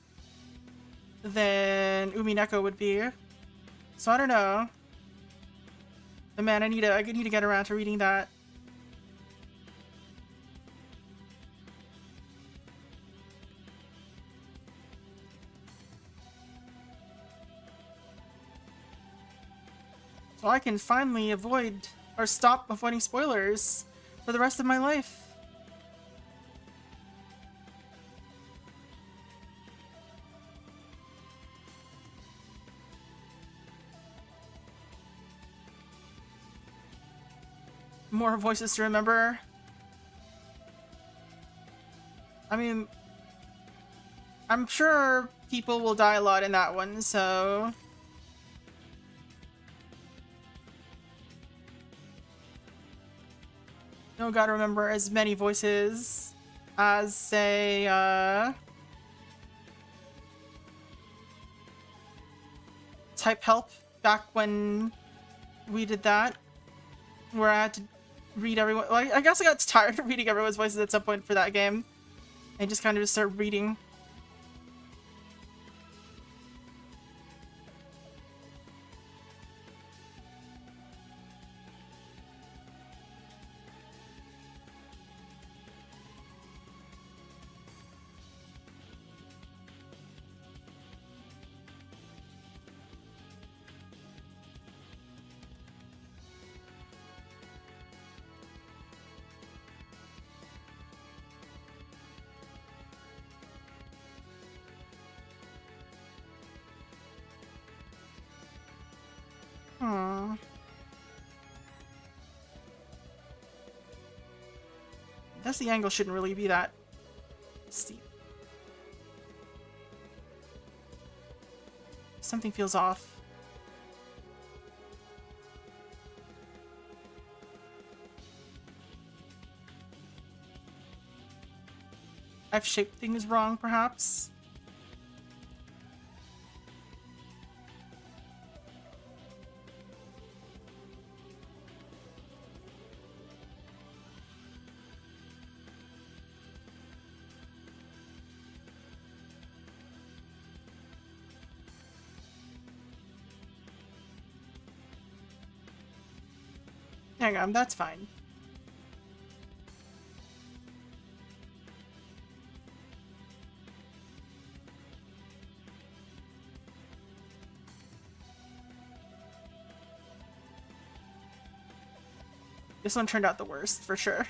than Umineko would be. So I don't know. But man, I need to get around to reading that. So I can finally avoid or stop avoiding spoilers for the rest of my life. More voices to remember. I mean, I'm sure people will die a lot in that one, so... No, gotta remember as many voices as, say, Type Help, back when we did that, where I had to read everyone. Well, I guess I got tired of reading everyone's voices at some point for that game, and just kind of just started reading. I guess the angle shouldn't really be that steep. Something feels off. I've shaped things wrong, perhaps. Hang on, that's fine. This one turned out the worst, for sure.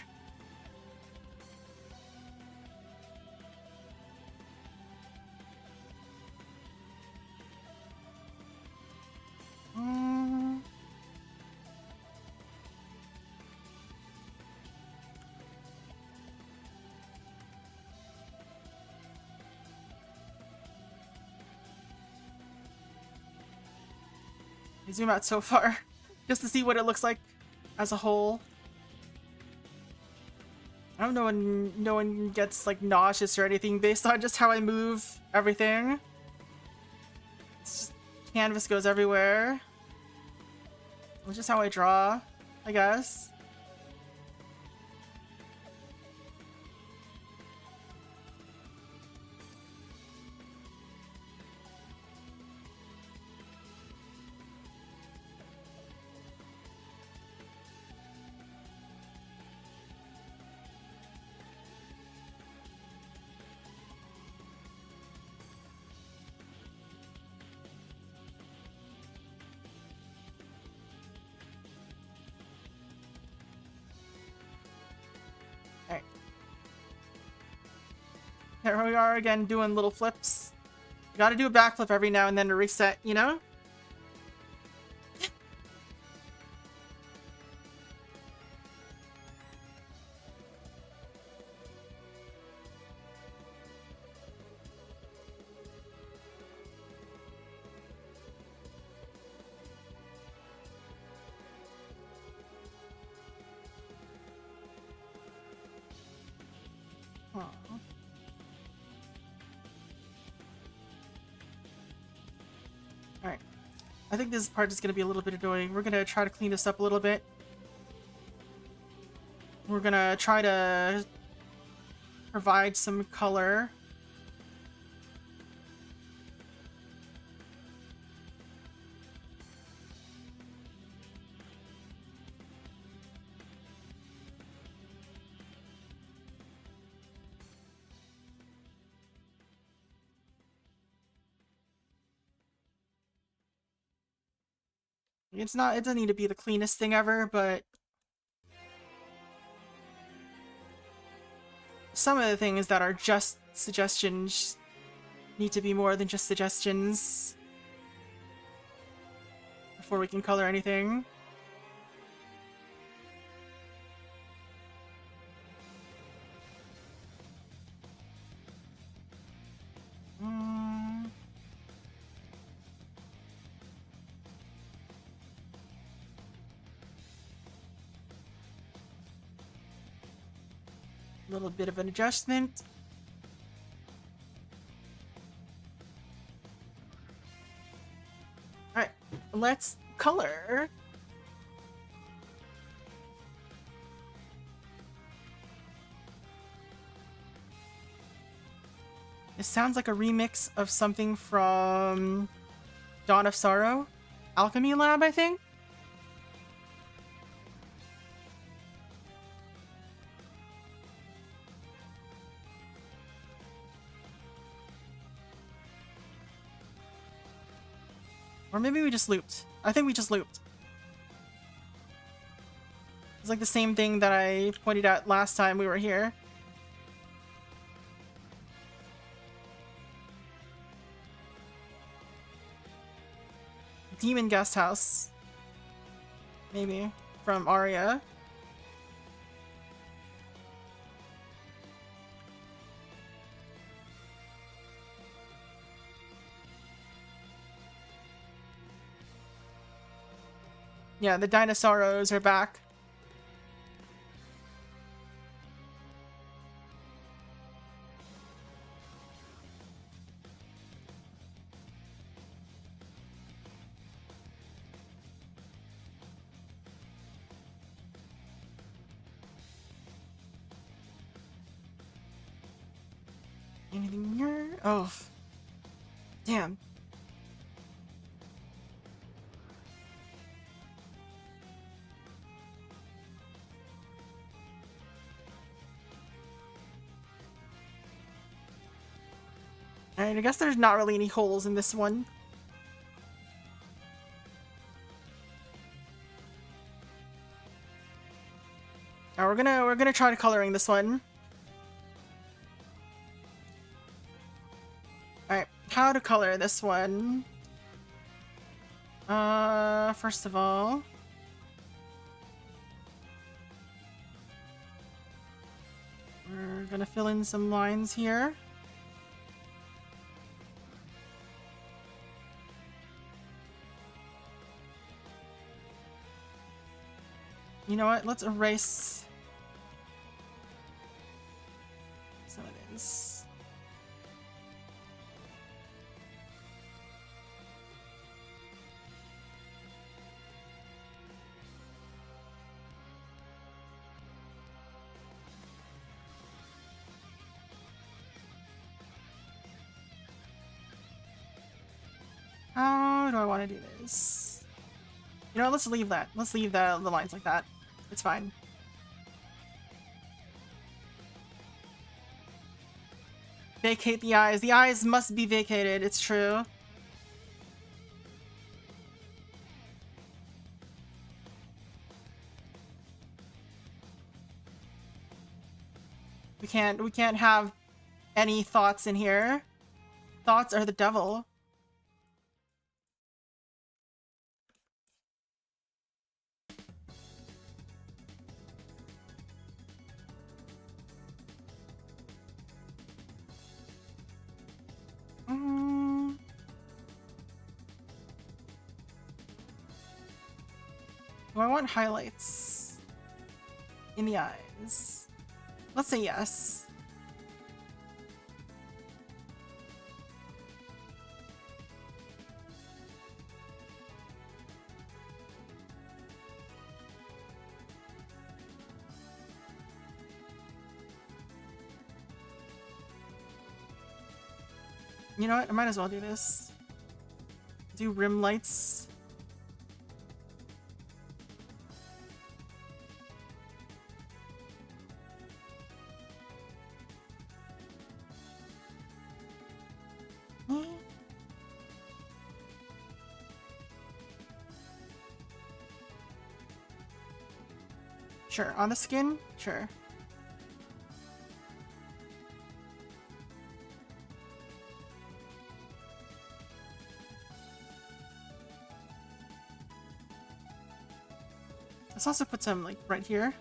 I zoom out so far just to see what it looks like as a whole. I don't know when no one gets like nauseous or anything based on just how I move everything. It's just, canvas goes everywhere. It's just how I draw, I guess. Here we are again doing little flips. You gotta do a backflip every now and then to reset, you know? Aw. Alright. I think this part is going to be a little bit annoying. We're going to try to clean this up a little bit. We're going to try to provide some color. It's not, it doesn't need to be the cleanest thing ever, but some of the things that are just suggestions need to be more than just suggestions before we can color anything. Little bit of an adjustment. All right, let's color. It sounds like a remix of something from Dawn of Sorrow, Alchemy Lab, I think. Or maybe we just looped. I think we just looped. It's like the same thing that I pointed out last time we were here. Demon Guest House. Maybe. From Aria. Yeah, the dinosaurs are back. Anything here? Oh. Damn. Alright, I guess there's not really any holes in this one. Alright, we're gonna try to coloring this one. Alright, how to color this one? First of all, we're gonna fill in some lines here. You know what? Let's erase some of this. How do I want to do this? You know what? Let's leave that. Let's leave the lines like that. It's fine. Vacate the eyes. The eyes must be vacated. It's true. We can't have any thoughts in here. Thoughts are the devil. Do I want highlights in the eyes? Let's say yes. You know what? I might as well do this. Do rim lights. Sure, on the skin? Sure. Let's also put some, like, right here.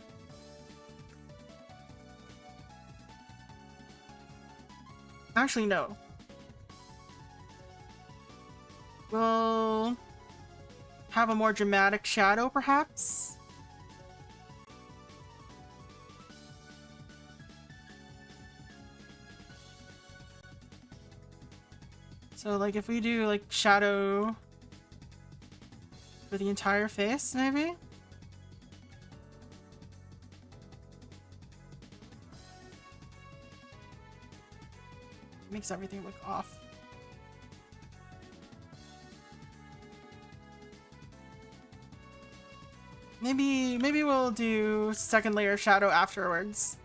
Actually, no. We'll have a more dramatic shadow, perhaps? So, like, if we do, like, shadow for the entire face, maybe? Makes everything look off. Maybe we'll do second layer shadow afterwards.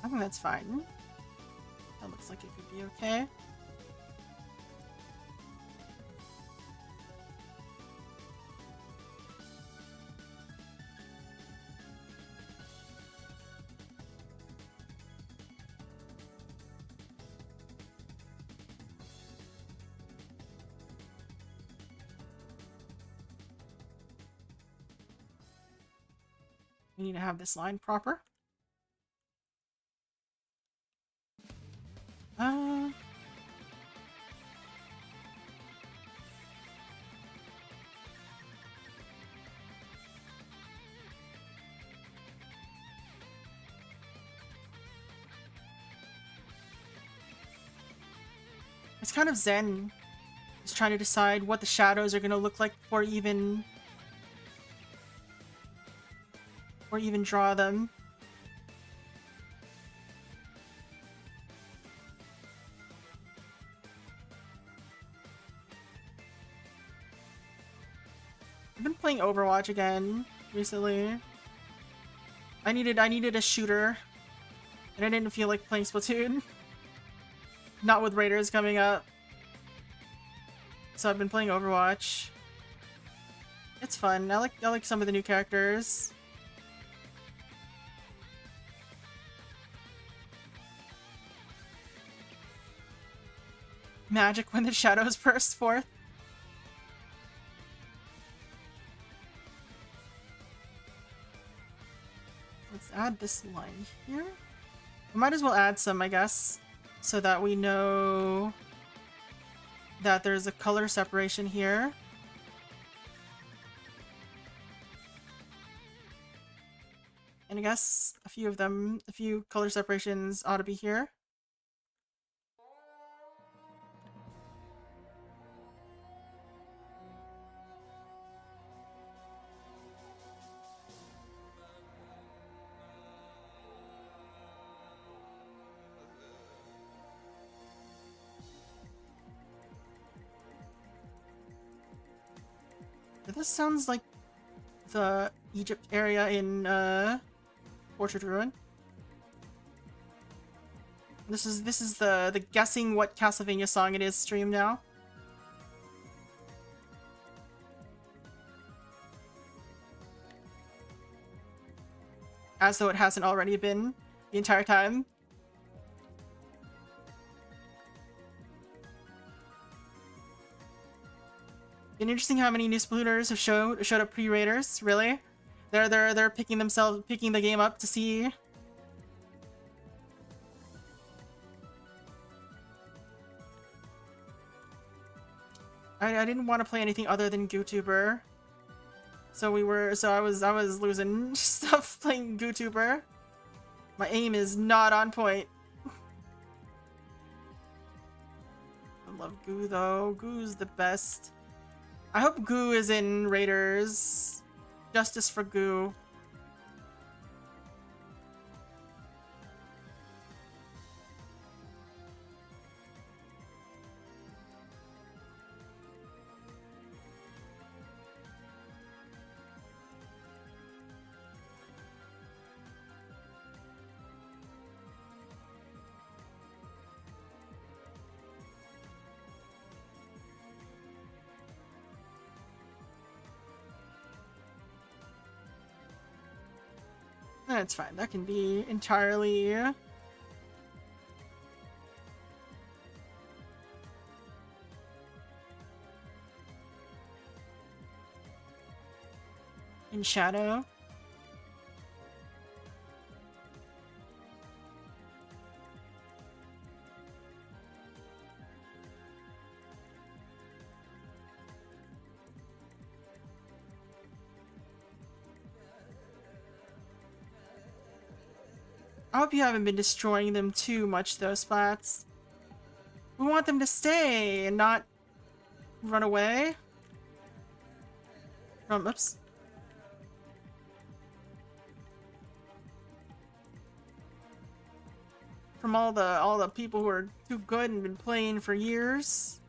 I think that's fine. That looks like it could be okay. We need to have this line proper. It's kind of zen. Just trying to decide what the shadows are gonna look like before even draw them. I've been playing Overwatch again recently. I needed a shooter, and I didn't feel like playing Splatoon. Not with Raiders coming up. So I've been playing Overwatch. It's fun. I like some of the new characters. Magic when the shadows burst forth. Let's add this line here. We might as well add some, I guess, so that we know that there's a color separation here. And I guess a few color separations ought to be here. This sounds like the Egypt area in Orchard Ruin. This is the guessing what Castlevania song it is stream now. As though it hasn't already been the entire time. Been interesting how many new Splooners have showed up pre-raiders. Really, they're picking the game up to see. I didn't want to play anything other than YouTuber, So I was losing stuff playing GooTuber. My aim is not on point. I love Goo though. Goo's the best. I hope Goo is in Raiders. Justice for Goo. That's fine. That can be entirely... in shadow. I hope you haven't been destroying them too much, though, Splats. We want them to stay and not run away. Oops. From all the people who are too good and been playing for years.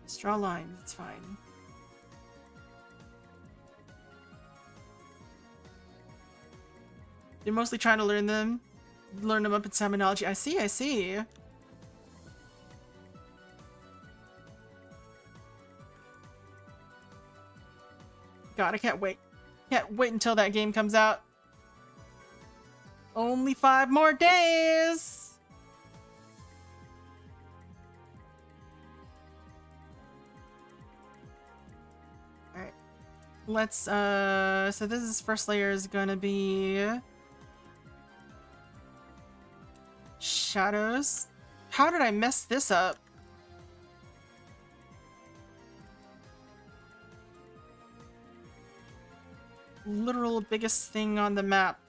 Just draw lines, it's fine. You're mostly trying to learn them up in Saminology. I see, I see. God, I can't wait. Can't wait until that game comes out. Only 5 more days! Alright. Let's, so this is first layer is gonna be... shadows. How did I mess this up? Literal biggest thing on the map.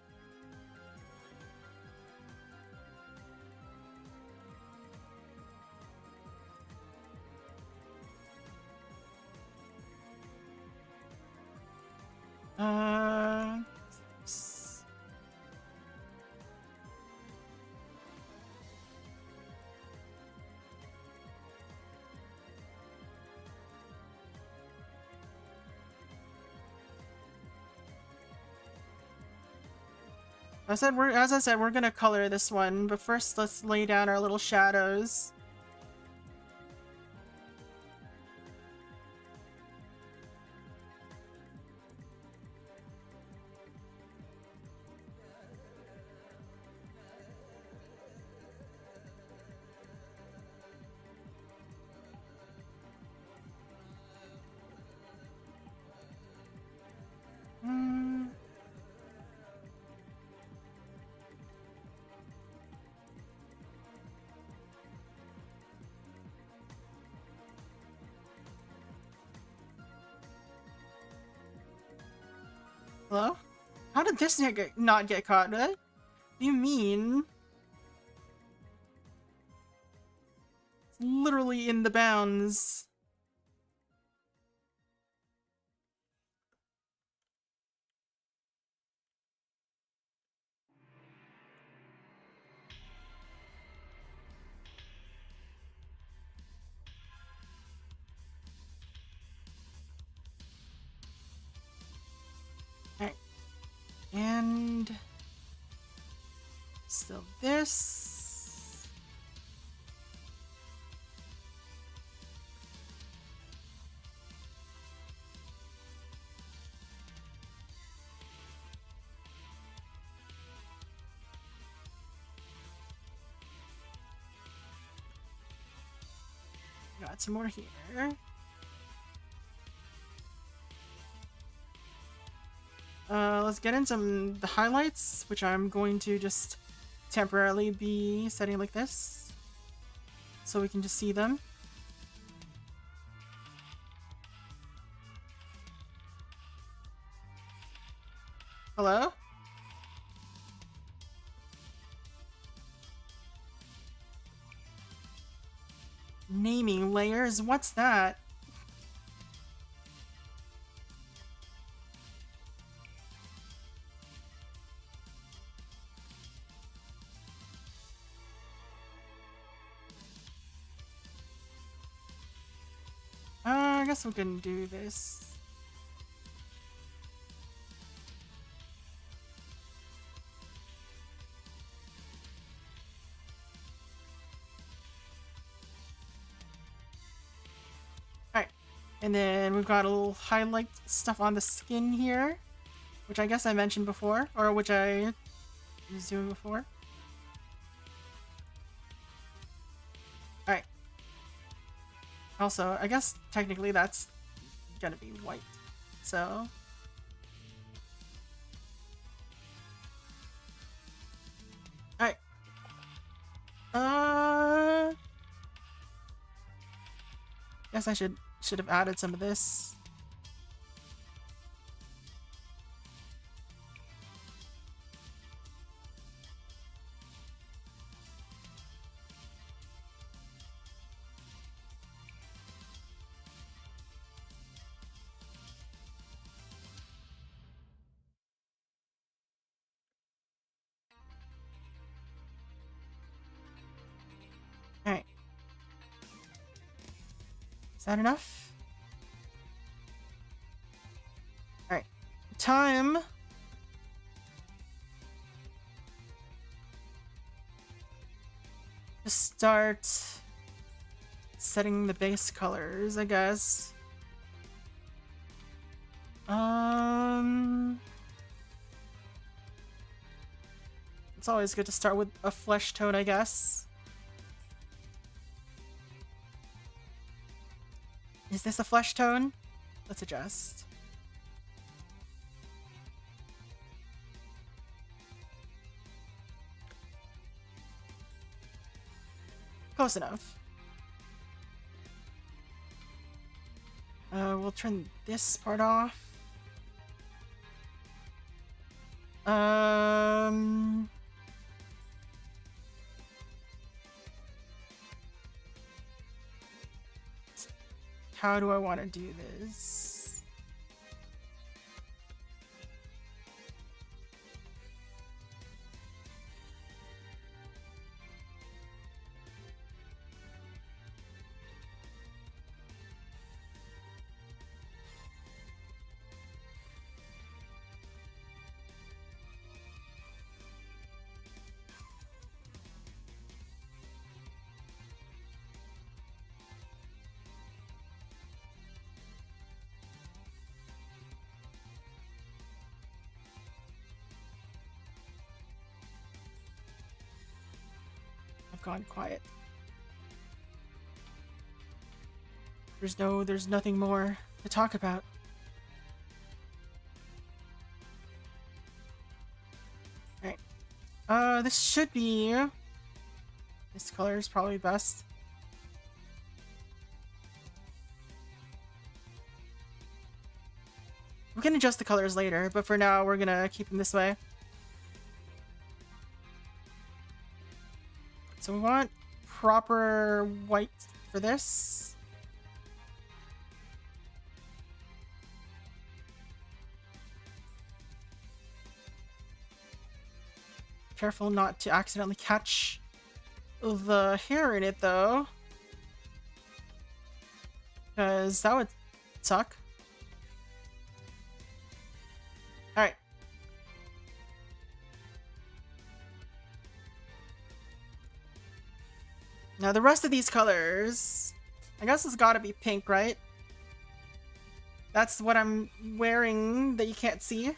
As I said, we're gonna color this one, but first let's lay down our little shadows. Hello? How did this not get caught? What do you mean? It's literally in the bounds. Alright. And still this. Got some more here. Let's get into the highlights, which I'm going to just temporarily be setting like this, so we can just see them. Hello? Naming layers? What's that? I guess we can do this. Alright. And then we've got a little highlight stuff on the skin here, which I guess I mentioned before, or which I was doing before. Alright. Also, I guess technically that's gonna be white, so... Alright. Guess I should have added some of this. Alright. Is that enough? Alright. Time to start setting the base colors, I guess. It's always good to start with a flesh tone, I guess. Is this a flesh tone? Let's adjust. Close enough. We'll turn this part off. How do I want to do this? Gone quiet. There's nothing more to talk about. Alright. This should be... This color is probably best. We can adjust the colors later, but for now we're gonna keep them this way. So we want proper white for this. Careful not to accidentally catch the hair in it, though. Because that would suck. Alright. Now the rest of these colors, I guess it's gotta be pink, right? That's what I'm wearing that you can't see.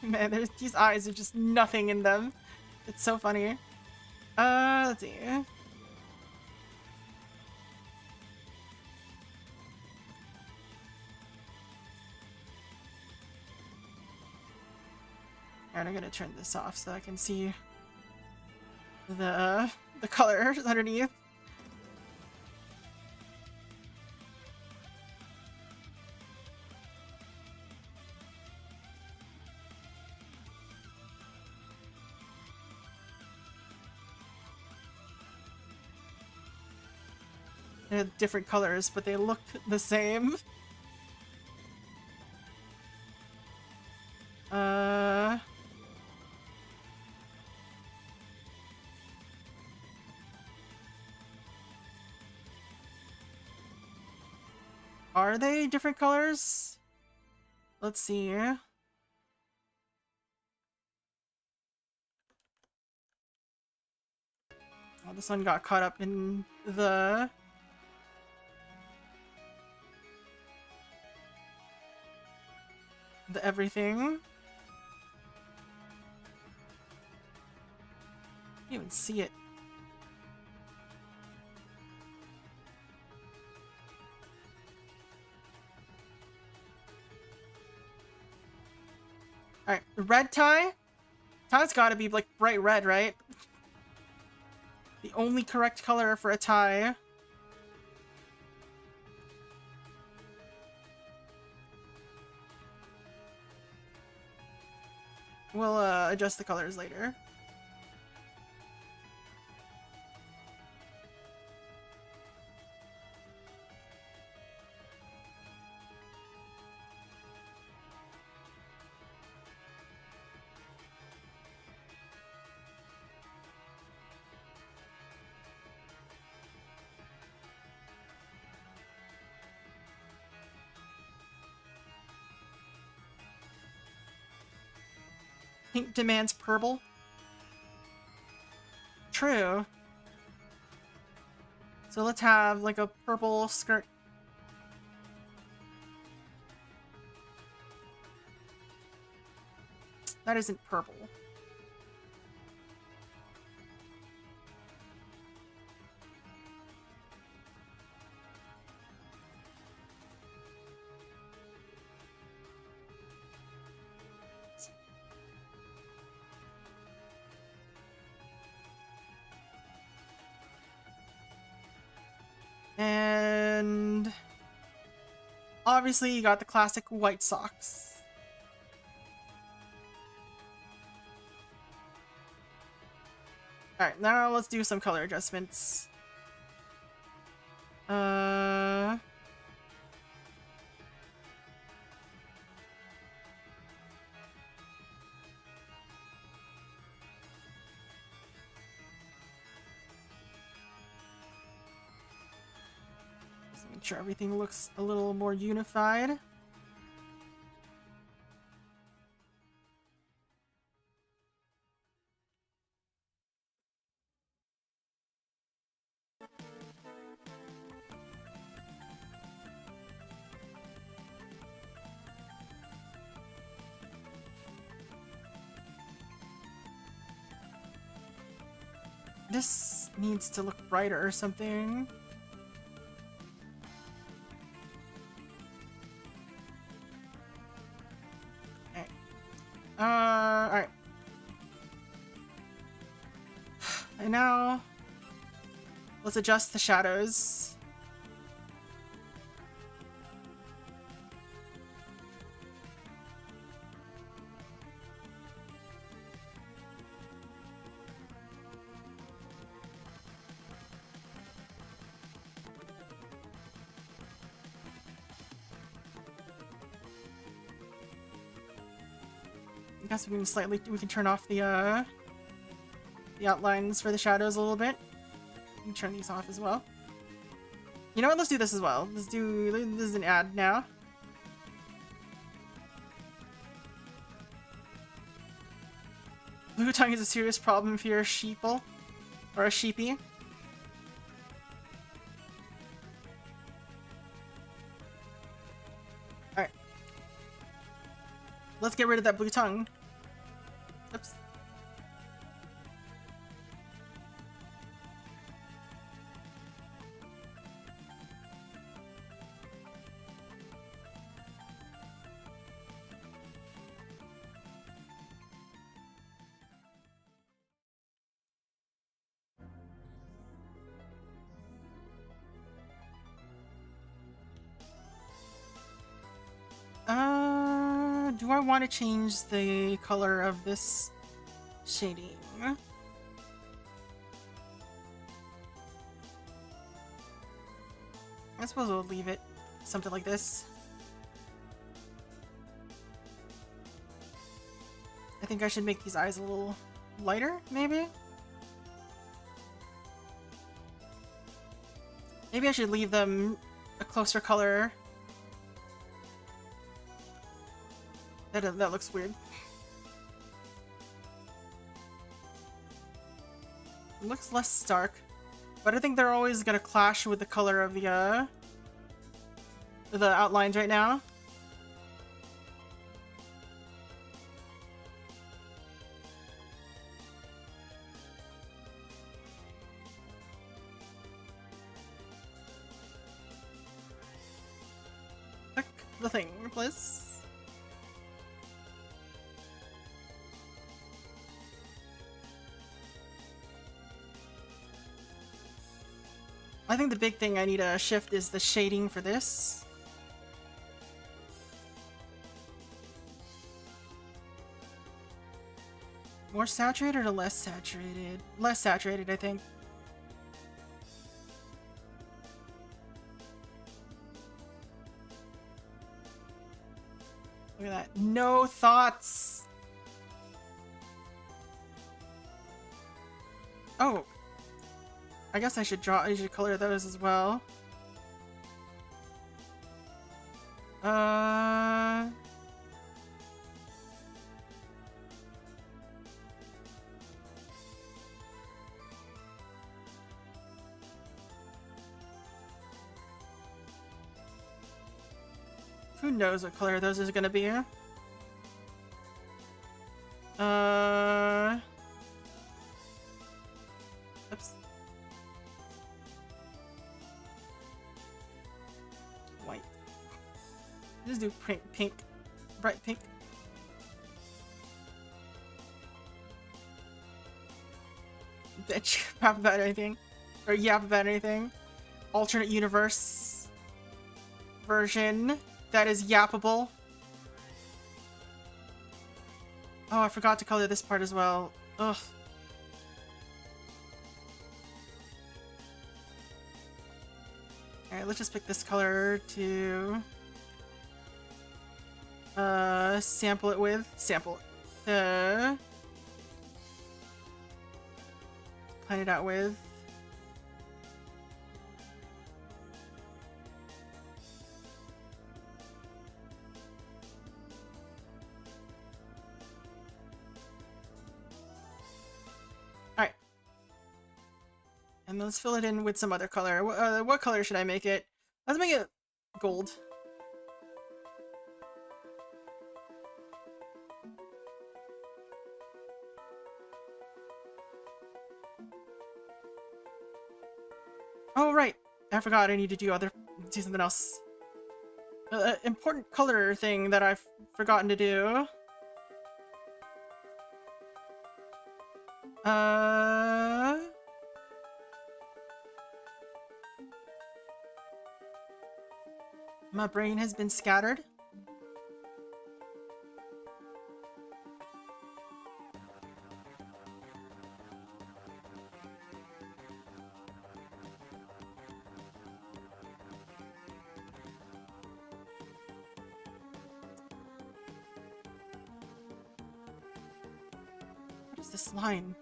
Man, these eyes are just nothing in them. It's so funny. Let's see. Alright, I'm gonna turn this off so I can see the colors underneath. They're different colors, but they look the same. Are they different colors? Let's see. Oh, this one got caught up in the everything. Can't even see it. Alright, red tie? Tie's gotta be like bright red, right? The only correct color for a tie. We'll adjust the colors later. Pink demands purple. True. So let's have like a purple skirt. That isn't purple. And obviously you got the classic white socks. Alright, now let's do some color adjustments. Make sure everything looks a little more unified. This needs to look brighter or something. Alright. And now, let's adjust the shadows. I guess we can turn off the outlines for the shadows a little bit. We can turn these off as well. You know what? Let's do this as well. This is an ad now. Blue tongue is a serious problem if you're a sheeple or a sheepy. Alright. Let's get rid of that blue tongue. do I want to change the color of this shading? I suppose we'll leave it something like this. I think I should make these eyes a little lighter, maybe? Maybe I should leave them a closer color. That looks weird. It looks less stark, but I think they're always gonna clash with the color of the outlines right now. Click the thing, please. I think the big thing I need to shift is the shading for this. More saturated or less saturated? Less saturated, I think. Look at that. No thoughts! Oh! I guess I should color those as well. Who knows what color those are gonna be? Oops. White. Just do pink, bright pink. Bitch, rap about anything, or yap about anything. Alternate universe version that is yappable. Oh, I forgot to color this part as well. Ugh. Alright, let's just pick this color to sample it with. Plan it out with. Alright. And let's fill it in with some other color. What color should I make it? Let's make it gold. Oh, right. I forgot I need to do something else. Important color thing that I've forgotten to do. My brain has been scattered. What is this line?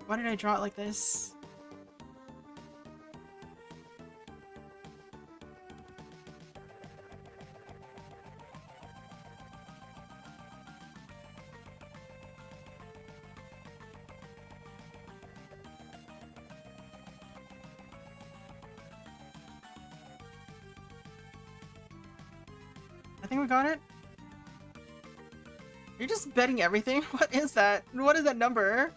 Why did I draw it like this? I think we got it. You're just betting everything? What is that? What is that number?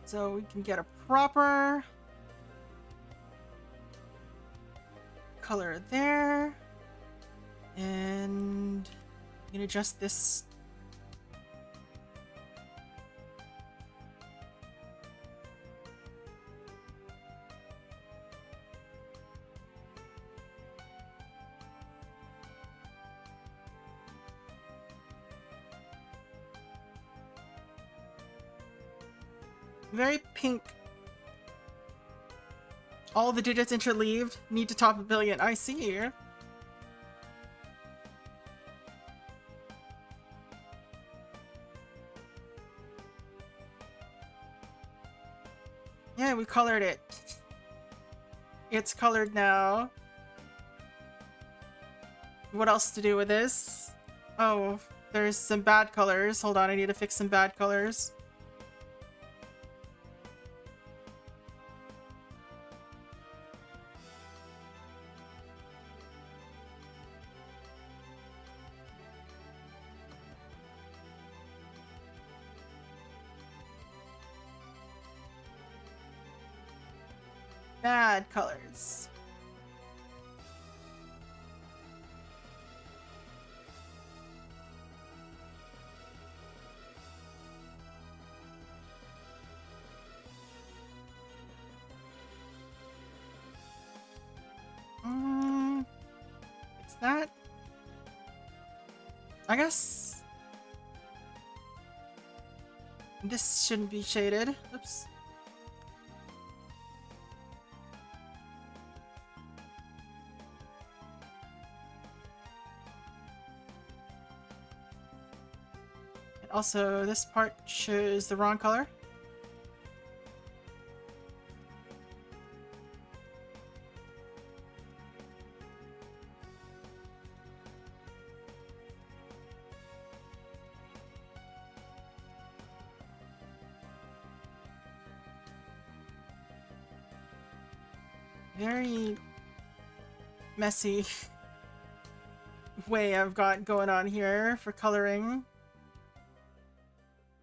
So we can get a proper color there. And I'm gonna adjust this. Very pink. All the digits interleaved. Need to top 1 billion. I see. Yeah, we colored it. It's colored now. What else to do with this? Oh, there's some bad colors. Hold on, I need to fix some bad colors. Bad colors. Fix that. I guess this shouldn't be shaded. Oops. Also, this part shows the wrong color. Very messy way I've got going on here for coloring.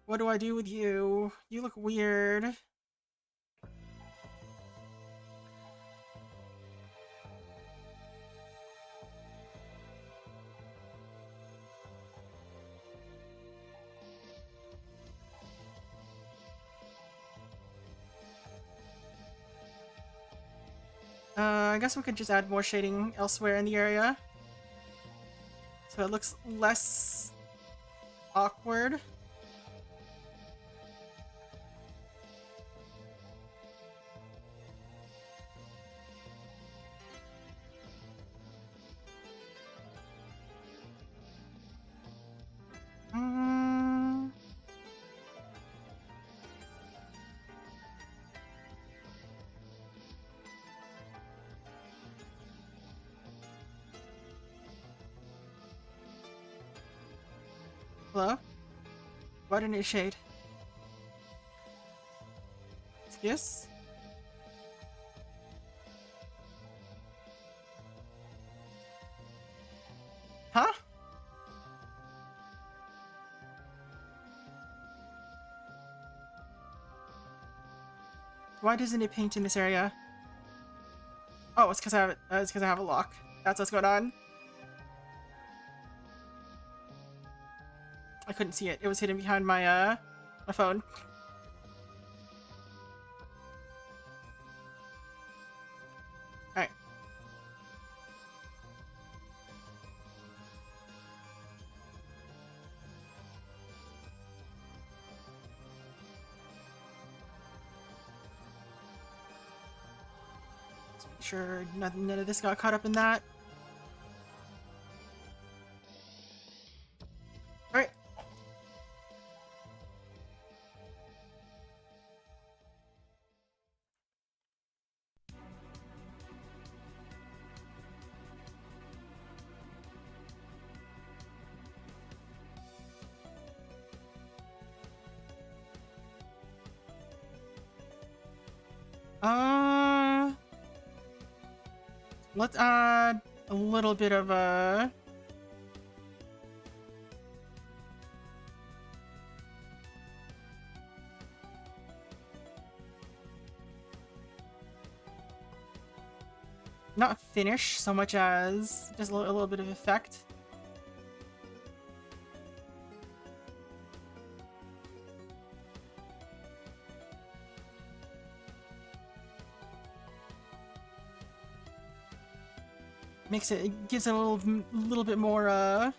What do I do with you? You look weird. I guess we could just add more shading elsewhere in the area, so it looks less awkward. Hello? Why didn't it shade? Yes? Huh? Why doesn't it paint in this area? Oh, it's because I have a lock. That's what's going on. I couldn't see it. It was hidden behind my my phone. Alright. Let's make sure none of this got caught up in that. Alright. Let's add a little bit of a... not finish so much as just a little bit of effect. Makes it, it gives it a little bit more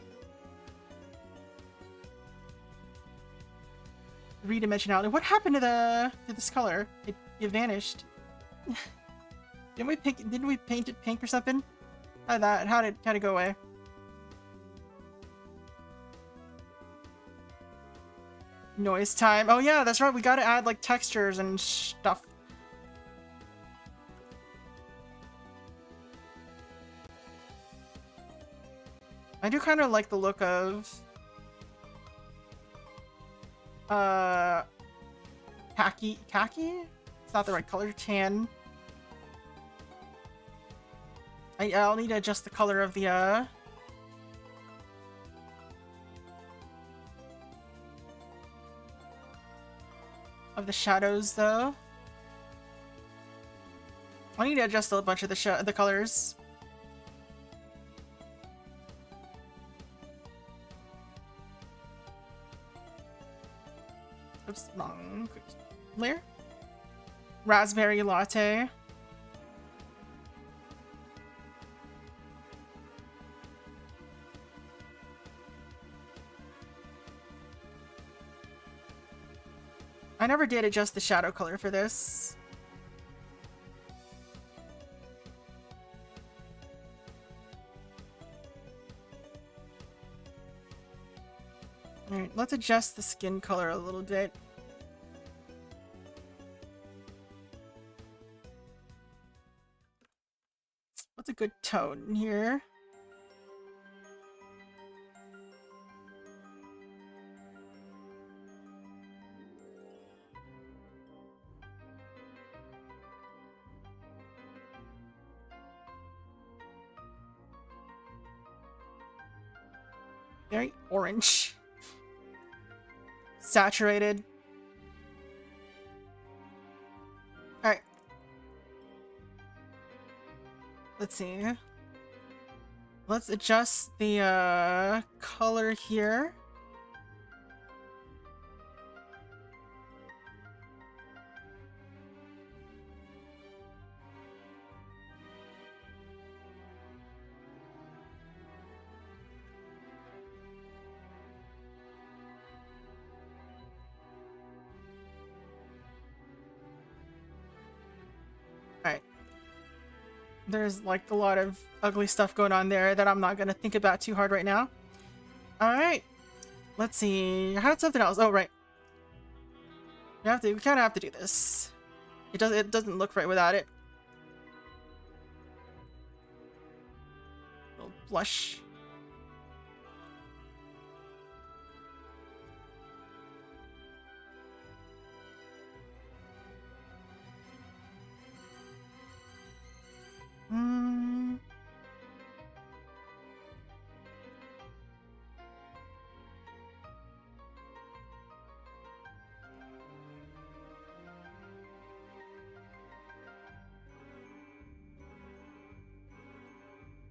three-dimensionality. What happened to this color? It vanished. Didn't we paint it pink or something? How did it go away? Noise time. Oh yeah, that's right. We gotta add like textures and stuff. I do kind of like the look of khaki? It's not the right color. Tan. I'll need to adjust the color of the shadows though. I need to adjust a bunch of the colors. Oops, wrong layer. Raspberry latte. I never did adjust the shadow color for this. Alright, let's adjust the skin color a little bit. What's a good tone here? Very orange. Saturated. Alright. Let's see. Let's adjust the color here. Alright. There's like a lot of ugly stuff going on there that I'm not gonna think about too hard right now. Alright. Let's see. I had something else. Oh, right. We kinda have to do this. It doesn't look right without it. Little blush.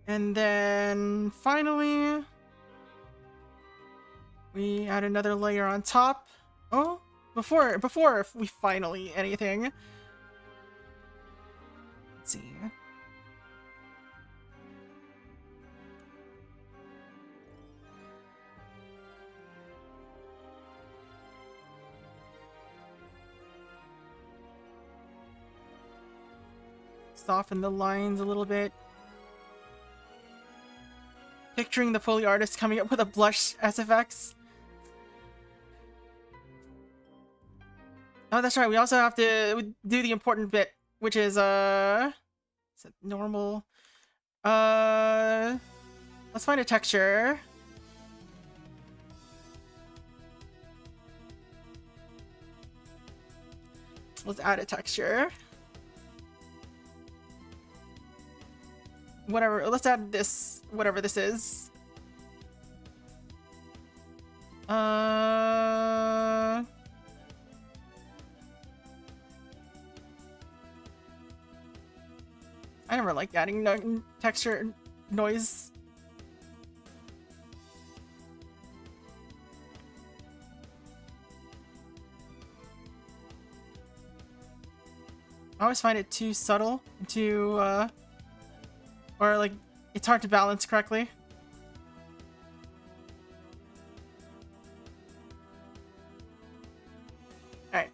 And then finally, we add another layer on top. Oh, before we finally anything. Let's see. Soften the lines a little bit. Picturing the Foley artist coming up with a blush SFX. Oh, that's right. We also have to do the important bit, which is normal? Let's find a texture. Let's add a texture. Whatever, let's add this, whatever this is. I never liked adding no texture noise. I always find it too subtle, too, or like, it's hard to balance correctly. Alright.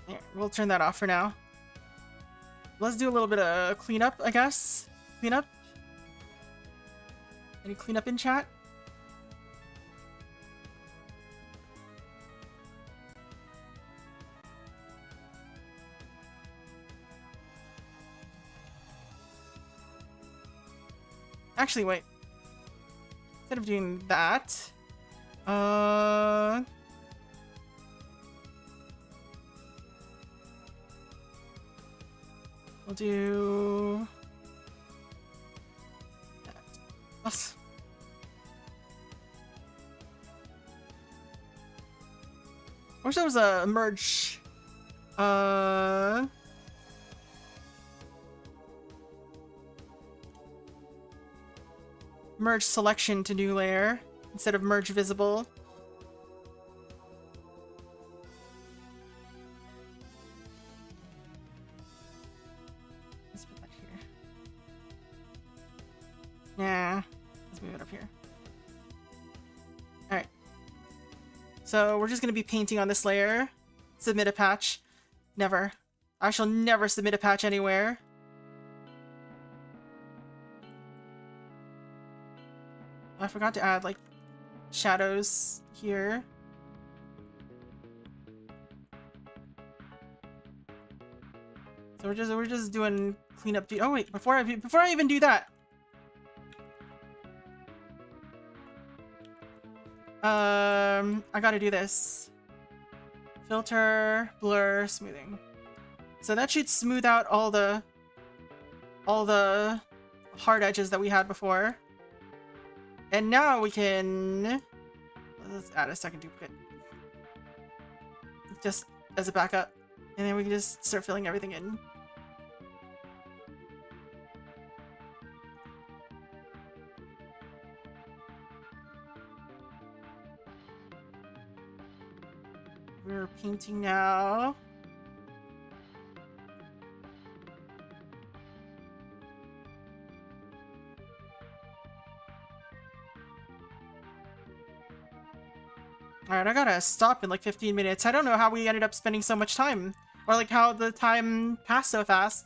Yeah, we'll turn that off for now. Let's do a little bit of cleanup, I guess. Cleanup? Any cleanup in chat? Actually, wait. Instead of doing that, we'll do that. Let's... I wish there was a merge. Merge selection to new layer instead of merge visible. Let's put that here. Nah, let's move it up here. Alright. So we're just going to be painting on this layer. Submit a patch. Never. I shall never submit a patch anywhere. I forgot to add, like, shadows here. So we're just doing cleanup. Oh wait, before I even do that, I gotta do this. Filter, blur, smoothing. So that should smooth out all the hard edges that we had before. And now we can... Let's add a second duplicate. Just as a backup. And then we can just start filling everything in. We're painting now. Alright, I gotta stop in like 15 minutes. I don't know how we ended up spending so much time. Or like how the time passed so fast.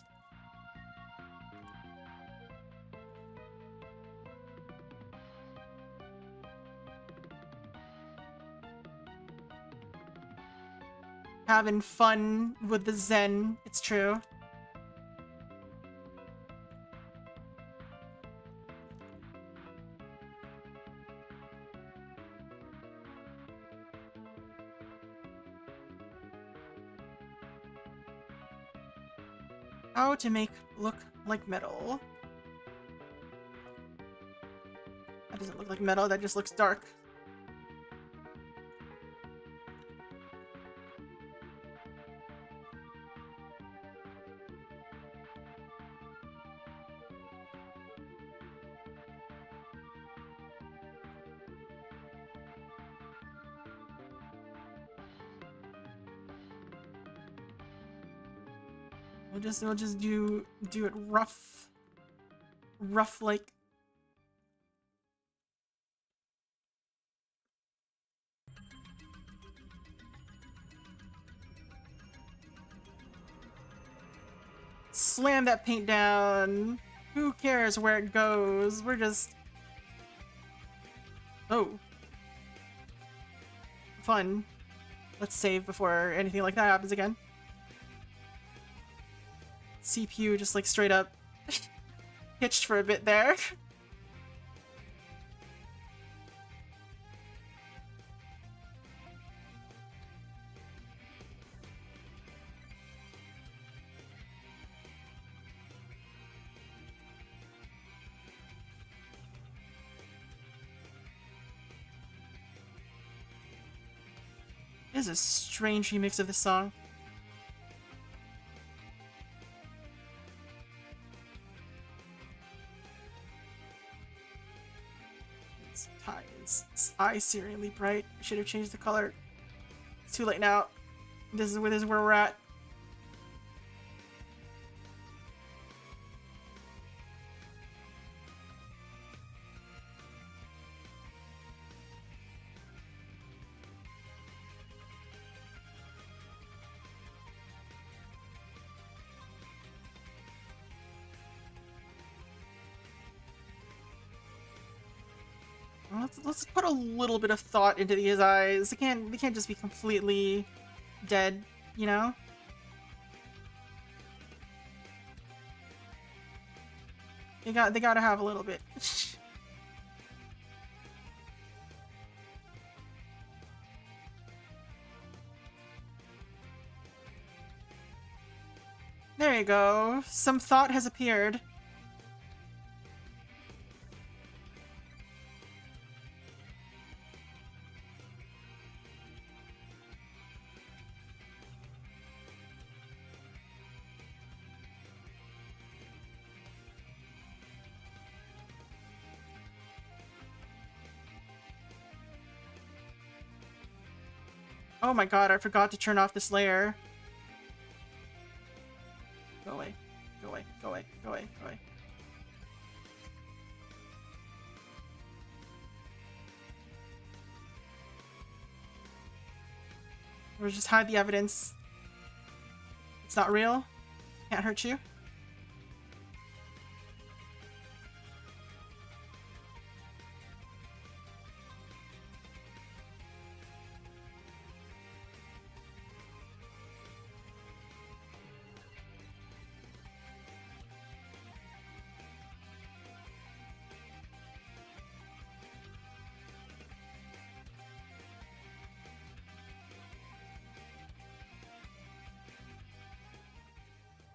Having fun with the Zen, it's true. How to make look like metal. That doesn't look like metal, that just looks dark. We'll just do it rough like. Slam that paint down. Who cares where it goes? We're just... Oh. Fun. Let's save before anything like that happens again. CPU just like straight up hitched for a bit there. It is a strange remix of this song. Its tie is eye-searingly bright. I should have changed the color. It's too late now. This is where we're at. Let's put a little bit of thought into these eyes. They can't just be completely dead, you know? They gotta have a little bit. There you go. Some thought has appeared. Oh my god, I forgot to turn off this layer. Go away. Go away. Go away. Go away. Go away. Or just hide the evidence. It's not real. Can't hurt you.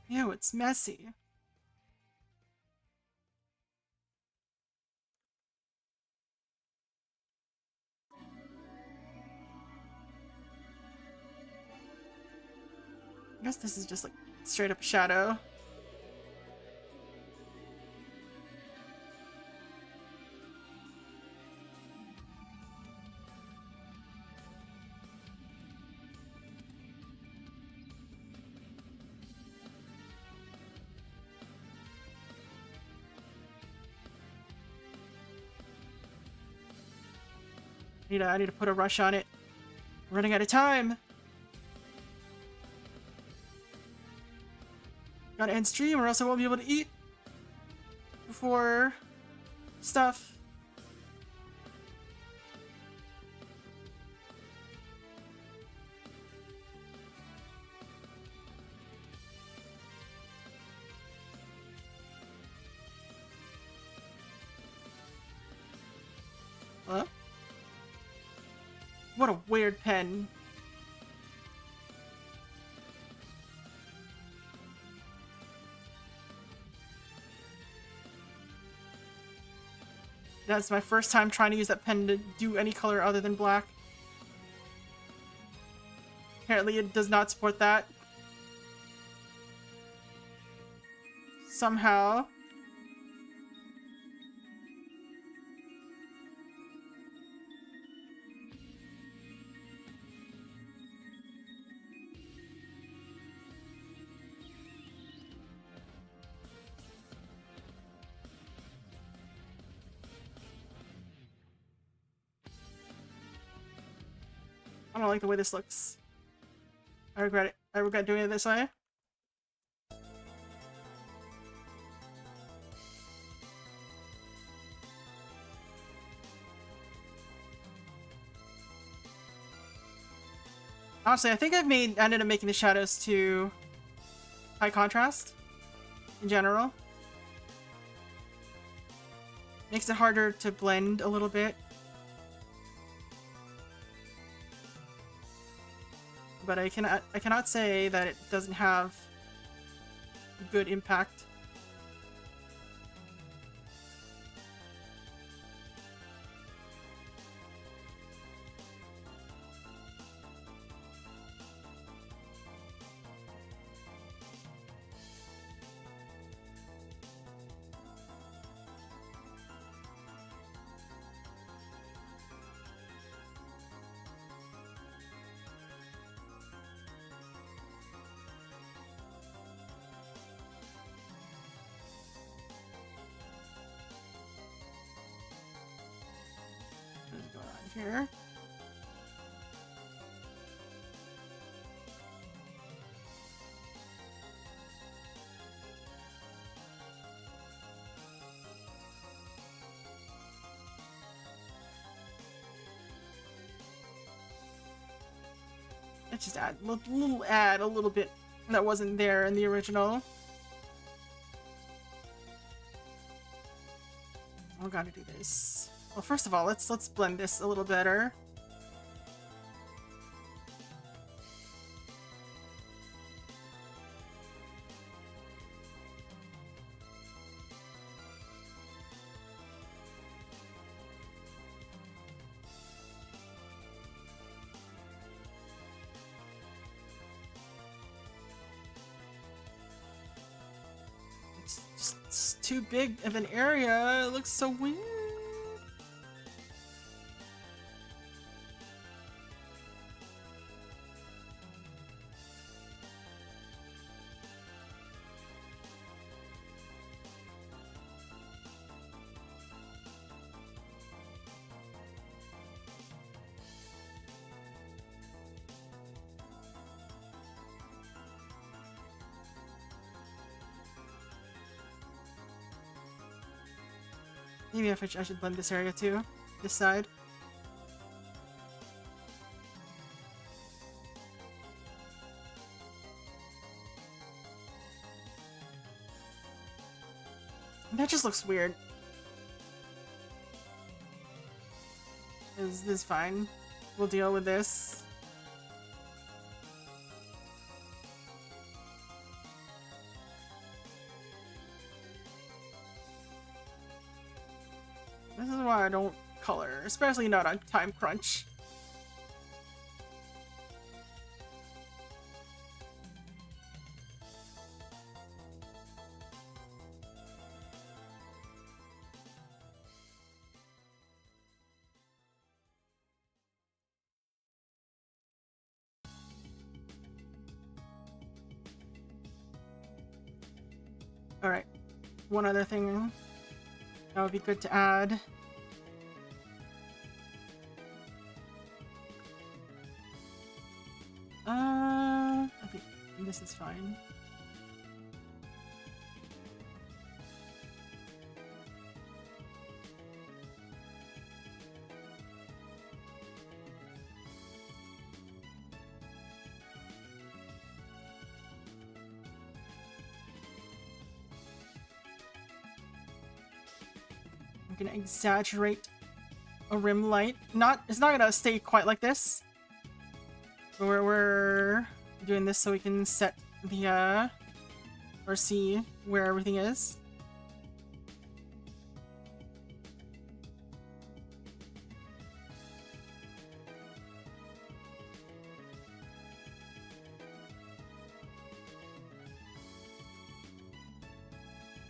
Ew, it's messy. I guess this is just like straight up shadow. I need to put a rush on it. I'm running out of time. Gotta end stream or else I won't be able to eat before stuff. Huh? What a weird pen. That's my first time trying to use that pen to do any color other than black. Apparently it does not support that. Somehow. I don't like the way this looks. I regret it. I regret doing it this way. Honestly, I think ended up making the shadows too high contrast in general. Makes it harder to blend a little bit. But I cannot say that it doesn't have good impact. here. Let's just add a little bit that wasn't there in the original. We gotta do this. Well, first of all, let's blend this a little better. It's too big of an area. It looks so weird. Maybe I should blend this area too. This side. That just looks weird. This is fine. We'll deal with this. This is why I don't color, especially not on time crunch. Alright, one other thing that would be good to add. I think this is fine. I'm gonna exaggerate a rim light. It's not gonna stay quite like this. But we're doing this so we can set the or see where everything is.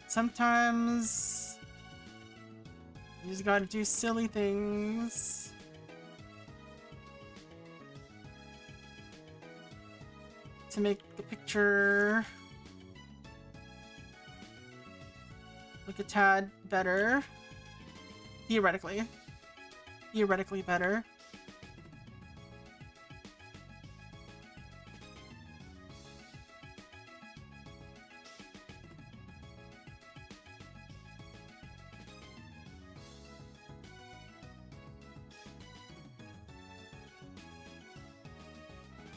Sometimes you just gotta do silly things. To make the picture look a tad better. Theoretically better.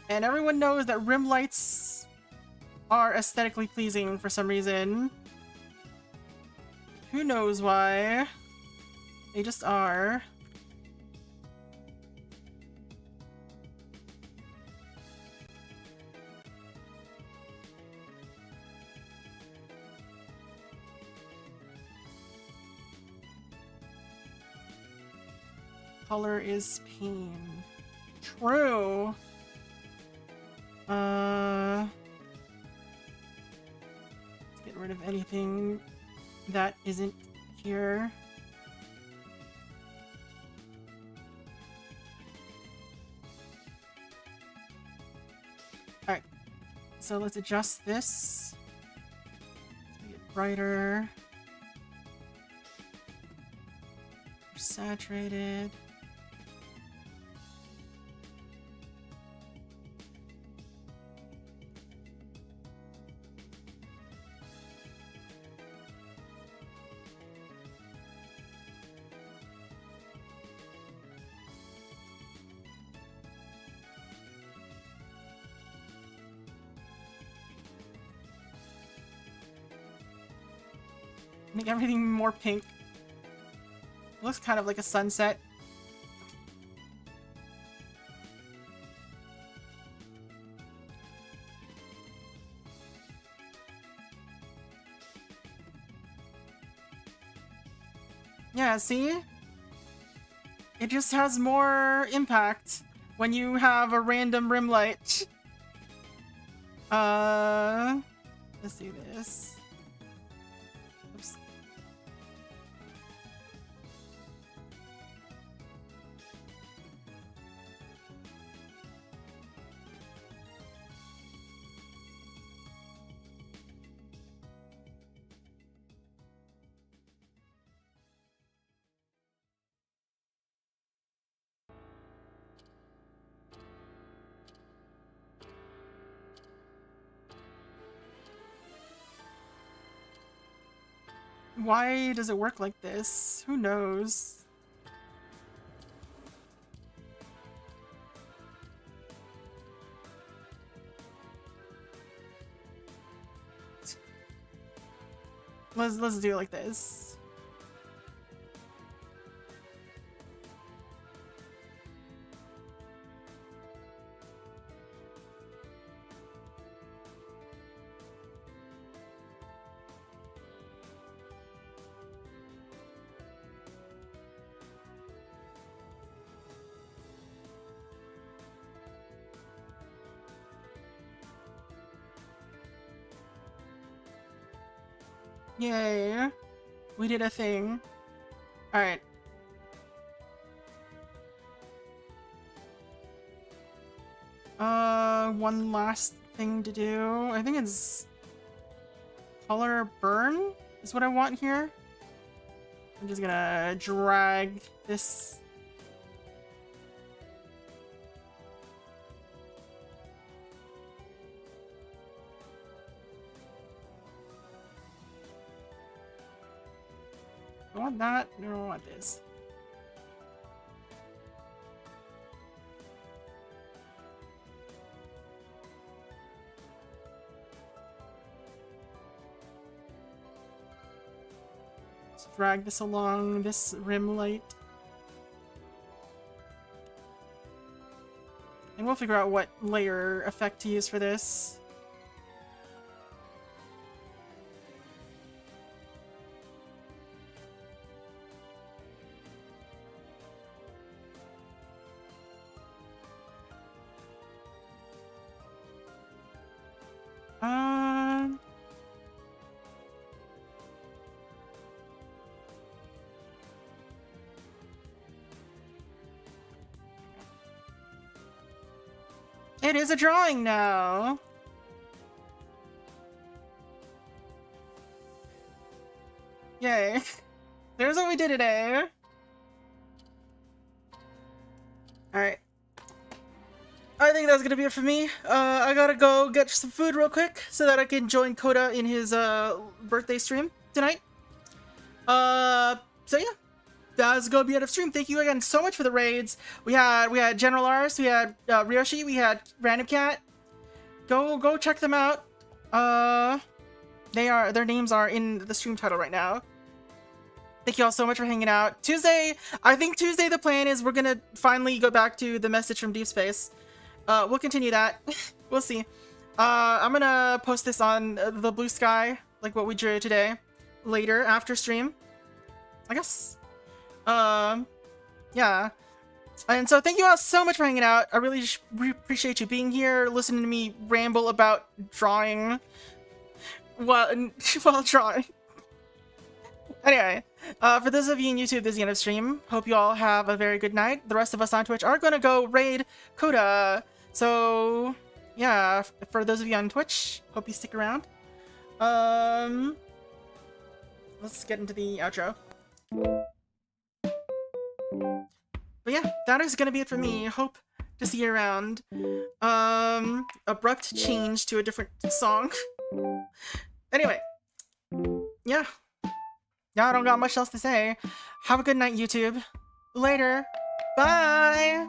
And everyone knows that rim lights are aesthetically pleasing for some reason. Who knows why? They just are. Color is pain. True. Let's get rid of anything that isn't here. Alright, so let's adjust this. Let's make it brighter. More saturated. Make everything more pink. Looks kind of like a sunset. Yeah, see? It just has more impact when you have a random rim light. Let's do this. Oops. Why does it work like this? Who knows? Let's do it like this. Yay. We did a thing. Alright. One last thing to do. I think it's color burn is what I want here. I'm just gonna drag this. I want that. No, I want this. Let's drag this along this rim light. And we'll figure out what layer effect to use for this. It is a drawing now. Yay. There's what we did today. Alright. I think that's gonna be it for me. I gotta go get some food real quick so that I can join Coda in his birthday stream tonight. So yeah. That's gonna be out of stream. Thank you again so much for the raids. We had General Ars, we had Ryoshi, we had Random Cat. Go check them out. Their names are in the stream title right now. Thank you all so much for hanging out. I think Tuesday the plan is we're gonna finally go back to the message from Deep Space. We'll continue that. We'll see. I'm gonna post this on the Blue Sky, like what we drew today, later after stream, I guess. Yeah. And so thank you all so much for hanging out. I really appreciate you being here, listening to me ramble about drawing while drawing. Anyway, for those of you in YouTube, this is the end of stream. Hope you all have a very good night. The rest of us on Twitch are gonna go raid Coda. So yeah, for those of you on Twitch, hope you stick around. Let's get into the outro. But yeah, that is gonna be it for me. Hope to see you around. Abrupt change to a different song. Anyway, yeah. I don't got much else to say. Have a good night, YouTube. Later. Bye!